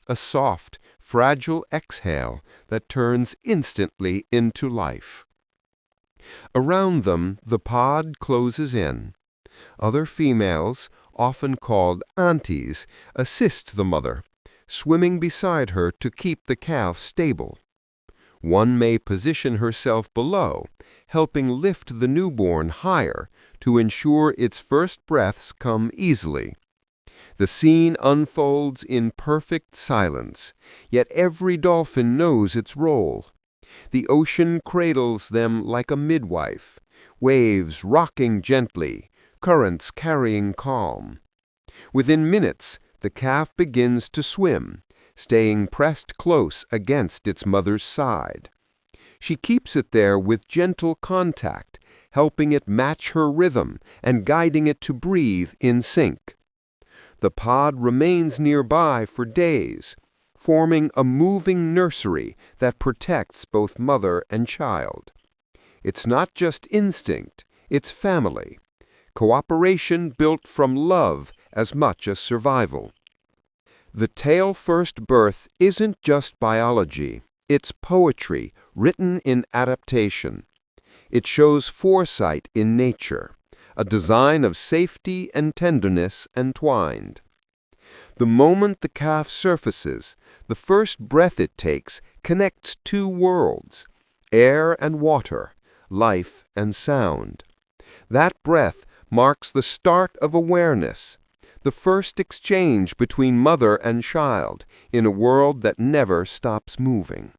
a soft, fragile exhale that turns instantly into life. Around them, the pod closes in. Other females, often called aunties, assist the mother, swimming beside her to keep the calf stable. One may position herself below, helping lift the newborn higher to ensure its first breaths come easily. The scene unfolds in perfect silence, yet every dolphin knows its role. The ocean cradles them like a midwife, waves rocking gently, currents carrying calm. Within minutes, the calf begins to swim, staying pressed close against its mother's side. She keeps it there with gentle contact, helping it match her rhythm and guiding it to breathe in sync. The pod remains nearby for days, forming a moving nursery that protects both mother and child. It's not just instinct, it's family. Cooperation built from love as much as survival. The tail-first birth isn't just biology, it's poetry written in adaptation. It shows foresight in nature, a design of safety and tenderness entwined. The moment the calf surfaces, the first breath it takes connects two worlds, air and water, life and sound. That breath marks the start of awareness, the first exchange between mother and child in a world that never stops moving.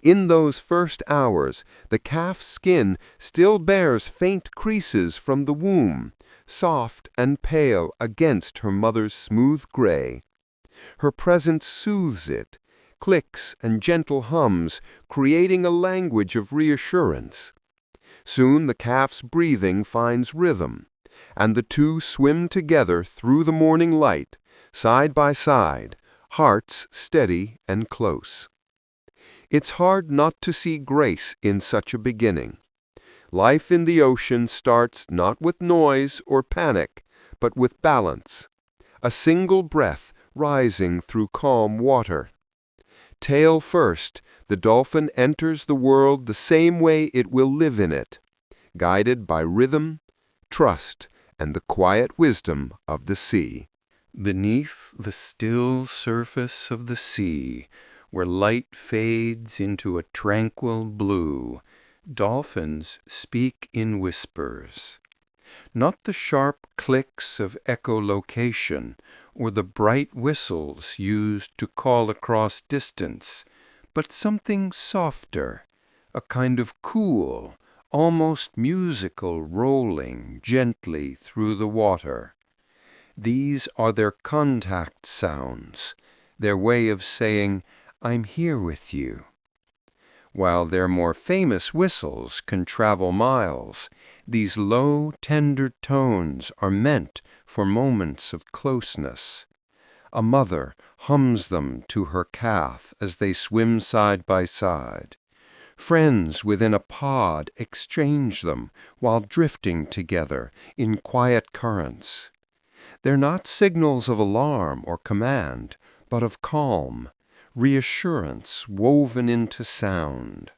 In those first hours, the calf's skin still bears faint creases from the womb, soft and pale against her mother's smooth gray. Her presence soothes it, clicks and gentle hums, creating a language of reassurance. Soon the calf's breathing finds rhythm, and the two swim together through the morning light, side by side, hearts steady and close. It's hard not to see grace in such a beginning. Life in the ocean starts not with noise or panic, but with balance, a single breath rising through calm water. Tail first, the dolphin enters the world the same way it will live in it, guided by rhythm, trust, and the quiet wisdom of the sea. Beneath the still surface of the sea, where light fades into a tranquil blue, dolphins speak in whispers. Not the sharp clicks of echolocation or the bright whistles used to call across distance, but something softer, a kind of cool, almost musical rolling gently through the water. These are their contact sounds, their way of saying, "I'm here with you." While their more famous whistles can travel miles, these low, tender tones are meant for moments of closeness. A mother hums them to her calf as they swim side by side. Friends within a pod exchange them while drifting together in quiet currents. They're not signals of alarm or command, but of calm, reassurance woven into sound.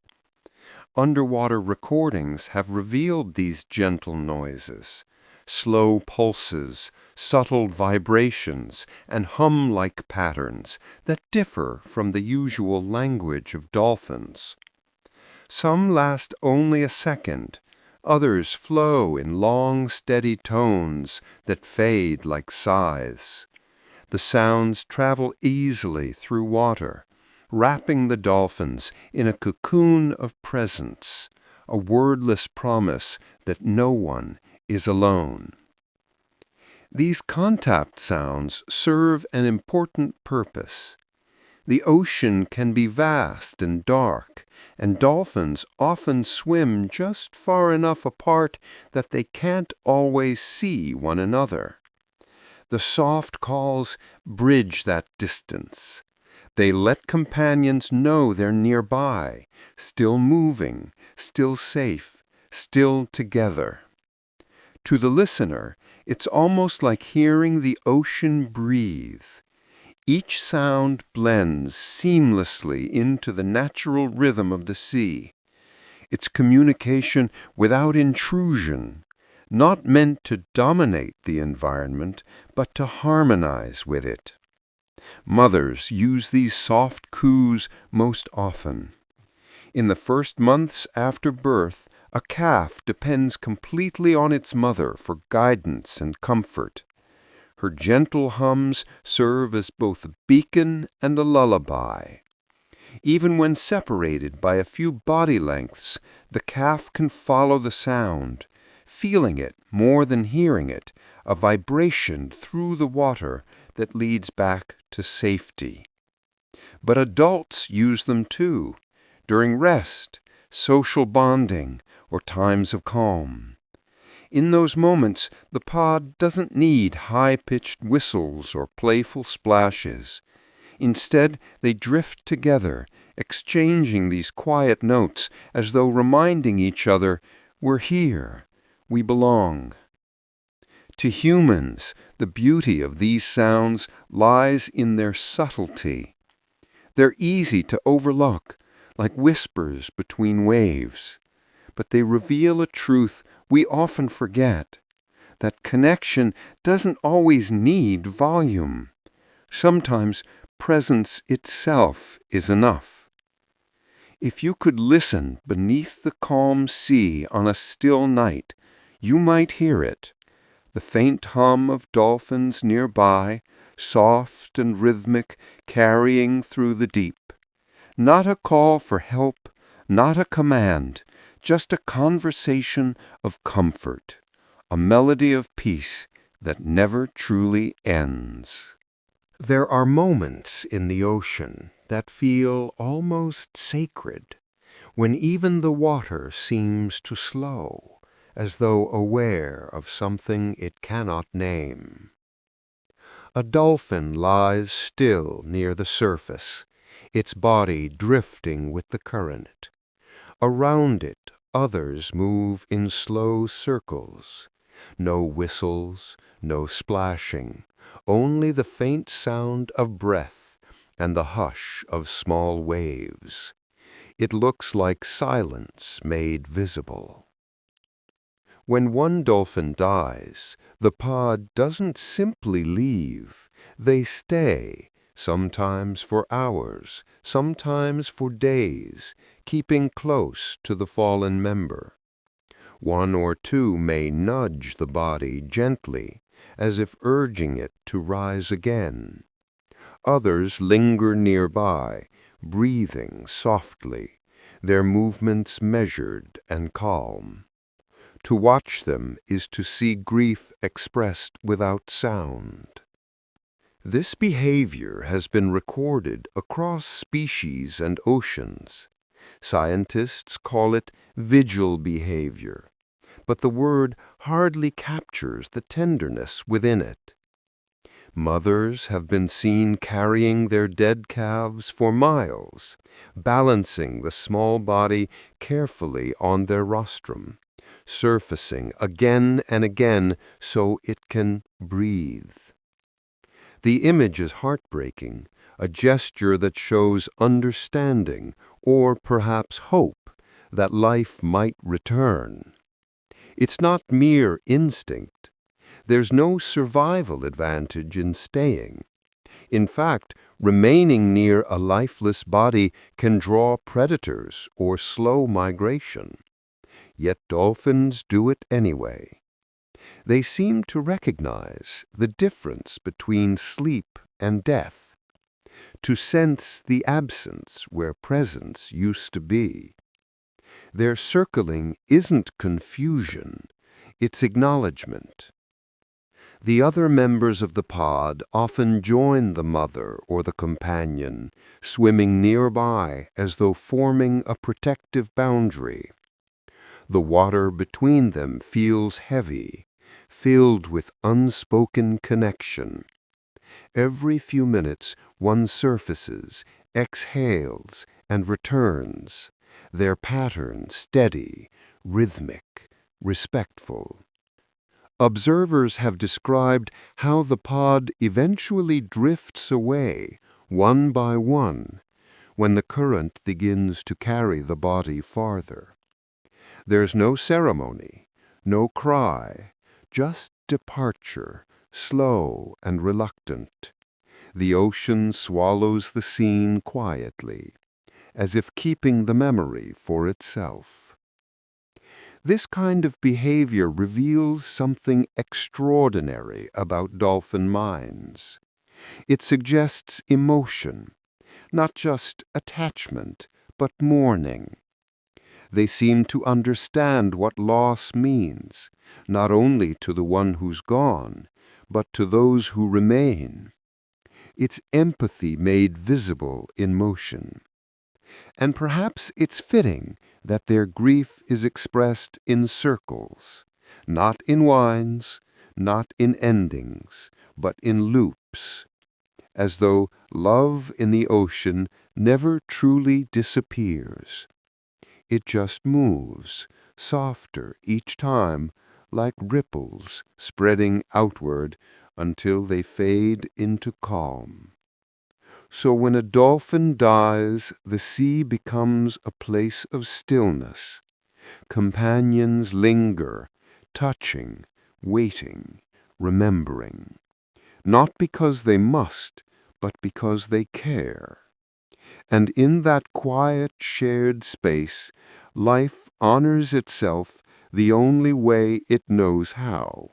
Underwater recordings have revealed these gentle noises, slow pulses, subtle vibrations, and hum-like patterns that differ from the usual language of dolphins. Some last only a second, others flow in long, steady tones that fade like sighs. The sounds travel easily through water, wrapping the dolphins in a cocoon of presence, a wordless promise that no one is alone. These contact sounds serve an important purpose. The ocean can be vast and dark, and dolphins often swim just far enough apart that they can't always see one another. The soft calls bridge that distance. They let companions know they're nearby, still moving, still safe, still together. To the listener, it's almost like hearing the ocean breathe. Each sound blends seamlessly into the natural rhythm of the sea. It's communication without intrusion, not meant to dominate the environment, but to harmonize with it. Mothers use these soft coos most often. In the first months after birth, a calf depends completely on its mother for guidance and comfort. Her gentle hums serve as both a beacon and a lullaby. Even when separated by a few body lengths, the calf can follow the sound, feeling it more than hearing it, a vibration through the water that leads back to safety. But adults use them too, during rest, social bonding, or times of calm. In those moments, the pod doesn't need high-pitched whistles or playful splashes. Instead, they drift together, exchanging these quiet notes as though reminding each other, "We're here, we belong." To humans, the beauty of these sounds lies in their subtlety. They're easy to overlook, like whispers between waves. But they reveal a truth we often forget, that connection doesn't always need volume. Sometimes presence itself is enough. If you could listen beneath the calm sea on a still night, you might hear it, the faint hum of dolphins nearby, soft and rhythmic, carrying through the deep. Not a call for help, not a command, just a conversation of comfort, a melody of peace that never truly ends. There are moments in the ocean that feel almost sacred, when even the water seems to slow, as though aware of something it cannot name. A dolphin lies still near the surface, its body drifting with the current. Around it, others move in slow circles. No whistles, no splashing, only the faint sound of breath and the hush of small waves. It looks like silence made visible. When one dolphin dies, the pod doesn't simply leave. They stay, sometimes for hours, sometimes for days, keeping close to the fallen member. One or two may nudge the body gently, as if urging it to rise again. Others linger nearby, breathing softly, their movements measured and calm. To watch them is to see grief expressed without sound. This behavior has been recorded across species and oceans. Scientists call it vigil behavior, but the word hardly captures the tenderness within it. Mothers have been seen carrying their dead calves for miles, balancing the small body carefully on their rostrum, surfacing again and again so it can breathe. The image is heartbreaking, a gesture that shows understanding or perhaps hope that life might return. It's not mere instinct. There's no survival advantage in staying. In fact, remaining near a lifeless body can draw predators or slow migration. Yet dolphins do it anyway. They seem to recognize the difference between sleep and death, to sense the absence where presence used to be. Their circling isn't confusion, it's acknowledgement. The other members of the pod often join the mother or the companion, swimming nearby as though forming a protective boundary. The water between them feels heavy, filled with unspoken connection. Every few minutes one surfaces, exhales, and returns, their pattern steady, rhythmic, respectful. Observers have described how the pod eventually drifts away, one by one, when the current begins to carry the body farther. There's no ceremony, no cry, just departure, slow and reluctant. The ocean swallows the scene quietly, as if keeping the memory for itself. This kind of behavior reveals something extraordinary about dolphin minds. It suggests emotion, not just attachment, but mourning. They seem to understand what loss means, not only to the one who's gone, but to those who remain. It's empathy made visible in motion. And perhaps it's fitting that their grief is expressed in circles, not in whines, not in endings, but in loops, as though love in the ocean never truly disappears. It just moves, softer each time, like ripples spreading outward until they fade into calm. So when a dolphin dies, the sea becomes a place of stillness. Companions linger, touching, waiting, remembering. Not because they must, but because they care. And in that quiet shared space, life honors itself the only way it knows how,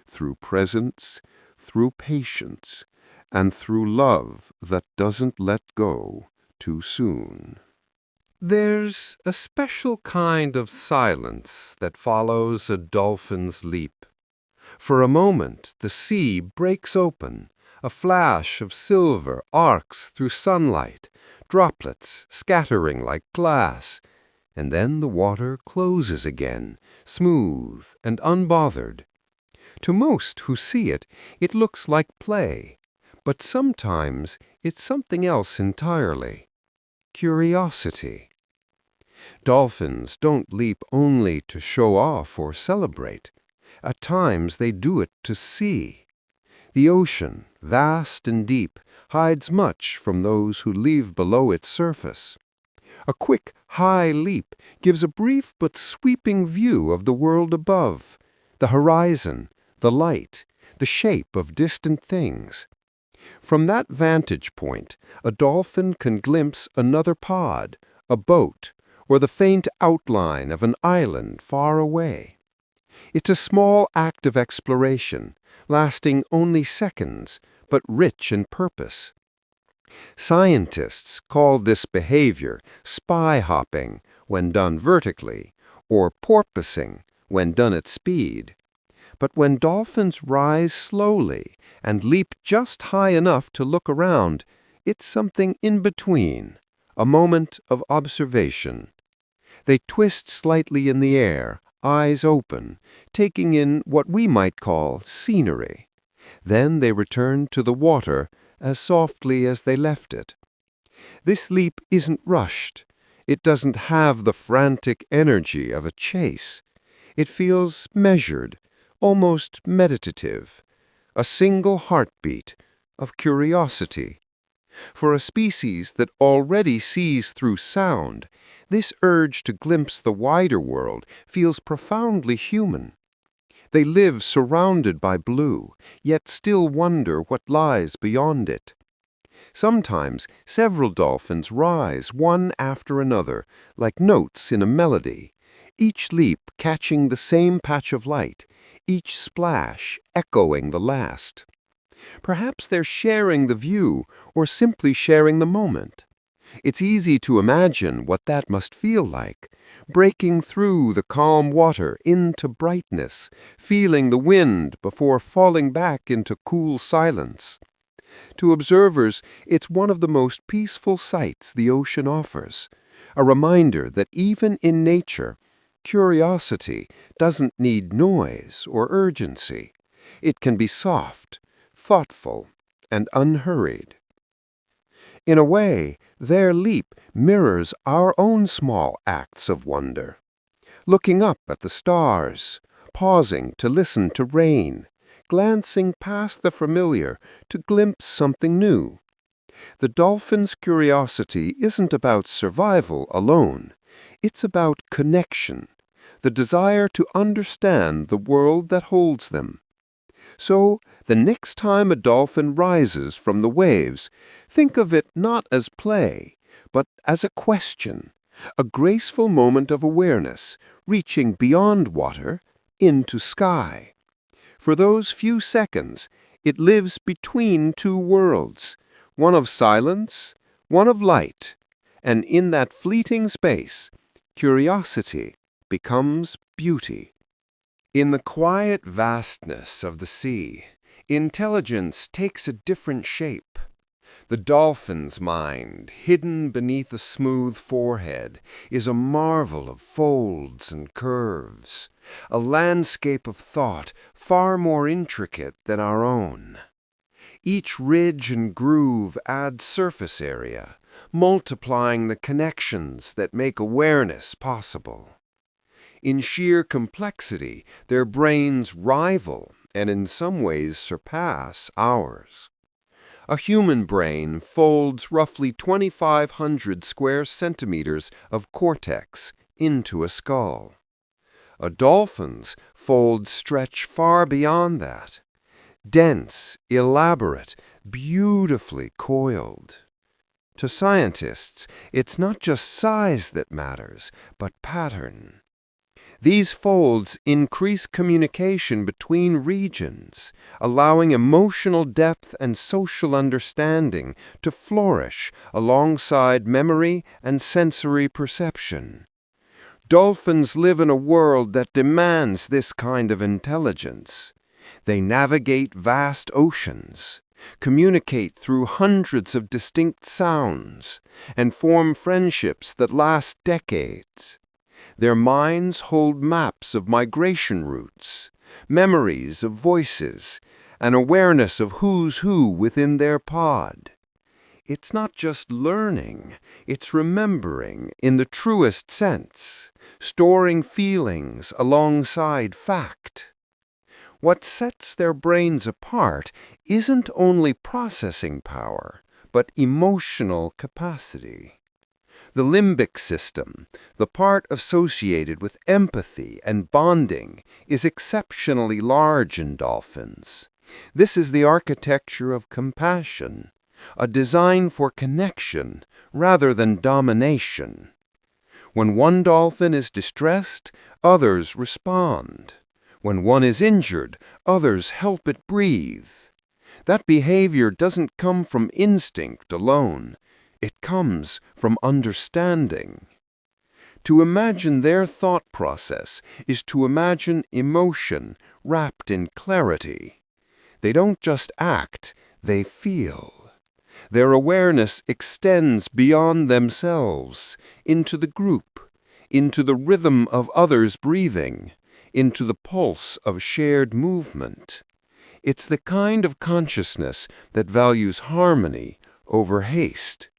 through presence, through patience, and through love that doesn't let go, too soon. There's a special kind of silence that follows a dolphin's leap. For a moment, the sea breaks open. A flash of silver arcs through sunlight, droplets scattering like glass, and then the water closes again, smooth and unbothered. To most who see it, it looks like play, but sometimes it's something else entirely. Curiosity. Dolphins don't leap only to show off or celebrate. At times they do it to see. The ocean, vast and deep, hides much from those who live below its surface. A quick, high leap gives a brief but sweeping view of the world above, the horizon, the light, the shape of distant things. From that vantage point, a dolphin can glimpse another pod, a boat, or the faint outline of an island far away. It's a small act of exploration, lasting only seconds, but rich in purpose. Scientists call this behavior spy hopping when done vertically, or porpoising when done at speed. But when dolphins rise slowly and leap just high enough to look around, it's something in between, a moment of observation. They twist slightly in the air, eyes open, taking in what we might call scenery. Then they return to the water as softly as they left it. This leap isn't rushed. It doesn't have the frantic energy of a chase. It feels measured, almost meditative, a single heartbeat of curiosity. For a species that already sees through sound, this urge to glimpse the wider world feels profoundly human. They live surrounded by blue, yet still wonder what lies beyond it. Sometimes several dolphins rise one after another, like notes in a melody, each leap catching the same patch of light, each splash echoing the last. Perhaps they're sharing the view or simply sharing the moment. It's easy to imagine what that must feel like, breaking through the calm water into brightness, feeling the wind before falling back into cool silence. To observers, it's one of the most peaceful sights the ocean offers, a reminder that even in nature, curiosity doesn't need noise or urgency. It can be soft, thoughtful, and unhurried. In a way, their leap mirrors our own small acts of wonder. Looking up at the stars, pausing to listen to rain, glancing past the familiar to glimpse something new. The dolphin's curiosity isn't about survival alone. It's about connection, the desire to understand the world that holds them. So, the next time a dolphin rises from the waves, think of it not as play, but as a question, a graceful moment of awareness, reaching beyond water into sky. For those few seconds, it lives between two worlds, one of silence, one of light, and in that fleeting space, curiosity becomes beauty. In the quiet vastness of the sea, intelligence takes a different shape. The dolphin's mind, hidden beneath a smooth forehead, is a marvel of folds and curves, a landscape of thought far more intricate than our own. Each ridge and groove adds surface area, multiplying the connections that make awareness possible. In sheer complexity, their brains rival and in some ways surpass ours. A human brain folds roughly 2,500 square centimeters of cortex into a skull. A dolphin's folds stretch far beyond that. Dense, elaborate, beautifully coiled. To scientists, it's not just size that matters, but pattern. These folds increase communication between regions, allowing emotional depth and social understanding to flourish alongside memory and sensory perception. Dolphins live in a world that demands this kind of intelligence. They navigate vast oceans, communicate through hundreds of distinct sounds, and form friendships that last decades. Their minds hold maps of migration routes, memories of voices, and awareness of who's who within their pod. It's not just learning, it's remembering in the truest sense, storing feelings alongside fact. What sets their brains apart isn't only processing power, but emotional capacity. The limbic system, the part associated with empathy and bonding, is exceptionally large in dolphins. This is the architecture of compassion, a design for connection rather than domination. When one dolphin is distressed, others respond. When one is injured, others help it breathe. That behavior doesn't come from instinct alone. It comes from understanding. To imagine their thought process is to imagine emotion wrapped in clarity. They don't just act, they feel. Their awareness extends beyond themselves, into the group, into the rhythm of others' breathing, into the pulse of shared movement. It's the kind of consciousness that values harmony over haste.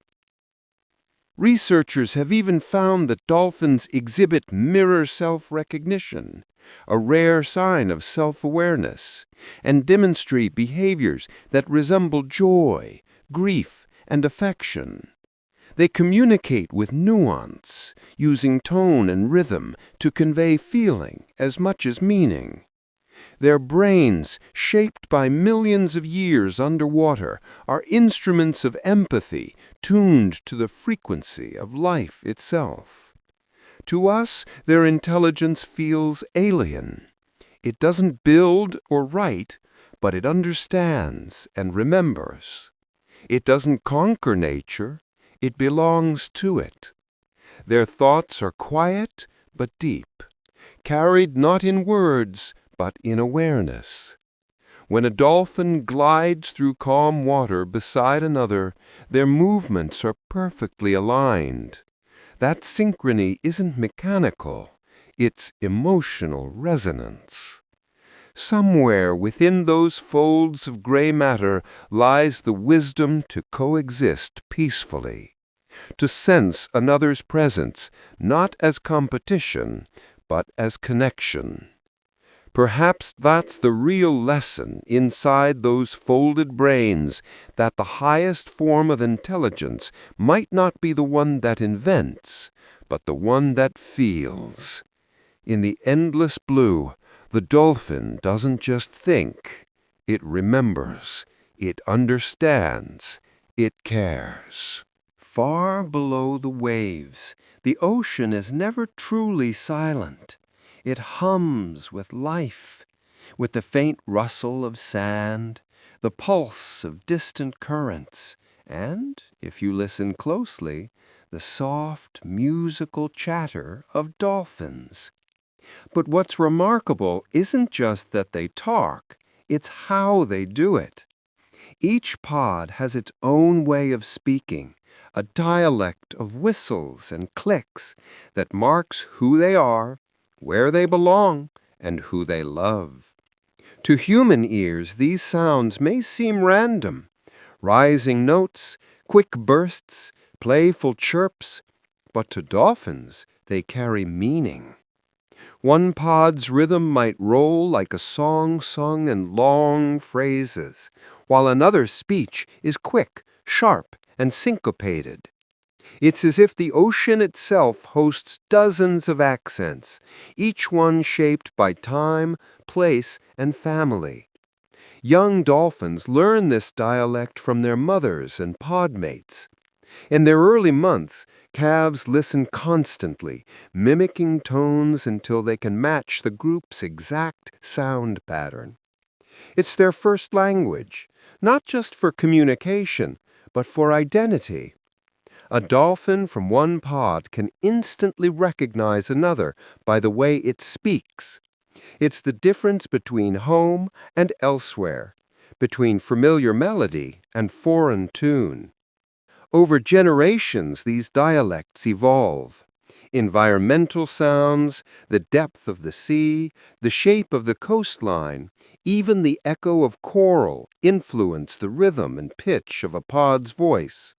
Researchers have even found that dolphins exhibit mirror self-recognition, a rare sign of self-awareness, and demonstrate behaviors that resemble joy, grief, and affection. They communicate with nuance, using tone and rhythm to convey feeling as much as meaning. Their brains, shaped by millions of years underwater, are instruments of empathy tuned to the frequency of life itself. To us, their intelligence feels alien. It doesn't build or write, but it understands and remembers. It doesn't conquer nature, it belongs to it. Their thoughts are quiet but deep, carried not in words, but in awareness. When a dolphin glides through calm water beside another, their movements are perfectly aligned. That synchrony isn't mechanical, it's emotional resonance. Somewhere within those folds of gray matter lies the wisdom to coexist peacefully, to sense another's presence not as competition, but as connection. Perhaps that's the real lesson inside those folded brains, that the highest form of intelligence might not be the one that invents, but the one that feels. In the endless blue, the dolphin doesn't just think, it remembers, it understands, it cares. Far below the waves, the ocean is never truly silent. It hums with life, with the faint rustle of sand, the pulse of distant currents, and, if you listen closely, the soft, musical chatter of dolphins. But what's remarkable isn't just that they talk, it's how they do it. Each pod has its own way of speaking, a dialect of whistles and clicks that marks who they are, where they belong, and who they love. To human ears, these sounds may seem random, rising notes, quick bursts, playful chirps, but to dolphins they carry meaning. One pod's rhythm might roll like a song sung in long phrases, while another's speech is quick, sharp, and syncopated. It's as if the ocean itself hosts dozens of accents, each one shaped by time, place, and family. Young dolphins learn this dialect from their mothers and podmates. In their early months, calves listen constantly, mimicking tones until they can match the group's exact sound pattern. It's their first language, not just for communication, but for identity. A dolphin from one pod can instantly recognize another by the way it speaks. It's the difference between home and elsewhere, between familiar melody and foreign tune. Over generations, these dialects evolve. Environmental sounds, the depth of the sea, the shape of the coastline, even the echo of coral influence the rhythm and pitch of a pod's voice.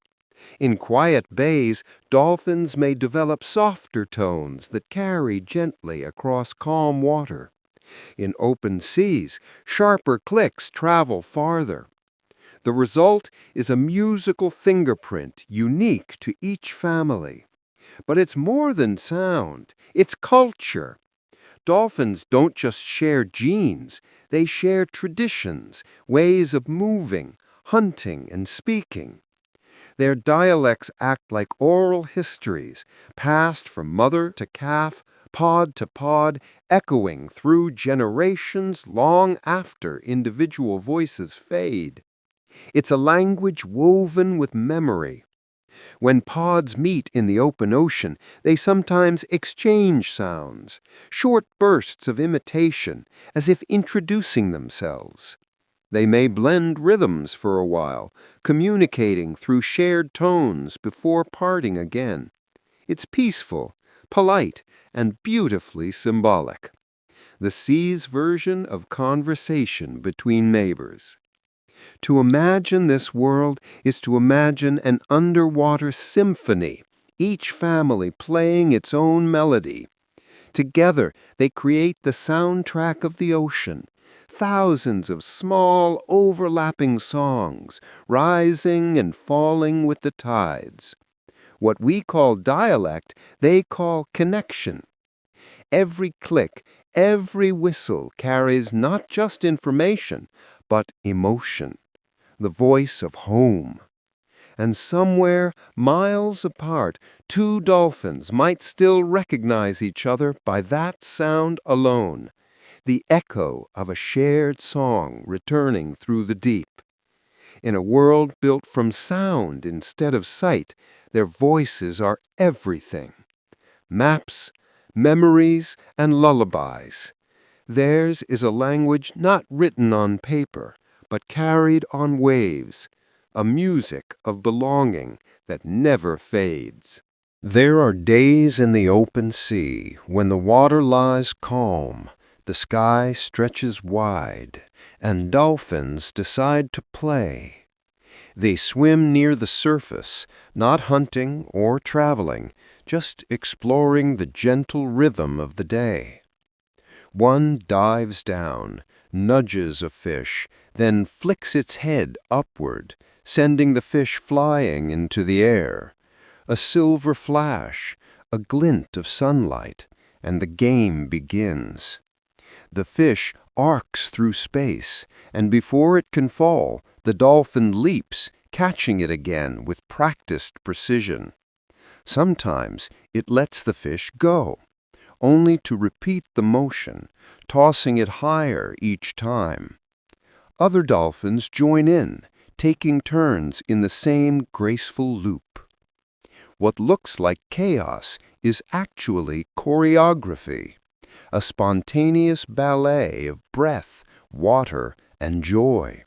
In quiet bays, dolphins may develop softer tones that carry gently across calm water. In open seas, sharper clicks travel farther. The result is a musical fingerprint unique to each family. But it's more than sound, it's culture. Dolphins don't just share genes, they share traditions, ways of moving, hunting, and speaking. Their dialects act like oral histories, passed from mother to calf, pod to pod, echoing through generations long after individual voices fade. It's a language woven with memory. When pods meet in the open ocean, they sometimes exchange sounds, short bursts of imitation, as if introducing themselves. They may blend rhythms for a while, communicating through shared tones before parting again. It's peaceful, polite, and beautifully symbolic. The sea's version of conversation between neighbors. To imagine this world is to imagine an underwater symphony, each family playing its own melody. Together, they create the soundtrack of the ocean, thousands of small, overlapping songs, rising and falling with the tides. What we call dialect, they call connection. Every click, every whistle carries not just information, but emotion, the voice of home. And somewhere, miles apart, two dolphins might still recognize each other by that sound alone, the echo of a shared song returning through the deep. In a world built from sound instead of sight, their voices are everything. Maps, memories, and lullabies. Theirs is a language not written on paper, but carried on waves, a music of belonging that never fades. There are days in the open sea when the water lies calm, the sky stretches wide, and dolphins decide to play. They swim near the surface, not hunting or traveling, just exploring the gentle rhythm of the day. One dives down, nudges a fish, then flicks its head upward, sending the fish flying into the air. A silver flash, a glint of sunlight, and the game begins. The fish arcs through space, and before it can fall, the dolphin leaps, catching it again with practiced precision. Sometimes it lets the fish go, only to repeat the motion, tossing it higher each time. Other dolphins join in, taking turns in the same graceful loop. What looks like chaos is actually choreography, a spontaneous ballet of breath, water, and joy.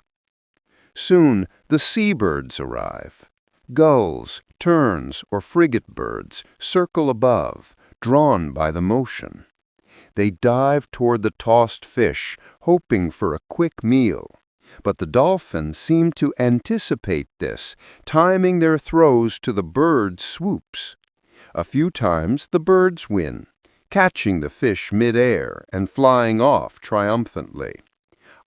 Soon the seabirds arrive. Gulls, terns, or frigate birds circle above, drawn by the motion. They dive toward the tossed fish, hoping for a quick meal. But the dolphins seem to anticipate this, timing their throws to the birds' swoops. A few times the birds win, catching the fish mid-air and flying off triumphantly.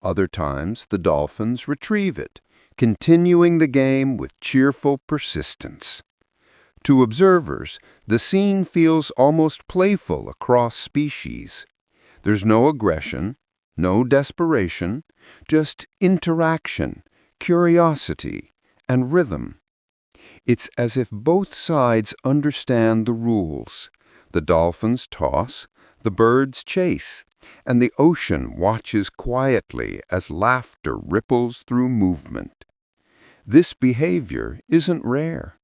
Other times the dolphins retrieve it, continuing the game with cheerful persistence. To observers, the scene feels almost playful across species. There's no aggression, no desperation, just interaction, curiosity, and rhythm. It's as if both sides understand the rules. The dolphins toss, the birds chase, and the ocean watches quietly as laughter ripples through movement. This behavior isn't rare.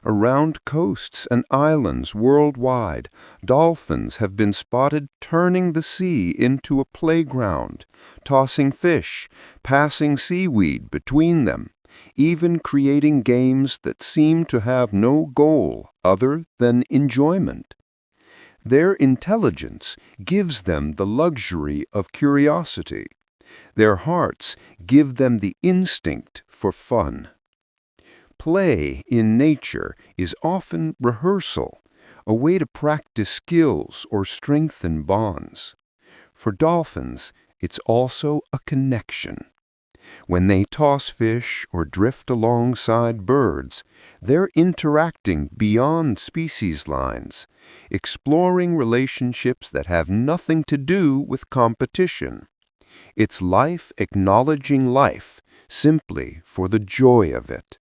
Around coasts and islands worldwide, dolphins have been spotted turning the sea into a playground, tossing fish, passing seaweed between them, even creating games that seem to have no goal other than enjoyment. Their intelligence gives them the luxury of curiosity. Their hearts give them the instinct for fun. Play in nature is often rehearsal, a way to practice skills or strengthen bonds. For dolphins, it's also a connection. When they toss fish or drift alongside birds, they're interacting beyond species lines, exploring relationships that have nothing to do with competition. It's life acknowledging life simply for the joy of it.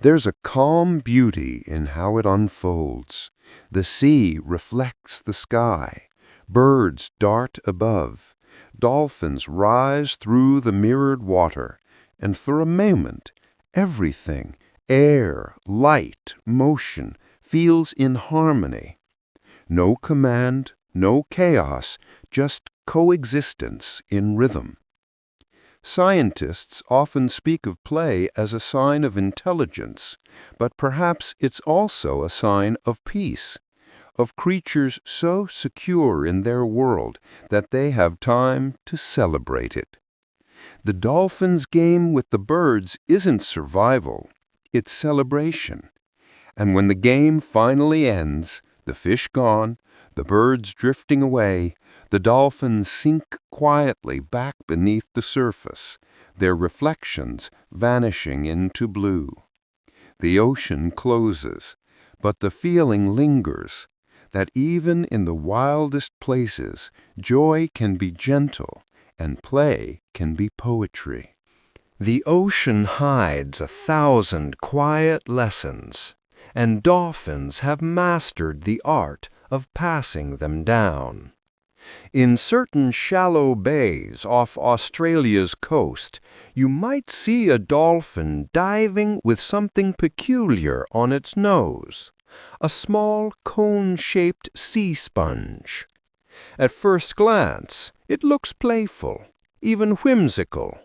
There's a calm beauty in how it unfolds. The sea reflects the sky. Birds dart above. Dolphins rise through the mirrored water. And for a moment, everything, air, light, motion, feels in harmony. No command, no chaos, just coexistence in rhythm. Scientists often speak of play as a sign of intelligence, but perhaps it's also a sign of peace, of creatures so secure in their world that they have time to celebrate it. The dolphins' game with the birds isn't survival, it's celebration. And when the game finally ends, the fish gone, the birds drifting away, the dolphins sink quietly back beneath the surface, their reflections vanishing into blue. The ocean closes, but the feeling lingers that even in the wildest places, joy can be gentle and play can be poetry. The ocean hides 1,000 quiet lessons, and dolphins have mastered the art of passing them down. In certain shallow bays off Australia's coast, you might see a dolphin diving with something peculiar on its nose, a small cone-shaped sea sponge. At first glance, it looks playful, even whimsical,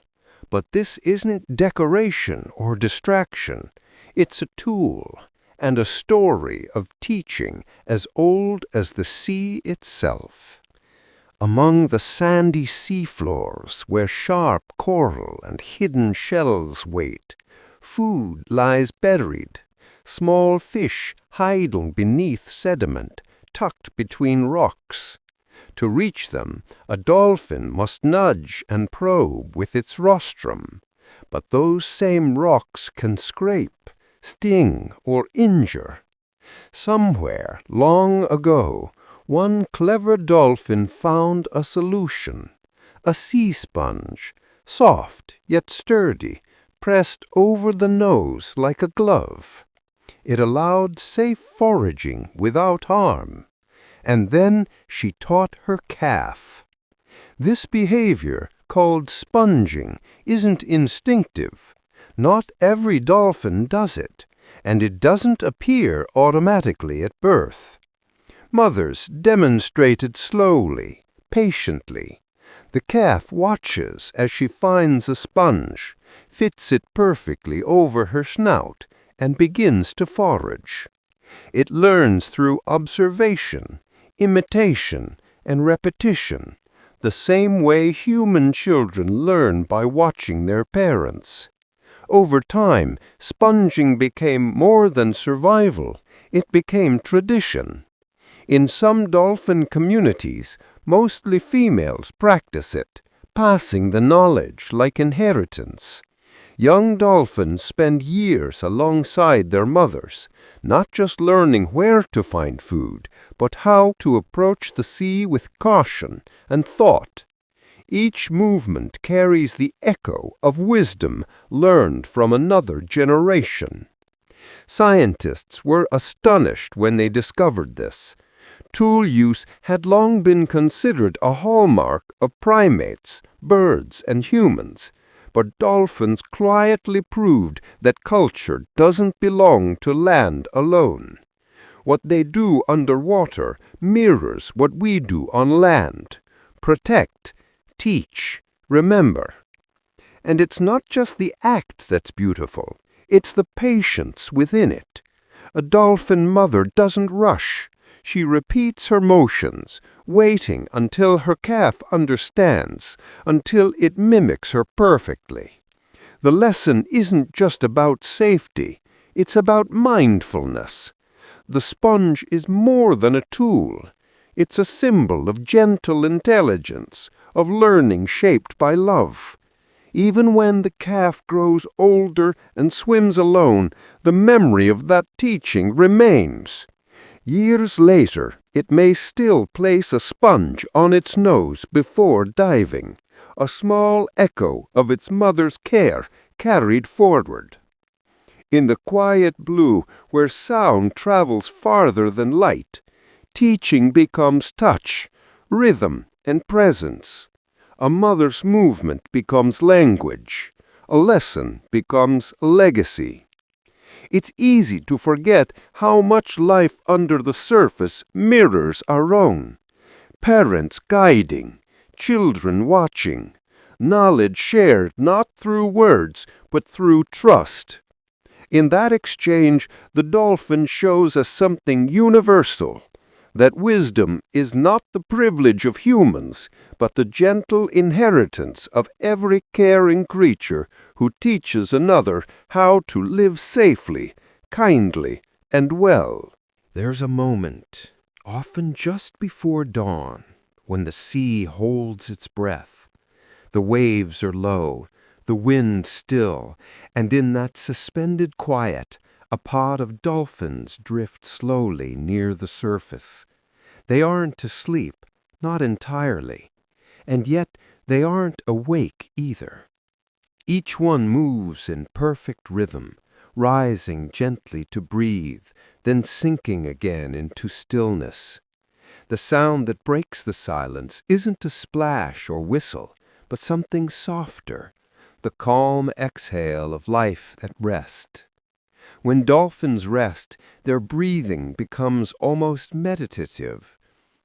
but this isn't decoration or distraction. It's a tool and a story of teaching as old as the sea itself. Among the sandy seafloors where sharp coral and hidden shells wait, food lies buried, small fish hiding beneath sediment, tucked between rocks. To reach them, a dolphin must nudge and probe with its rostrum, but those same rocks can scrape, sting, or injure. Somewhere, long ago, one clever dolphin found a solution, a sea sponge, soft yet sturdy, pressed over the nose like a glove. It allowed safe foraging without harm. And then she taught her calf. This behavior, called sponging, isn't instinctive. Not every dolphin does it, and it doesn't appear automatically at birth. Mothers demonstrate it slowly, patiently. The calf watches as she finds a sponge, fits it perfectly over her snout, and begins to forage. It learns through observation, imitation, and repetition, the same way human children learn by watching their parents. Over time, sponging became more than survival. It became tradition. In some dolphin communities, mostly females practice it, passing the knowledge like inheritance. Young dolphins spend years alongside their mothers, not just learning where to find food, but how to approach the sea with caution and thought. Each movement carries the echo of wisdom learned from another generation. Scientists were astonished when they discovered this. Tool use had long been considered a hallmark of primates, birds, and humans, but dolphins quietly proved that culture doesn't belong to land alone. What they do underwater mirrors what we do on land. Protect, teach, remember. And it's not just the act that's beautiful, it's the patience within it. A dolphin mother doesn't rush. She repeats her motions, waiting until her calf understands, until it mimics her perfectly. The lesson isn't just about safety, it's about mindfulness. The sponge is more than a tool. It's a symbol of gentle intelligence, of learning shaped by love. Even when the calf grows older and swims alone, the memory of that teaching remains. Years later, it may still place a sponge on its nose before diving, a small echo of its mother's care carried forward. In the quiet blue, where sound travels farther than light, teaching becomes touch, rhythm, and presence. A mother's movement becomes language. A lesson becomes legacy. It's easy to forget how much life under the surface mirrors our own. Parents guiding, children watching, knowledge shared not through words but through trust. In that exchange, the dolphin shows us something universal, that wisdom is not the privilege of humans, but the gentle inheritance of every caring creature who teaches another how to live safely, kindly, and well. There's a moment, often just before dawn, when the sea holds its breath. The waves are low, the wind still, and in that suspended quiet, a pod of dolphins drift slowly near the surface. They aren't asleep, not entirely, and yet they aren't awake either. Each one moves in perfect rhythm, rising gently to breathe, then sinking again into stillness. The sound that breaks the silence isn't a splash or whistle, but something softer, the calm exhale of life at rest. When dolphins rest, their breathing becomes almost meditative.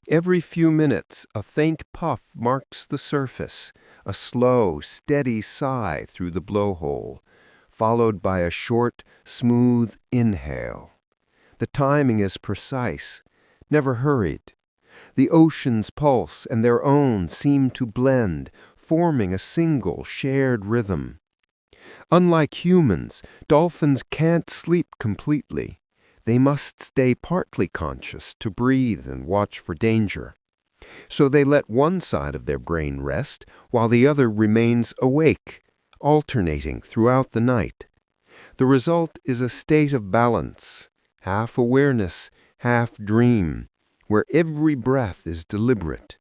Every few minutes, a faint puff marks the surface, a slow, steady sigh through the blowhole, followed by a short, smooth inhale. The timing is precise, never hurried. The ocean's pulse and their own seem to blend, forming a single shared rhythm. Unlike humans, dolphins can't sleep completely. They must stay partly conscious to breathe and watch for danger. So they let one side of their brain rest while the other remains awake, alternating throughout the night. The result is a state of balance, half awareness, half dream, where every breath is deliberate.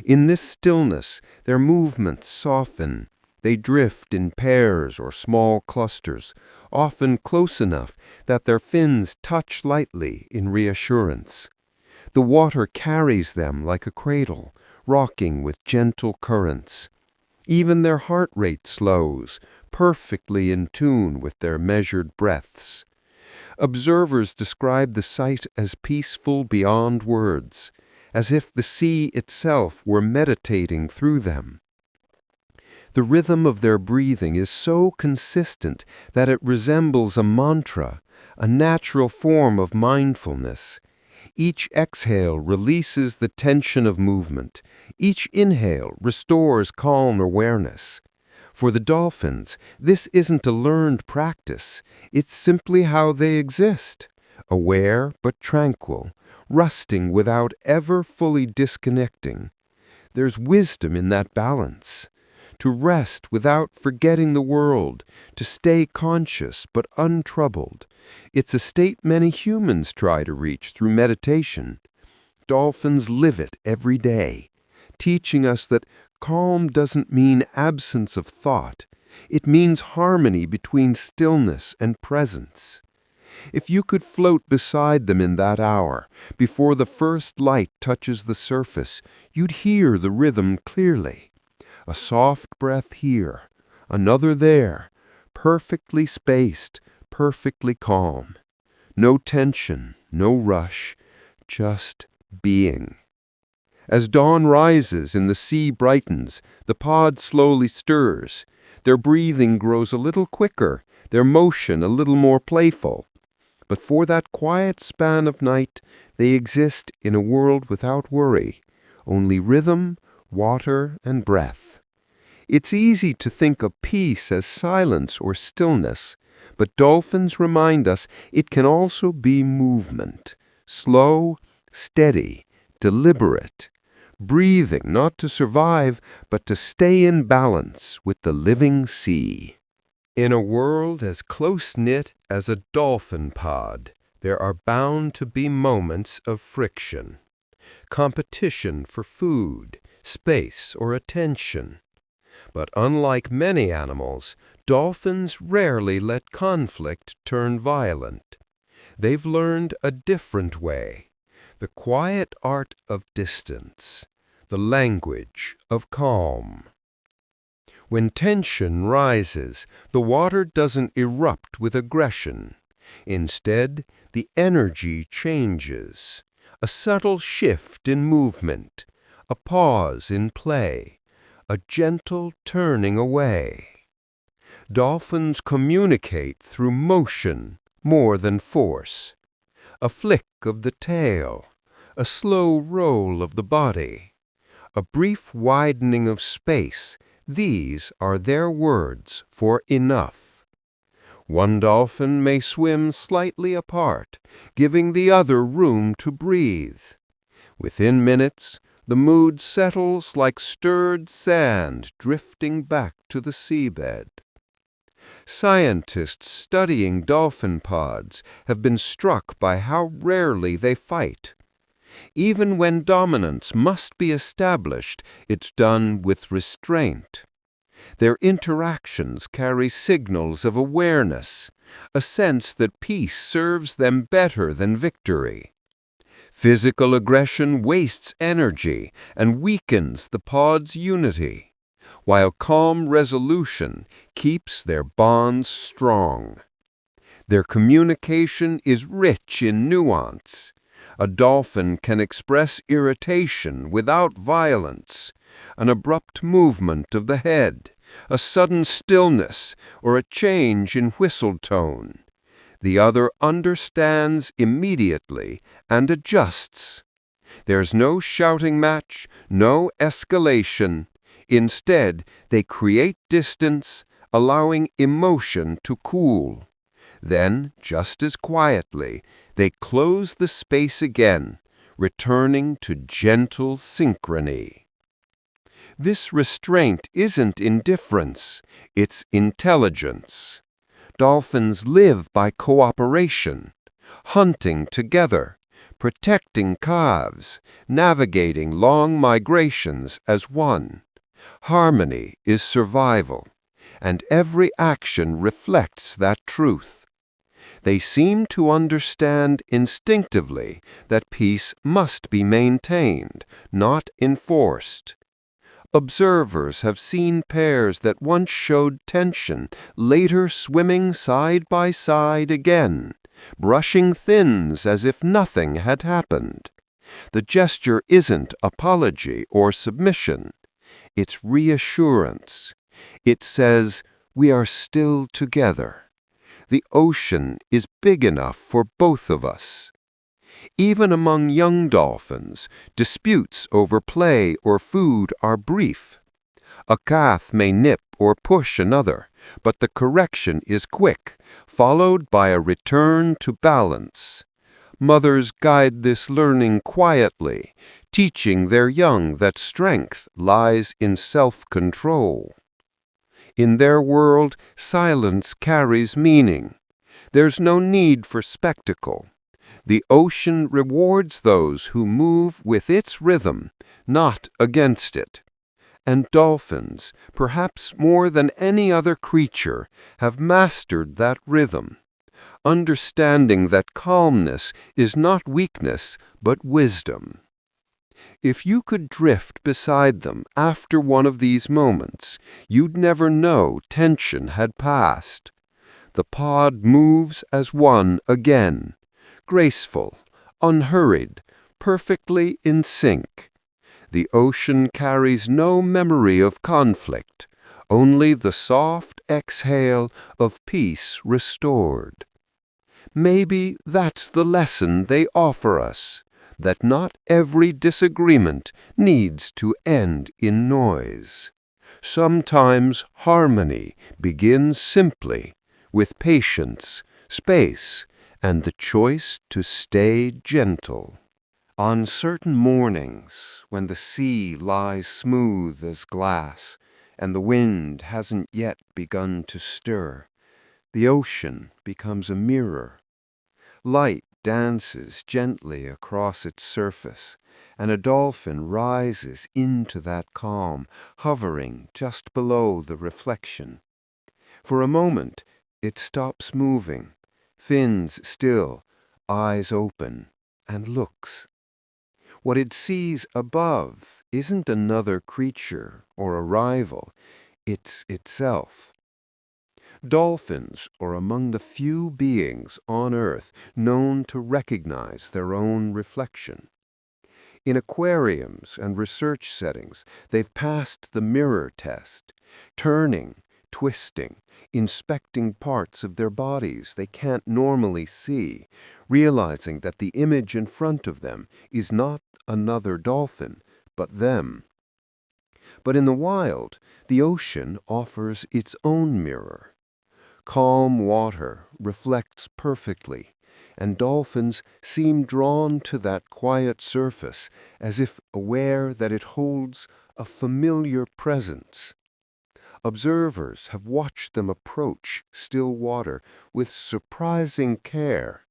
In this stillness, their movements soften. They drift in pairs or small clusters, often close enough that their fins touch lightly in reassurance. The water carries them like a cradle, rocking with gentle currents. Even their heart rate slows, perfectly in tune with their measured breaths. Observers describe the sight as peaceful beyond words, as if the sea itself were meditating through them. The rhythm of their breathing is so consistent that it resembles a mantra, a natural form of mindfulness. Each exhale releases the tension of movement. Each inhale restores calm awareness. For the dolphins, this isn't a learned practice. It's simply how they exist, aware but tranquil, resting without ever fully disconnecting. There's wisdom in that balance. To rest without forgetting the world, to stay conscious but untroubled. It's a state many humans try to reach through meditation. Dolphins live it every day, teaching us that calm doesn't mean absence of thought. It means harmony between stillness and presence. If you could float beside them in that hour, before the first light touches the surface, you'd hear the rhythm clearly. A soft breath here, another there, perfectly spaced, perfectly calm. No tension, no rush, just being. As dawn rises and the sea brightens, the pod slowly stirs. Their breathing grows a little quicker, their motion a little more playful. But for that quiet span of night, they exist in a world without worry, only rhythm, water, and breath. It's easy to think of peace as silence or stillness, but dolphins remind us it can also be movement, slow, steady, deliberate, breathing not to survive, but to stay in balance with the living sea. In a world as close-knit as a dolphin pod, there are bound to be moments of friction, competition for food, space, or attention. But unlike many animals, dolphins rarely let conflict turn violent. They've learned a different way, the quiet art of distance, the language of calm. When tension rises, the water doesn't erupt with aggression. Instead, the energy changes, a subtle shift in movement, a pause in play, a gentle turning away. Dolphins communicate through motion more than force. A flick of the tail, a slow roll of the body, a brief widening of space, these are their words for enough. One dolphin may swim slightly apart, giving the other room to breathe. Within minutes, the mood settles like stirred sand drifting back to the seabed. Scientists studying dolphin pods have been struck by how rarely they fight. Even when dominance must be established, it's done with restraint. Their interactions carry signals of awareness, a sense that peace serves them better than victory. Physical aggression wastes energy and weakens the pod's unity, while calm resolution keeps their bonds strong. Their communication is rich in nuance. A dolphin can express irritation without violence, an abrupt movement of the head, a sudden stillness, or a change in whistle tone. The other understands immediately and adjusts. There's no shouting match, no escalation. Instead, they create distance, allowing emotion to cool. Then, just as quietly, they close the space again, returning to gentle synchrony. This restraint isn't indifference, it's intelligence. Dolphins live by cooperation, hunting together, protecting calves, navigating long migrations as one. Harmony is survival, and every action reflects that truth. They seem to understand instinctively that peace must be maintained, not enforced. Observers have seen pairs that once showed tension, later swimming side by side again, brushing fins as if nothing had happened. The gesture isn't apology or submission. It's reassurance. It says, we are still together. The ocean is big enough for both of us. Even among young dolphins, disputes over play or food are brief. A calf may nip or push another, but the correction is quick, followed by a return to balance. Mothers guide this learning quietly, teaching their young that strength lies in self-control. In their world, silence carries meaning. There's no need for spectacle. The ocean rewards those who move with its rhythm, not against it. And dolphins, perhaps more than any other creature, have mastered that rhythm. understanding that calmness is not weakness but wisdom. If you could drift beside them after one of these moments, you'd never know tension had passed. The pod moves as one again, graceful, unhurried, perfectly in sync. The ocean carries no memory of conflict, only the soft exhale of peace restored. Maybe that's the lesson they offer us, that not every disagreement needs to end in noise. Sometimes harmony begins simply with patience, space, and the choice to stay gentle. On certain mornings, when the sea lies smooth as glass and the wind hasn't yet begun to stir, the ocean becomes a mirror. Light dances gently across its surface, and a dolphin rises into that calm, hovering just below the reflection. For a moment, it stops moving, fins still, eyes open, and looks. What it sees above isn't another creature or a rival, it's itself. Dolphins are among the few beings on Earth known to recognize their own reflection. In aquariums and research settings, they've passed the mirror test, turning, twisting, inspecting parts of their bodies they can't normally see, realizing that the image in front of them is not another dolphin, but them. But in the wild, the ocean offers its own mirror. Calm water reflects perfectly, and dolphins seem drawn to that quiet surface as if aware that it holds a familiar presence. Observers have watched them approach still water with surprising care.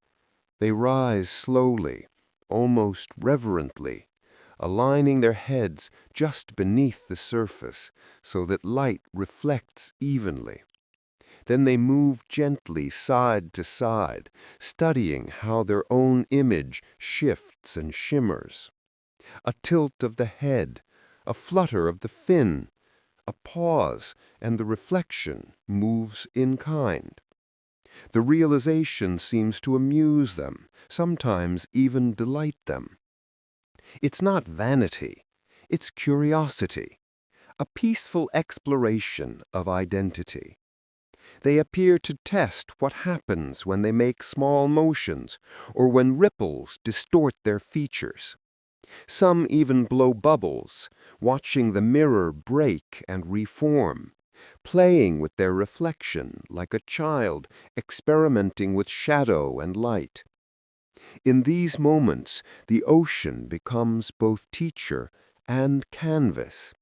They rise slowly, almost reverently, aligning their heads just beneath the surface so that light reflects evenly. Then they move gently side to side, studying how their own image shifts and shimmers. A tilt of the head, a flutter of the fin, a pause, and the reflection moves in kind. The realization seems to amuse them, sometimes even delight them. It's not vanity, it's curiosity, a peaceful exploration of identity. They appear to test what happens when they make small motions or when ripples distort their features. Some even blow bubbles, watching the mirror break and reform, playing with their reflection like a child experimenting with shadow and light. In these moments, the ocean becomes both teacher and canvas.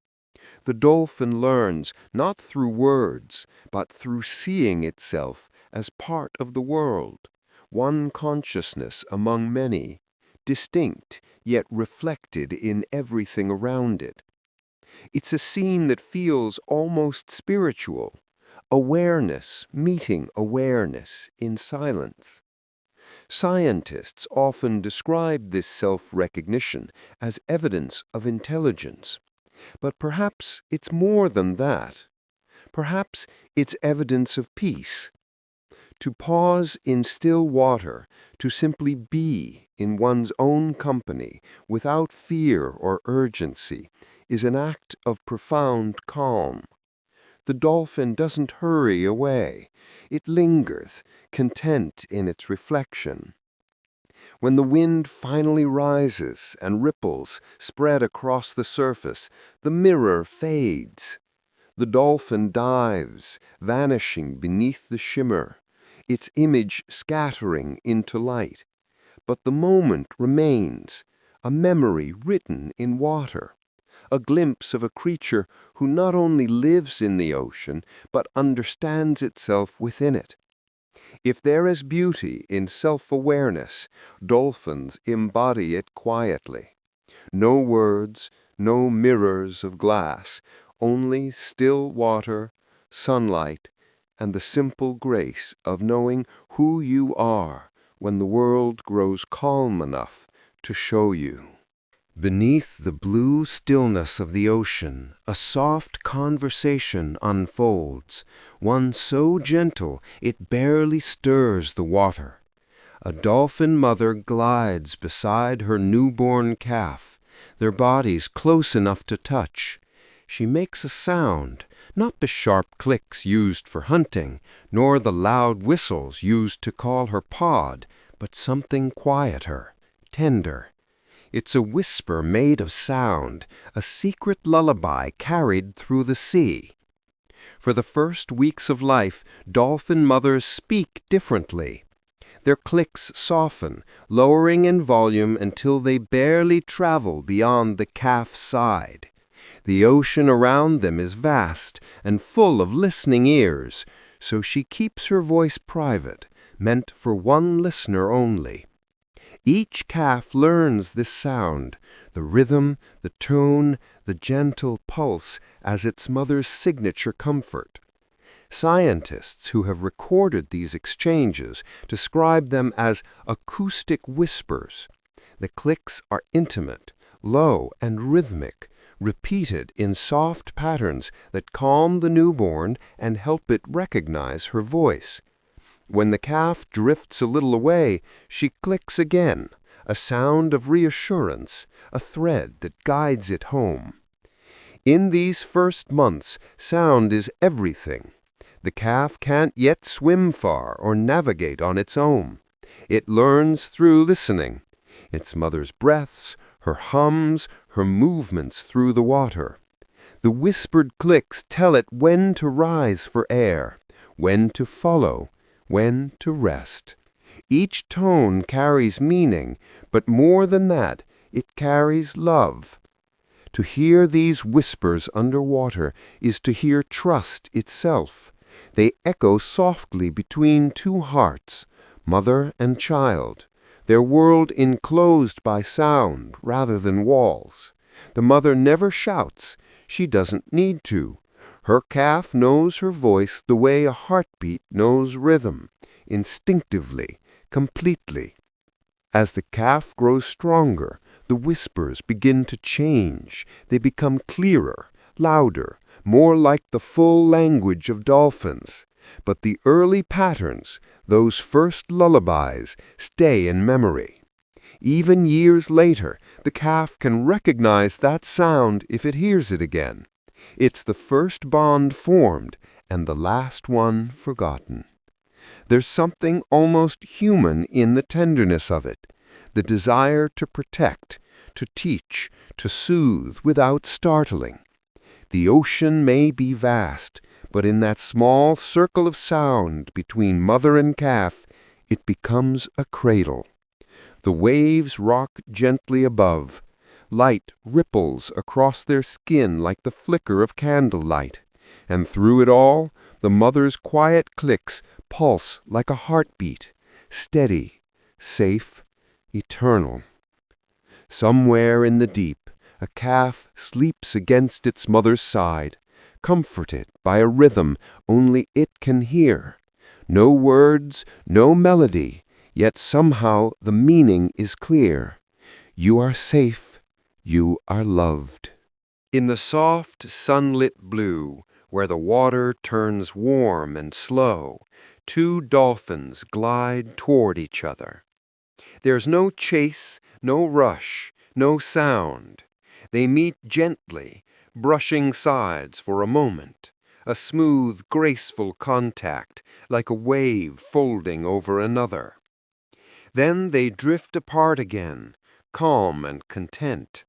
The dolphin learns not through words, but through seeing itself as part of the world, one consciousness among many, distinct yet reflected in everything around it. It's a scene that feels almost spiritual, awareness meeting awareness in silence. Scientists often describe this self-recognition as evidence of intelligence. But perhaps it's more than that. Perhaps it's evidence of peace. To pause in still water, to simply be in one's own company without fear or urgency, is an act of profound calm. The dolphin doesn't hurry away. It lingers, content in its reflection. When the wind finally rises and ripples spread across the surface, the mirror fades. The dolphin dives, vanishing beneath the shimmer, its image scattering into light. But the moment remains, a memory written in water, a glimpse of a creature who not only lives in the ocean, but understands itself within it. If there is beauty in self-awareness, dolphins embody it quietly. No words, no mirrors of glass, only still water, sunlight, and the simple grace of knowing who you are when the world grows calm enough to show you. Beneath the blue stillness of the ocean, a soft conversation unfolds, one so gentle it barely stirs the water. A dolphin mother glides beside her newborn calf, their bodies close enough to touch. She makes a sound, not the sharp clicks used for hunting, nor the loud whistles used to call her pod, but something quieter, tender. It's a whisper made of sound, a secret lullaby carried through the sea. For the first weeks of life, dolphin mothers speak differently. Their clicks soften, lowering in volume until they barely travel beyond the calf's side. The ocean around them is vast and full of listening ears, so she keeps her voice private, meant for one listener only. Each calf learns this sound, the rhythm, the tone, the gentle pulse as its mother's signature comfort. Scientists who have recorded these exchanges describe them as acoustic whispers. The clicks are intimate, low, and rhythmic, repeated in soft patterns that calm the newborn and help it recognize her voice. When the calf drifts a little away, she clicks again, a sound of reassurance, a thread that guides it home. In these first months, sound is everything. The calf can't yet swim far or navigate on its own. It learns through listening, its mother's breaths, her hums, her movements through the water. The whispered clicks tell it when to rise for air, when to follow, when to rest. Each tone carries meaning, but more than that, it carries love. To hear these whispers underwater is to hear trust itself. They echo softly between two hearts, mother and child, their world enclosed by sound rather than walls. The mother never shouts. She doesn't need to. Her calf knows her voice the way a heartbeat knows rhythm, instinctively, completely. As the calf grows stronger, the whispers begin to change. They become clearer, louder, more like the full language of dolphins. But the early patterns, those first lullabies, stay in memory. Even years later, the calf can recognize that sound if it hears it again. It's the first bond formed and the last one forgotten. There's something almost human in the tenderness of it, the desire to protect, to teach, to soothe without startling. The ocean may be vast, but in that small circle of sound between mother and calf, it becomes a cradle. The waves rock gently above. Light ripples across their skin like the flicker of candlelight, and through it all, the mother's quiet clicks pulse like a heartbeat, steady, safe, eternal. Somewhere in the deep, a calf sleeps against its mother's side, comforted by a rhythm only it can hear. No words, no melody, yet somehow the meaning is clear. You are safe. You are loved. In the soft, sunlit blue, where the water turns warm and slow, two dolphins glide toward each other. There's no chase, no rush, no sound. They meet gently, brushing sides for a moment, a smooth, graceful contact, like a wave folding over another. Then they drift apart again, calm and content.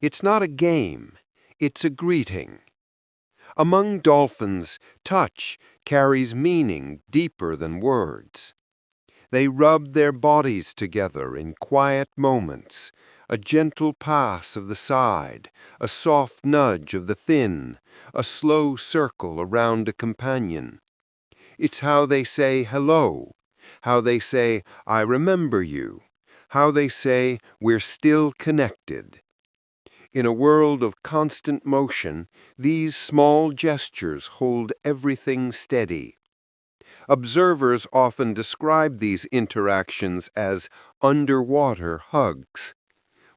It's not a game, it's a greeting. Among dolphins, touch carries meaning deeper than words. They rub their bodies together in quiet moments, a gentle pass of the side, a soft nudge of the fin, a slow circle around a companion. It's how they say hello, how they say, I remember you, how they say, we're still connected. In a world of constant motion, these small gestures hold everything steady. Observers often describe these interactions as underwater hugs.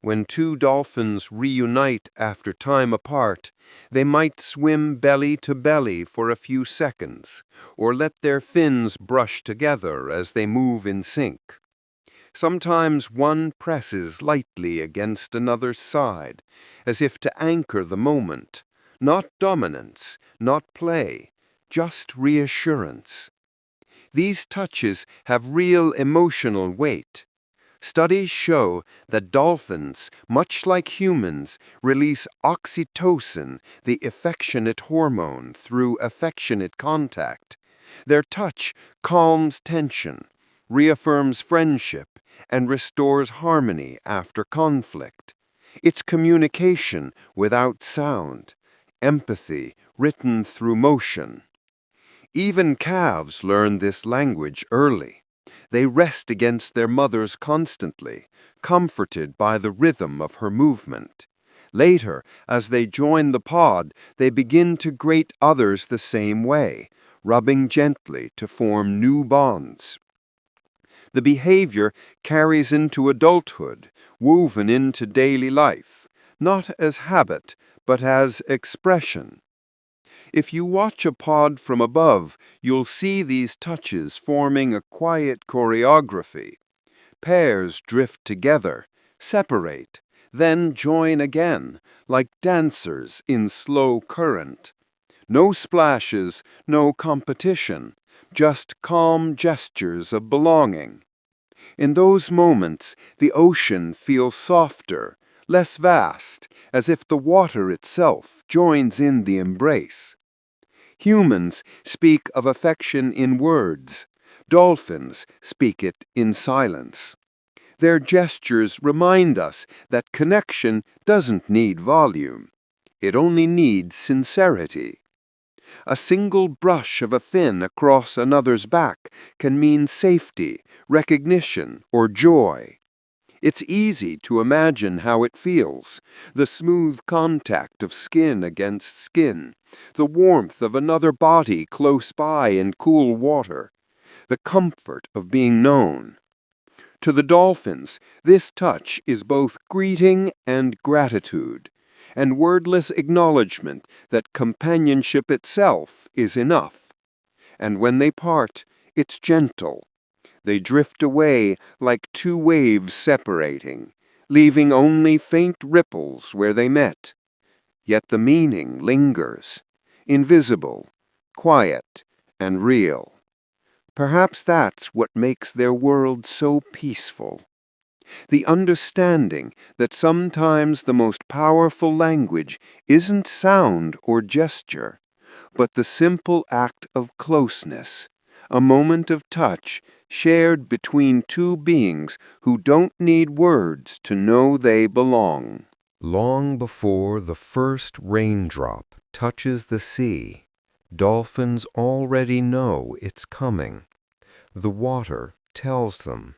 When two dolphins reunite after time apart, they might swim belly to belly for a few seconds, or let their fins brush together as they move in sync. Sometimes one presses lightly against another's side, as if to anchor the moment. Not dominance, not play, just reassurance. These touches have real emotional weight. Studies show that dolphins, much like humans, release oxytocin, the affectionate hormone, through affectionate contact. Their touch calms tension, reaffirms friendship, and restores harmony after conflict. It's communication without sound, empathy written through motion. Even calves learn this language early. They rest against their mothers constantly, comforted by the rhythm of her movement. Later, as they join the pod, they begin to grate others the same way, rubbing gently to form new bonds. The behavior carries into adulthood, woven into daily life, not as habit, but as expression. If you watch a pod from above, you'll see these touches forming a quiet choreography. Pairs drift together, separate, then join again, like dancers in slow current. No splashes, no competition, just calm gestures of belonging. In those moments, the ocean feels softer, less vast, as if the water itself joins in the embrace. Humans speak of affection in words. Dolphins speak it in silence. Their gestures remind us that connection doesn't need volume. It only needs sincerity. A single brush of a fin across another's back can mean safety, recognition, or joy. It's easy to imagine how it feels, the smooth contact of skin against skin, the warmth of another body close by in cool water, the comfort of being known. To the dolphins, this touch is both greeting and gratitude, and wordless acknowledgement that companionship itself is enough. And when they part, it's gentle. They drift away like two waves separating, leaving only faint ripples where they met. Yet the meaning lingers, invisible, quiet, and real. Perhaps that's what makes their world so peaceful. The understanding that sometimes the most powerful language isn't sound or gesture, but the simple act of closeness, a moment of touch shared between two beings who don't need words to know they belong. Long before the first raindrop touches the sea, dolphins already know it's coming. The water tells them.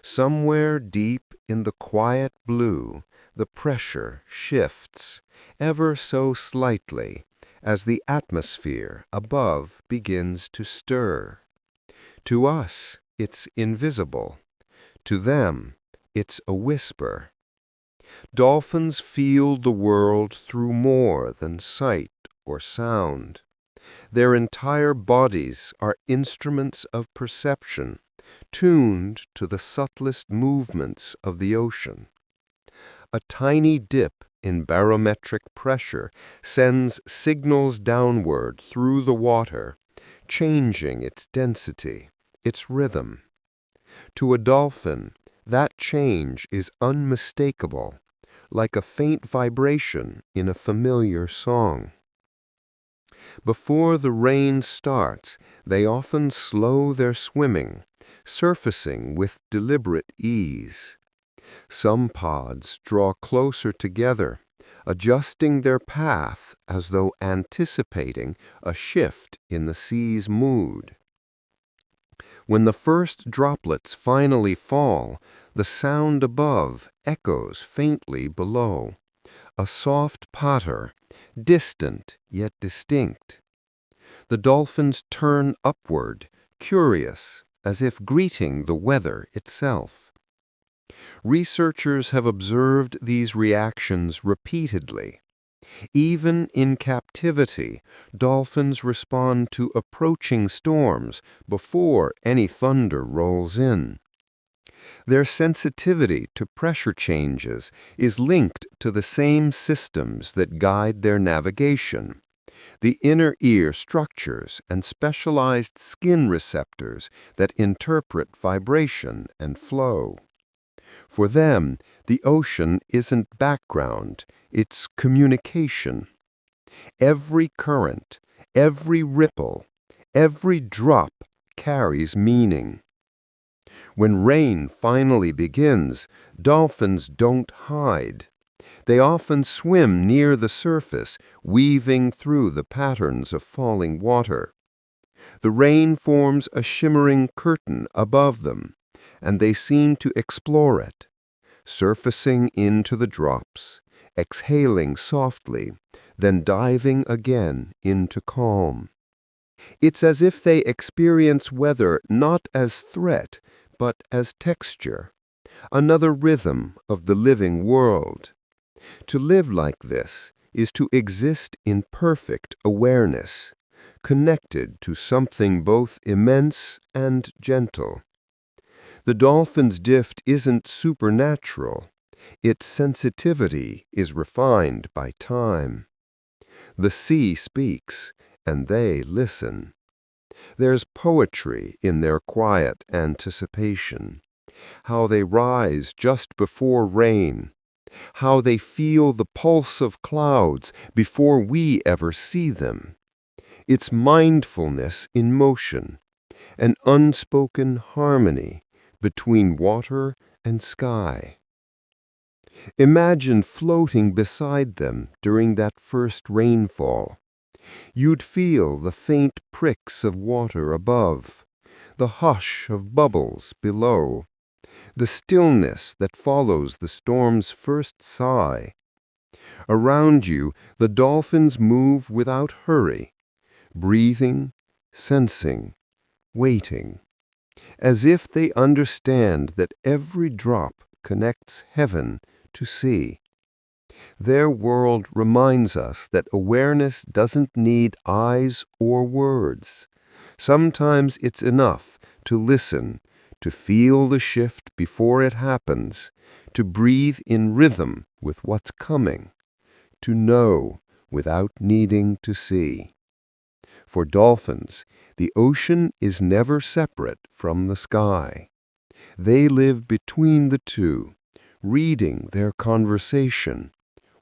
Somewhere deep in the quiet blue, the pressure shifts, ever so slightly, as the atmosphere above begins to stir. To us, it's invisible. To them, it's a whisper. Dolphins feel the world through more than sight or sound. Their entire bodies are instruments of perception, tuned to the subtlest movements of the ocean. A tiny dip in barometric pressure sends signals downward through the water, changing its density, its rhythm. To a dolphin, that change is unmistakable, like a faint vibration in a familiar song. Before the rain starts, they often slow their swimming, surfacing with deliberate ease. Some pods draw closer together, adjusting their path as though anticipating a shift in the sea's mood. When the first droplets finally fall, the sound above echoes faintly below, a soft patter, distant yet distinct. The dolphins turn upward, curious, as if greeting the weather itself. Researchers have observed these reactions repeatedly. Even in captivity, dolphins respond to approaching storms before any thunder rolls in. Their sensitivity to pressure changes is linked to the same systems that guide their navigation: the inner ear structures and specialized skin receptors that interpret vibration and flow. For them, the ocean isn't background, it's communication. Every current, every ripple, every drop carries meaning. When rain finally begins, dolphins don't hide. They often swim near the surface, weaving through the patterns of falling water. The rain forms a shimmering curtain above them, and they seem to explore it, surfacing into the drops, exhaling softly, then diving again into calm. It's as if they experience weather not as threat, but as texture, another rhythm of the living world. To live like this is to exist in perfect awareness, connected to something both immense and gentle. The dolphin's gift isn't supernatural. Its sensitivity is refined by time. The sea speaks, and they listen. There's poetry in their quiet anticipation. How they rise just before rain. How they feel the pulse of clouds before we ever see them. It's mindfulness in motion, an unspoken harmony between water and sky. Imagine floating beside them during that first rainfall. You'd feel the faint pricks of water above, the hush of bubbles below, the stillness that follows the storm's first sigh. Around you, the dolphins move without hurry, breathing, sensing, waiting, as if they understand that every drop connects heaven to sea. Their world reminds us that awareness doesn't need eyes or words. Sometimes it's enough to listen, to feel the shift before it happens, to breathe in rhythm with what's coming, to know without needing to see. For dolphins, the ocean is never separate from the sky. They live between the two, reading their conversation.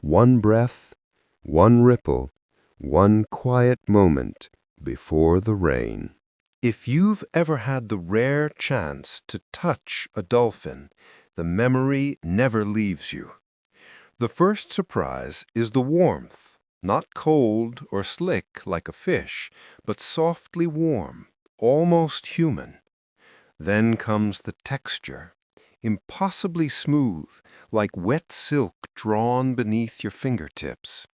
One breath, one ripple, one quiet moment before the rain. If you've ever had the rare chance to touch a dolphin, the memory never leaves you. The first surprise is the warmth, not cold or slick like a fish, but softly warm, almost human. Then comes the texture, impossibly smooth, like wet silk drawn beneath your fingertips.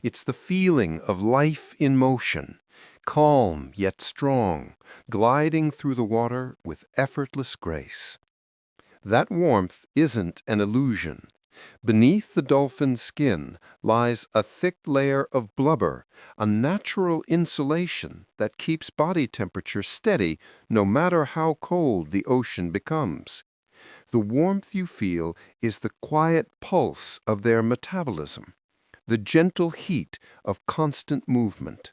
It's the feeling of life in motion, calm yet strong, gliding through the water with effortless grace. That warmth isn't an illusion. Beneath the dolphin's skin lies a thick layer of blubber, a natural insulation that keeps body temperature steady no matter how cold the ocean becomes. The warmth you feel is the quiet pulse of their metabolism, the gentle heat of constant movement.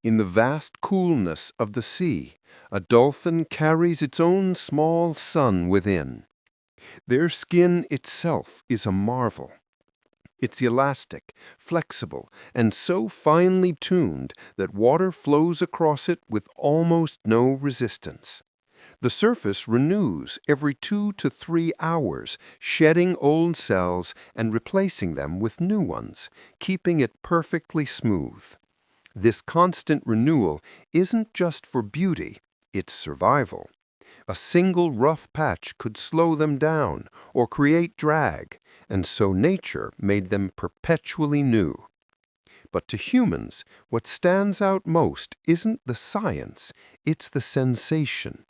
In the vast coolness of the sea, a dolphin carries its own small sun within. Their skin itself is a marvel. It's elastic, flexible, and so finely tuned that water flows across it with almost no resistance. The surface renews every 2 to 3 hours, shedding old cells and replacing them with new ones, keeping it perfectly smooth. This constant renewal isn't just for beauty, it's survival. A single rough patch could slow them down or create drag, and so nature made them perpetually new. But to humans, what stands out most isn't the science, it's the sensation.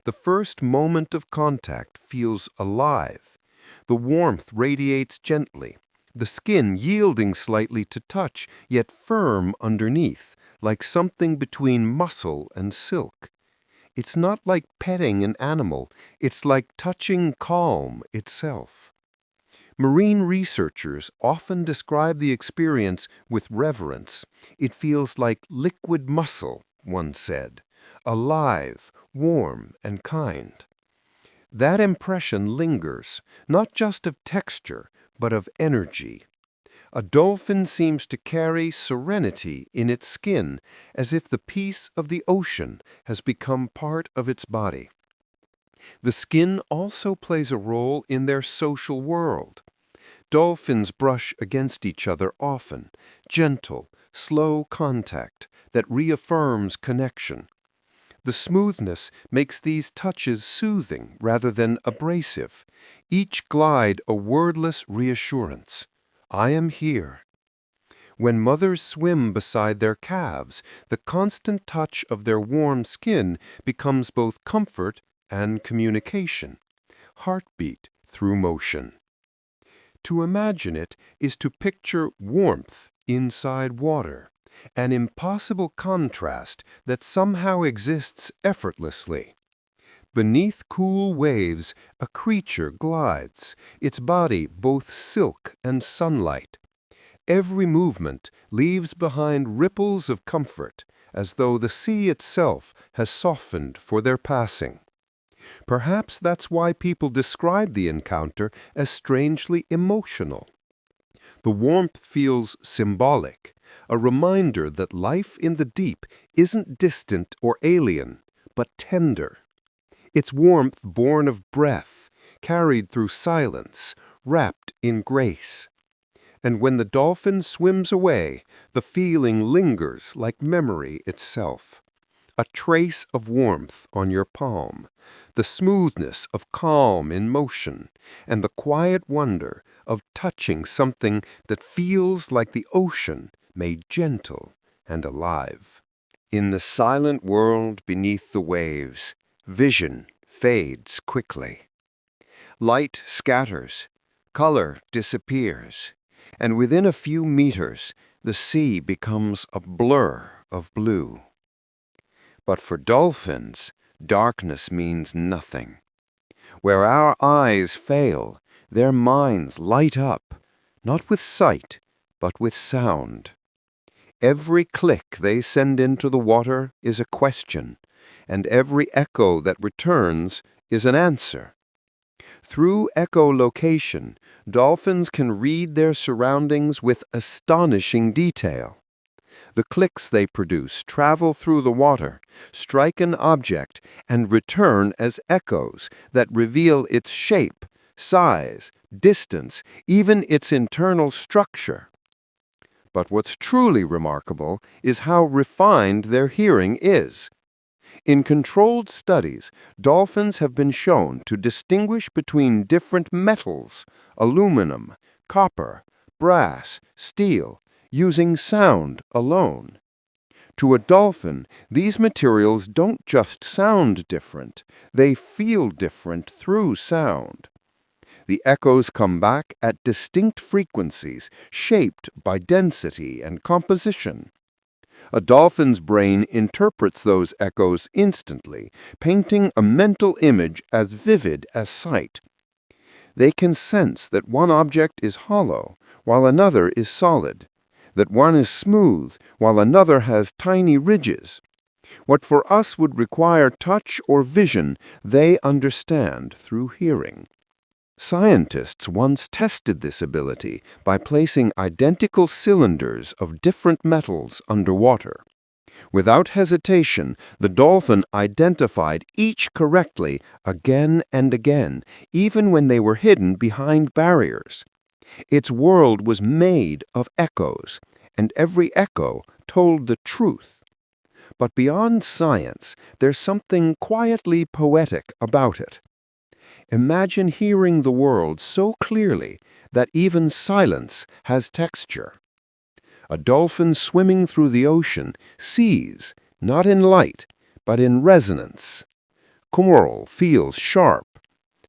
The first moment of contact feels alive. The warmth radiates gently, the skin yielding slightly to touch, yet firm underneath, like something between muscle and silk. It's not like petting an animal, it's like touching calm itself. Marine researchers often describe the experience with reverence. It feels like liquid muscle, one said, alive, warm, and kind. That impression lingers, not just of texture, but of energy. A dolphin seems to carry serenity in its skin, as if the peace of the ocean has become part of its body. The skin also plays a role in their social world. Dolphins brush against each other often, gentle, slow contact that reaffirms connection. The smoothness makes these touches soothing rather than abrasive, each glide a wordless reassurance. I am here. When mothers swim beside their calves, the constant touch of their warm skin becomes both comfort and communication, heartbeat through motion. To imagine it is to picture warmth inside water, an impossible contrast that somehow exists effortlessly. Beneath cool waves, a creature glides, its body both silk and sunlight. Every movement leaves behind ripples of comfort, as though the sea itself has softened for their passing. Perhaps that's why people describe the encounter as strangely emotional. The warmth feels symbolic, a reminder that life in the deep isn't distant or alien, but tender. It's warmth born of breath, carried through silence, wrapped in grace. And when the dolphin swims away, the feeling lingers like memory itself. A trace of warmth on your palm, the smoothness of calm in motion, and the quiet wonder of touching something that feels like the ocean made gentle and alive. In the silent world beneath the waves, vision fades quickly. Light scatters, color disappears, and within a few meters, the sea becomes a blur of blue. But for dolphins, darkness means nothing. Where our eyes fail, their minds light up, not with sight, but with sound. Every click they send into the water is a question, and every echo that returns is an answer. Through echolocation, dolphins can read their surroundings with astonishing detail. The clicks they produce travel through the water, strike an object, and return as echoes that reveal its shape, size, distance, even its internal structure. But what's truly remarkable is how refined their hearing is. In controlled studies, dolphins have been shown to distinguish between different metals, aluminum, copper, brass, steel, using sound alone. To a dolphin, these materials don't just sound different, they feel different through sound. The echoes come back at distinct frequencies, shaped by density and composition. A dolphin's brain interprets those echoes instantly, painting a mental image as vivid as sight. They can sense that one object is hollow, while another is solid, that one is smooth, while another has tiny ridges. What for us would require touch or vision, they understand through hearing. Scientists once tested this ability by placing identical cylinders of different metals underwater. Without hesitation, the dolphin identified each correctly again and again, even when they were hidden behind barriers. Its world was made of echoes, and every echo told the truth. But beyond science, there's something quietly poetic about it. Imagine hearing the world so clearly that even silence has texture. A dolphin swimming through the ocean sees, not in light, but in resonance. Coral feels sharp,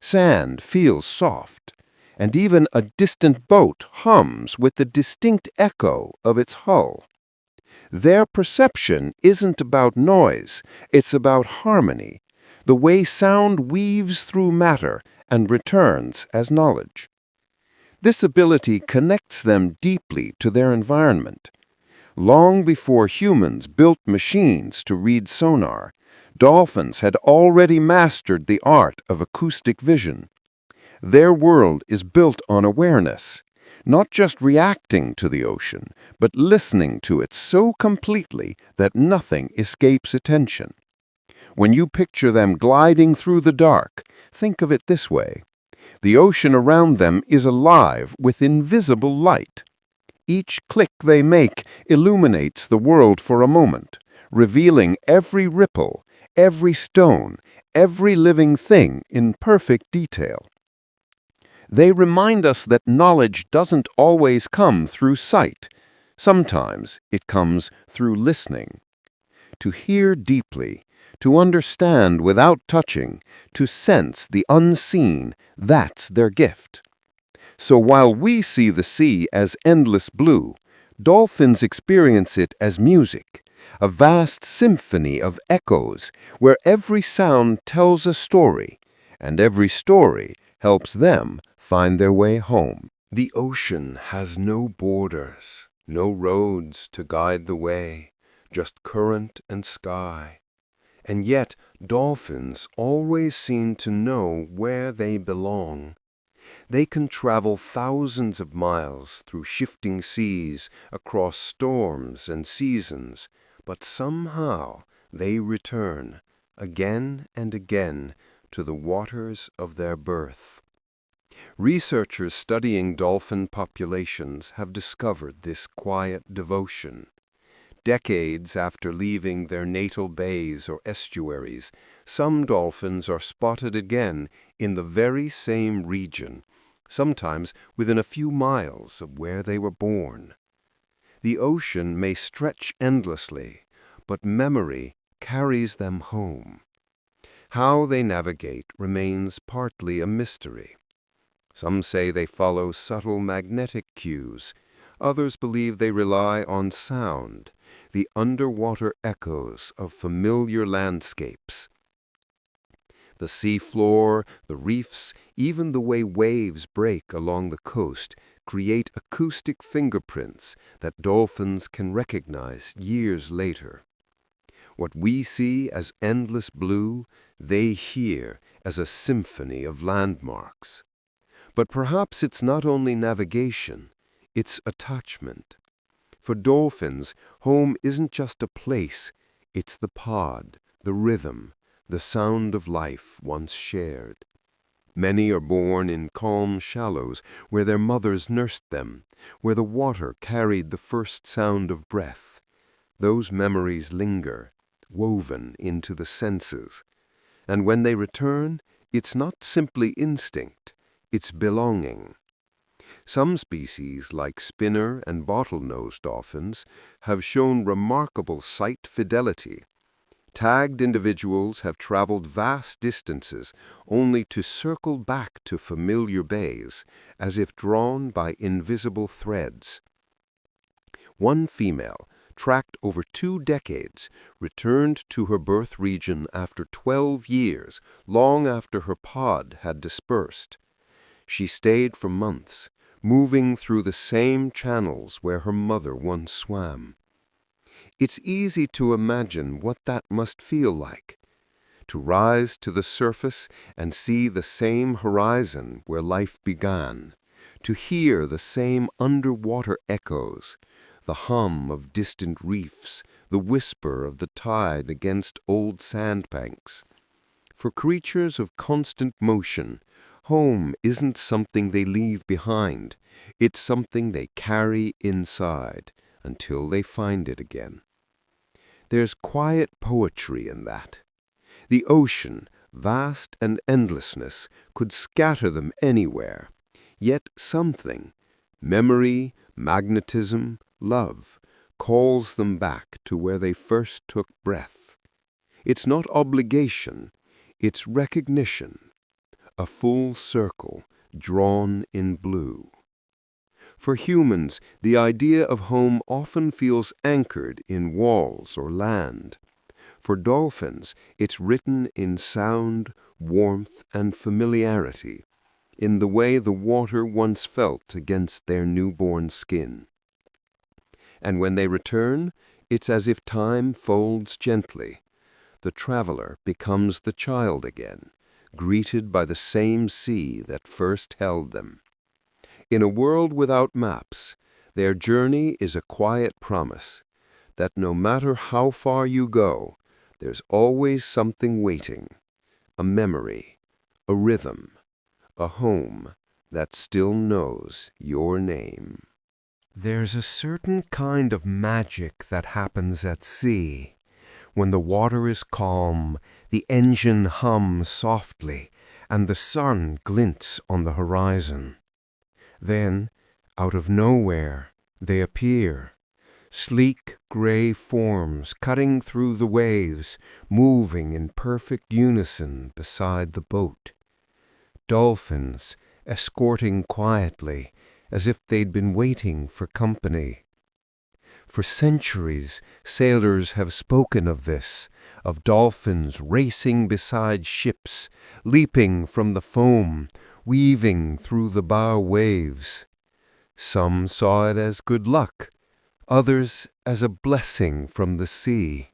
sand feels soft, and even a distant boat hums with the distinct echo of its hull. Their perception isn't about noise, it's about harmony, the way sound weaves through matter and returns as knowledge. This ability connects them deeply to their environment. Long before humans built machines to read sonar, dolphins had already mastered the art of acoustic vision. Their world is built on awareness, not just reacting to the ocean, but listening to it so completely that nothing escapes attention. When you picture them gliding through the dark, think of it this way. The ocean around them is alive with invisible light. Each click they make illuminates the world for a moment, revealing every ripple, every stone, every living thing in perfect detail. They remind us that knowledge doesn't always come through sight. Sometimes it comes through listening. To hear deeply, to understand without touching, to sense the unseen, that's their gift. So while we see the sea as endless blue, dolphins experience it as music, a vast symphony of echoes where every sound tells a story, and every story helps them find their way home. The ocean has no borders, no roads to guide the way, just current and sky. And yet, dolphins always seem to know where they belong. They can travel thousands of miles through shifting seas, across storms and seasons, but somehow they return, again and again, to the waters of their birth. Researchers studying dolphin populations have discovered this quiet devotion. Decades after leaving their natal bays or estuaries, some dolphins are spotted again in the very same region, sometimes within a few miles of where they were born. The ocean may stretch endlessly, but memory carries them home. How they navigate remains partly a mystery. Some say they follow subtle magnetic cues. Others believe they rely on sound, the underwater echoes of familiar landscapes. The seafloor, the reefs, even the way waves break along the coast create acoustic fingerprints that dolphins can recognize years later. What we see as endless blue, they hear as a symphony of landmarks. But perhaps it's not only navigation, it's attachment. For dolphins, home isn't just a place, it's the pod, the rhythm, the sound of life once shared. Many are born in calm shallows where their mothers nursed them, where the water carried the first sound of breath. Those memories linger, woven into the senses. And when they return, it's not simply instinct, it's belonging. Some species, like spinner and bottlenose dolphins, have shown remarkable sight fidelity. Tagged individuals have traveled vast distances only to circle back to familiar bays, as if drawn by invisible threads. One female, tracked over 2 decades, returned to her birth region after 12 years, long after her pod had dispersed. She stayed for months, moving through the same channels where her mother once swam. It's easy to imagine what that must feel like, to rise to the surface and see the same horizon where life began, to hear the same underwater echoes, the hum of distant reefs, the whisper of the tide against old sandbanks. For creatures of constant motion, home isn't something they leave behind, it's something they carry inside until they find it again. There's quiet poetry in that. The ocean, vast and endlessness, could scatter them anywhere, yet something, memory, magnetism, Love calls them back to where they first took breath. It's not obligation, it's recognition, a full circle drawn in blue. For humans, the idea of home often feels anchored in walls or land. For dolphins, it's written in sound, warmth, and familiarity, in the way the water once felt against their newborn skin. And when they return, it's as if time folds gently. The traveler becomes the child again, greeted by the same sea that first held them. In a world without maps, their journey is a quiet promise that no matter how far you go, there's always something waiting, a memory, a rhythm, a home that still knows your name. There's a certain kind of magic that happens at sea. When the water is calm, the engine hums softly, and the sun glints on the horizon. Then, out of nowhere, they appear, sleek gray forms cutting through the waves, moving in perfect unison beside the boat. Dolphins escorting quietly, as if they'd been waiting for company. For centuries, sailors have spoken of this, of dolphins racing beside ships, leaping from the foam, weaving through the bow waves. Some saw it as good luck, others as a blessing from the sea.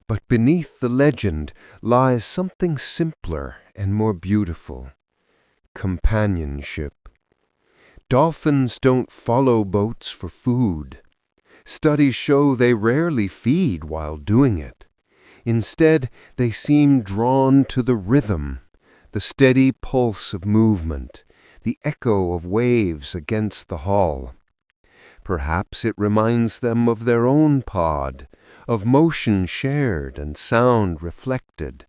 But beneath the legend lies something simpler and more beautiful: companionship. Dolphins don't follow boats for food. Studies show they rarely feed while doing it. Instead, they seem drawn to the rhythm, the steady pulse of movement, the echo of waves against the hull. Perhaps it reminds them of their own pod, of motion shared and sound reflected.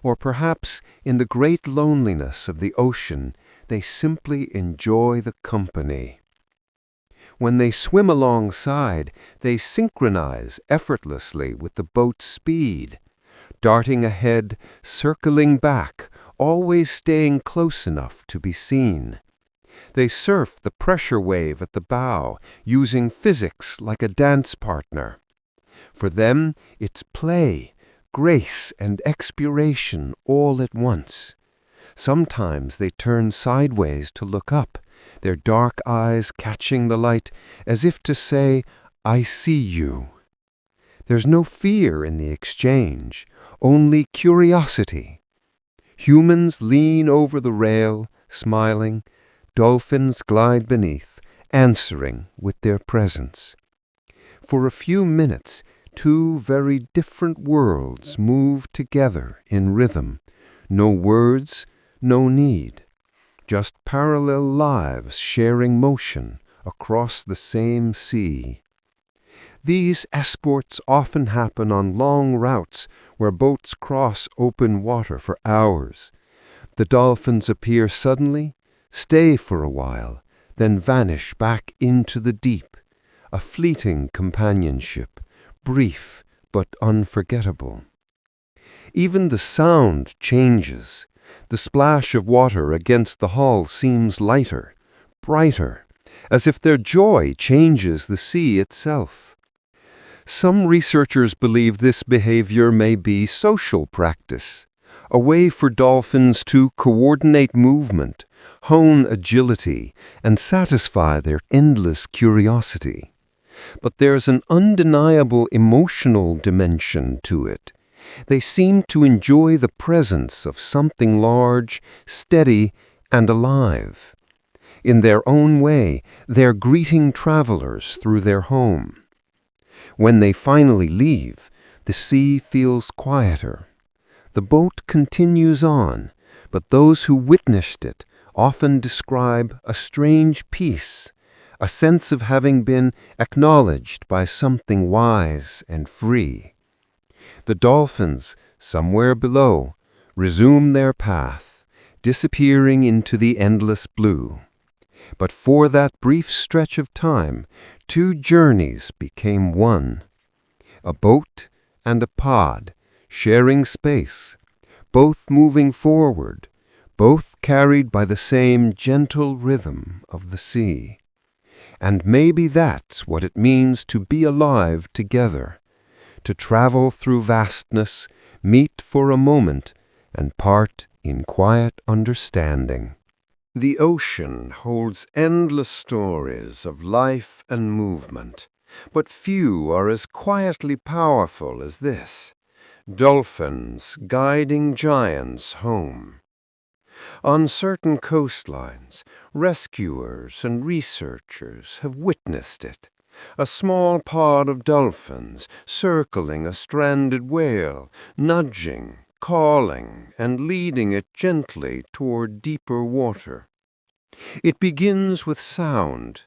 Or perhaps in the great loneliness of the ocean, they simply enjoy the company. When they swim alongside, they synchronize effortlessly with the boat's speed, darting ahead, circling back, always staying close enough to be seen. They surf the pressure wave at the bow, using physics like a dance partner. For them, it's play, grace, and exploration all at once. Sometimes they turn sideways to look up, their dark eyes catching the light, as if to say, "I see you." There's no fear in the exchange, only curiosity. Humans lean over the rail, smiling. Dolphins glide beneath, answering with their presence. For a few minutes, two very different worlds move together in rhythm. No words, no need. Just parallel lives sharing motion across the same sea. These escorts often happen on long routes where boats cross open water for hours. The dolphins appear suddenly, stay for a while, then vanish back into the deep. A fleeting companionship, brief but unforgettable. Even the sound changes. The splash of water against the hull seems lighter, brighter, as if their joy changes the sea itself. Some researchers believe this behavior may be social practice, a way for dolphins to coordinate movement, hone agility, and satisfy their endless curiosity. But there's an undeniable emotional dimension to it. They seem to enjoy the presence of something large, steady, and alive. In their own way, they're greeting travelers through their home. When they finally leave, the sea feels quieter. The boat continues on, but those who witnessed it often describe a strange peace, a sense of having been acknowledged by something wise and free. The dolphins, somewhere below, resume their path, disappearing into the endless blue. But for that brief stretch of time, two journeys became one. A boat and a pod, sharing space, both moving forward, both carried by the same gentle rhythm of the sea. And maybe that's what it means to be alive together, to travel through vastness, meet for a moment, and part in quiet understanding. The ocean holds endless stories of life and movement, but few are as quietly powerful as this: dolphins guiding giants home. On certain coastlines, rescuers and researchers have witnessed it. A small pod of dolphins circling a stranded whale, nudging, calling, and leading it gently toward deeper water. It begins with sound.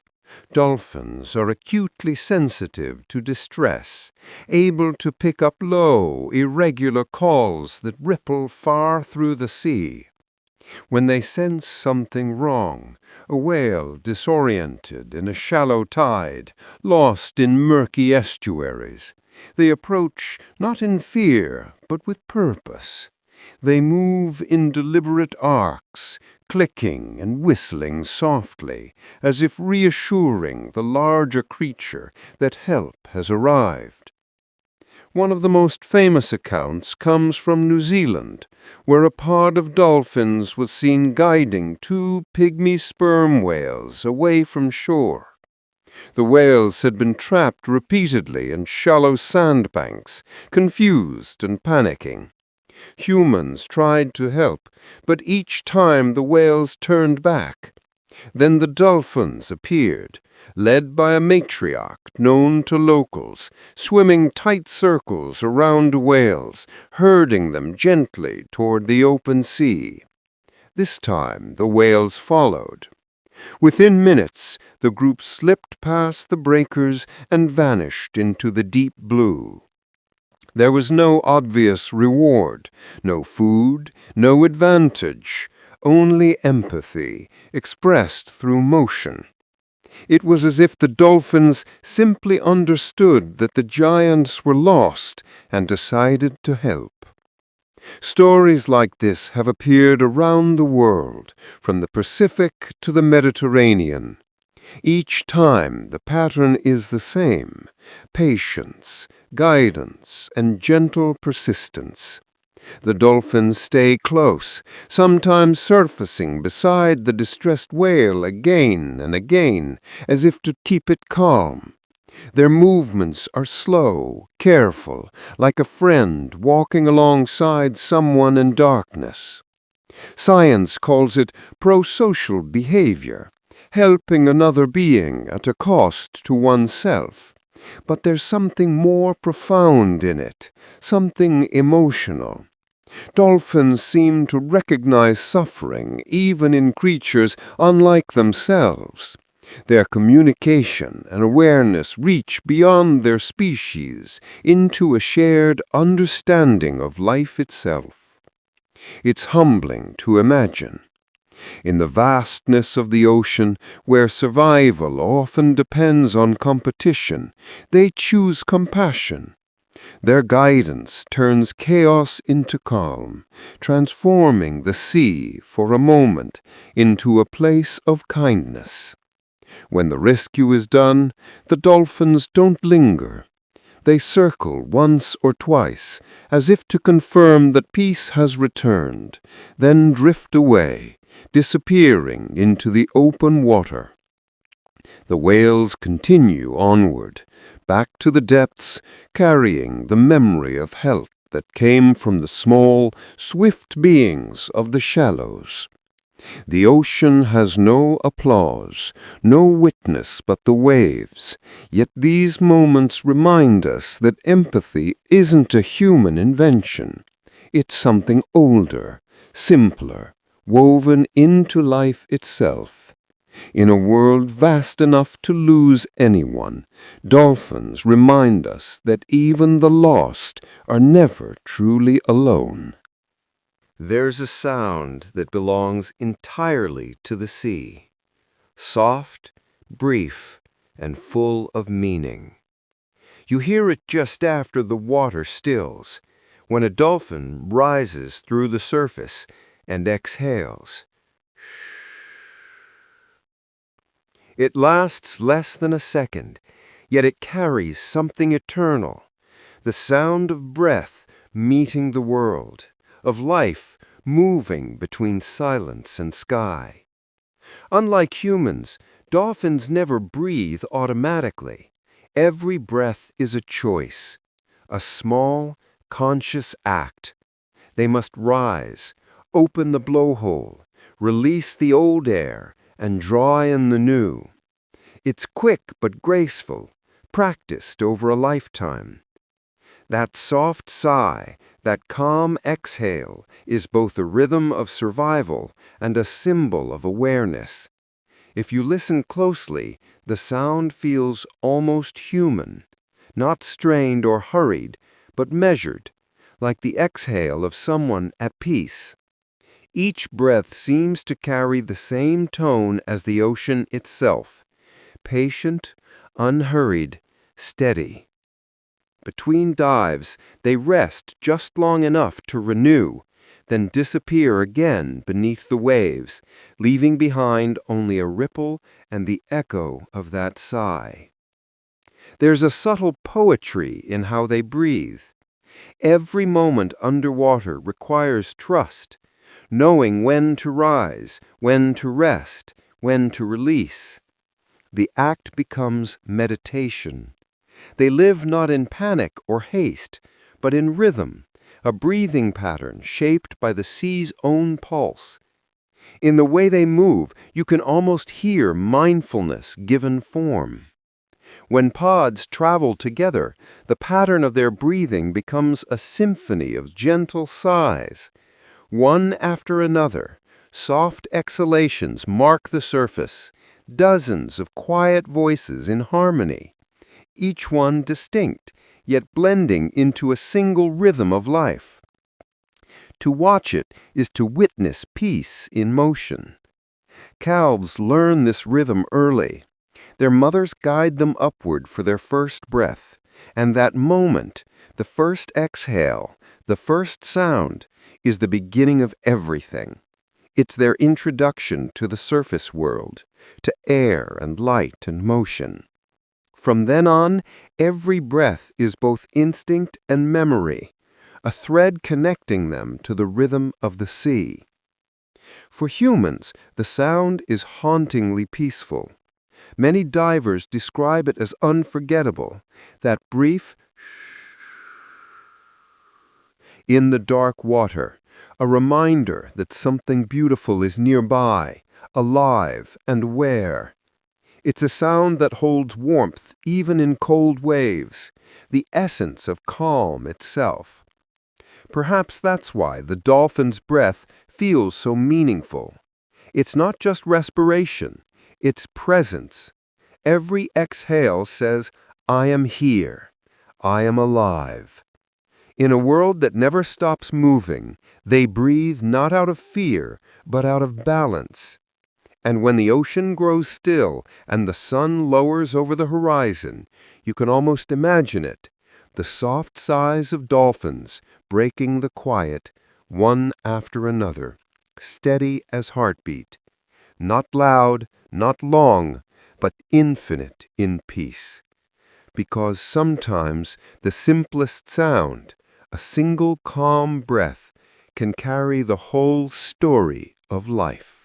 Dolphins are acutely sensitive to distress, able to pick up low, irregular calls that ripple far through the sea. When they sense something wrong, a whale disoriented in a shallow tide, lost in murky estuaries, they approach not in fear, but with purpose. They move in deliberate arcs, clicking and whistling softly, as if reassuring the larger creature that help has arrived. One of the most famous accounts comes from New Zealand, where a pod of dolphins was seen guiding two pygmy sperm whales away from shore. The whales had been trapped repeatedly in shallow sandbanks, confused and panicking. Humans tried to help, but each time the whales turned back. Then the dolphins appeared, led by a matriarch known to locals, swimming tight circles around whales, herding them gently toward the open sea. This time the whales followed. Within minutes, the group slipped past the breakers and vanished into the deep blue. There was no obvious reward, no food, no advantage, only empathy, expressed through motion. It was as if the dolphins simply understood that the giants were lost and decided to help. Stories like this have appeared around the world, from the Pacific to the Mediterranean. Each time the pattern is the same: patience, guidance, and gentle persistence. The dolphins stay close, sometimes surfacing beside the distressed whale again and again, as if to keep it calm. Their movements are slow, careful, like a friend walking alongside someone in darkness. Science calls it prosocial behavior, helping another being at a cost to oneself. But there's something more profound in it, something emotional. Dolphins seem to recognize suffering even in creatures unlike themselves. Their communication and awareness reach beyond their species into a shared understanding of life itself. It's humbling to imagine. In the vastness of the ocean, where survival often depends on competition, they choose compassion. Their guidance turns chaos into calm, transforming the sea for a moment into a place of kindness. When the rescue is done, the dolphins don't linger. They circle once or twice, as if to confirm that peace has returned, then drift away, disappearing into the open water. The whales continue onward, back to the depths, carrying the memory of help that came from the small, swift beings of the shallows. The ocean has no applause, no witness but the waves, yet these moments remind us that empathy isn't a human invention. It's something older, simpler, woven into life itself. In a world vast enough to lose anyone, dolphins remind us that even the lost are never truly alone. There's a sound that belongs entirely to the sea, soft, brief, and full of meaning. You hear it just after the water stills, when a dolphin rises through the surface and exhales. It lasts less than a second, yet it carries something eternal, the sound of breath meeting the world, of life moving between silence and sky. Unlike humans, dolphins never breathe automatically. Every breath is a choice, a small, conscious act. They must rise, open the blowhole, release the old air, and draw in the new. It's quick but graceful, practiced over a lifetime. That soft sigh, that calm exhale, is both a rhythm of survival and a symbol of awareness. If you listen closely, the sound feels almost human, not strained or hurried, but measured, like the exhale of someone at peace. Each breath seems to carry the same tone as the ocean itself, patient, unhurried, steady. Between dives, they rest just long enough to renew, then disappear again beneath the waves, leaving behind only a ripple and the echo of that sigh. There's a subtle poetry in how they breathe. Every moment underwater requires trust, knowing when to rise, when to rest, when to release. The act becomes meditation. They live not in panic or haste, but in rhythm, a breathing pattern shaped by the sea's own pulse. In the way they move, you can almost hear mindfulness given form. When pods travel together, the pattern of their breathing becomes a symphony of gentle sighs. One after another, soft exhalations mark the surface, dozens of quiet voices in harmony, each one distinct, yet blending into a single rhythm of life. To watch it is to witness peace in motion. Calves learn this rhythm early. Their mothers guide them upward for their first breath, and that moment, the first exhale, the first sound, is the beginning of everything. It's their introduction to the surface world, to air and light and motion. From then on, every breath is both instinct and memory, a thread connecting them to the rhythm of the sea. For humans, the sound is hauntingly peaceful. Many divers describe it as unforgettable, that brief in the dark water, a reminder that something beautiful is nearby, alive and aware. It's a sound that holds warmth even in cold waves, the essence of calm itself. Perhaps that's why the dolphin's breath feels so meaningful. It's not just respiration, it's presence. Every exhale says, I am here, I am alive. In a world that never stops moving, they breathe not out of fear, but out of balance. And when the ocean grows still and the sun lowers over the horizon, you can almost imagine it, the soft sighs of dolphins breaking the quiet, one after another, steady as heartbeat, not loud, not long, but infinite in peace. Because sometimes the simplest sound, a single calm breath, can carry the whole story of life.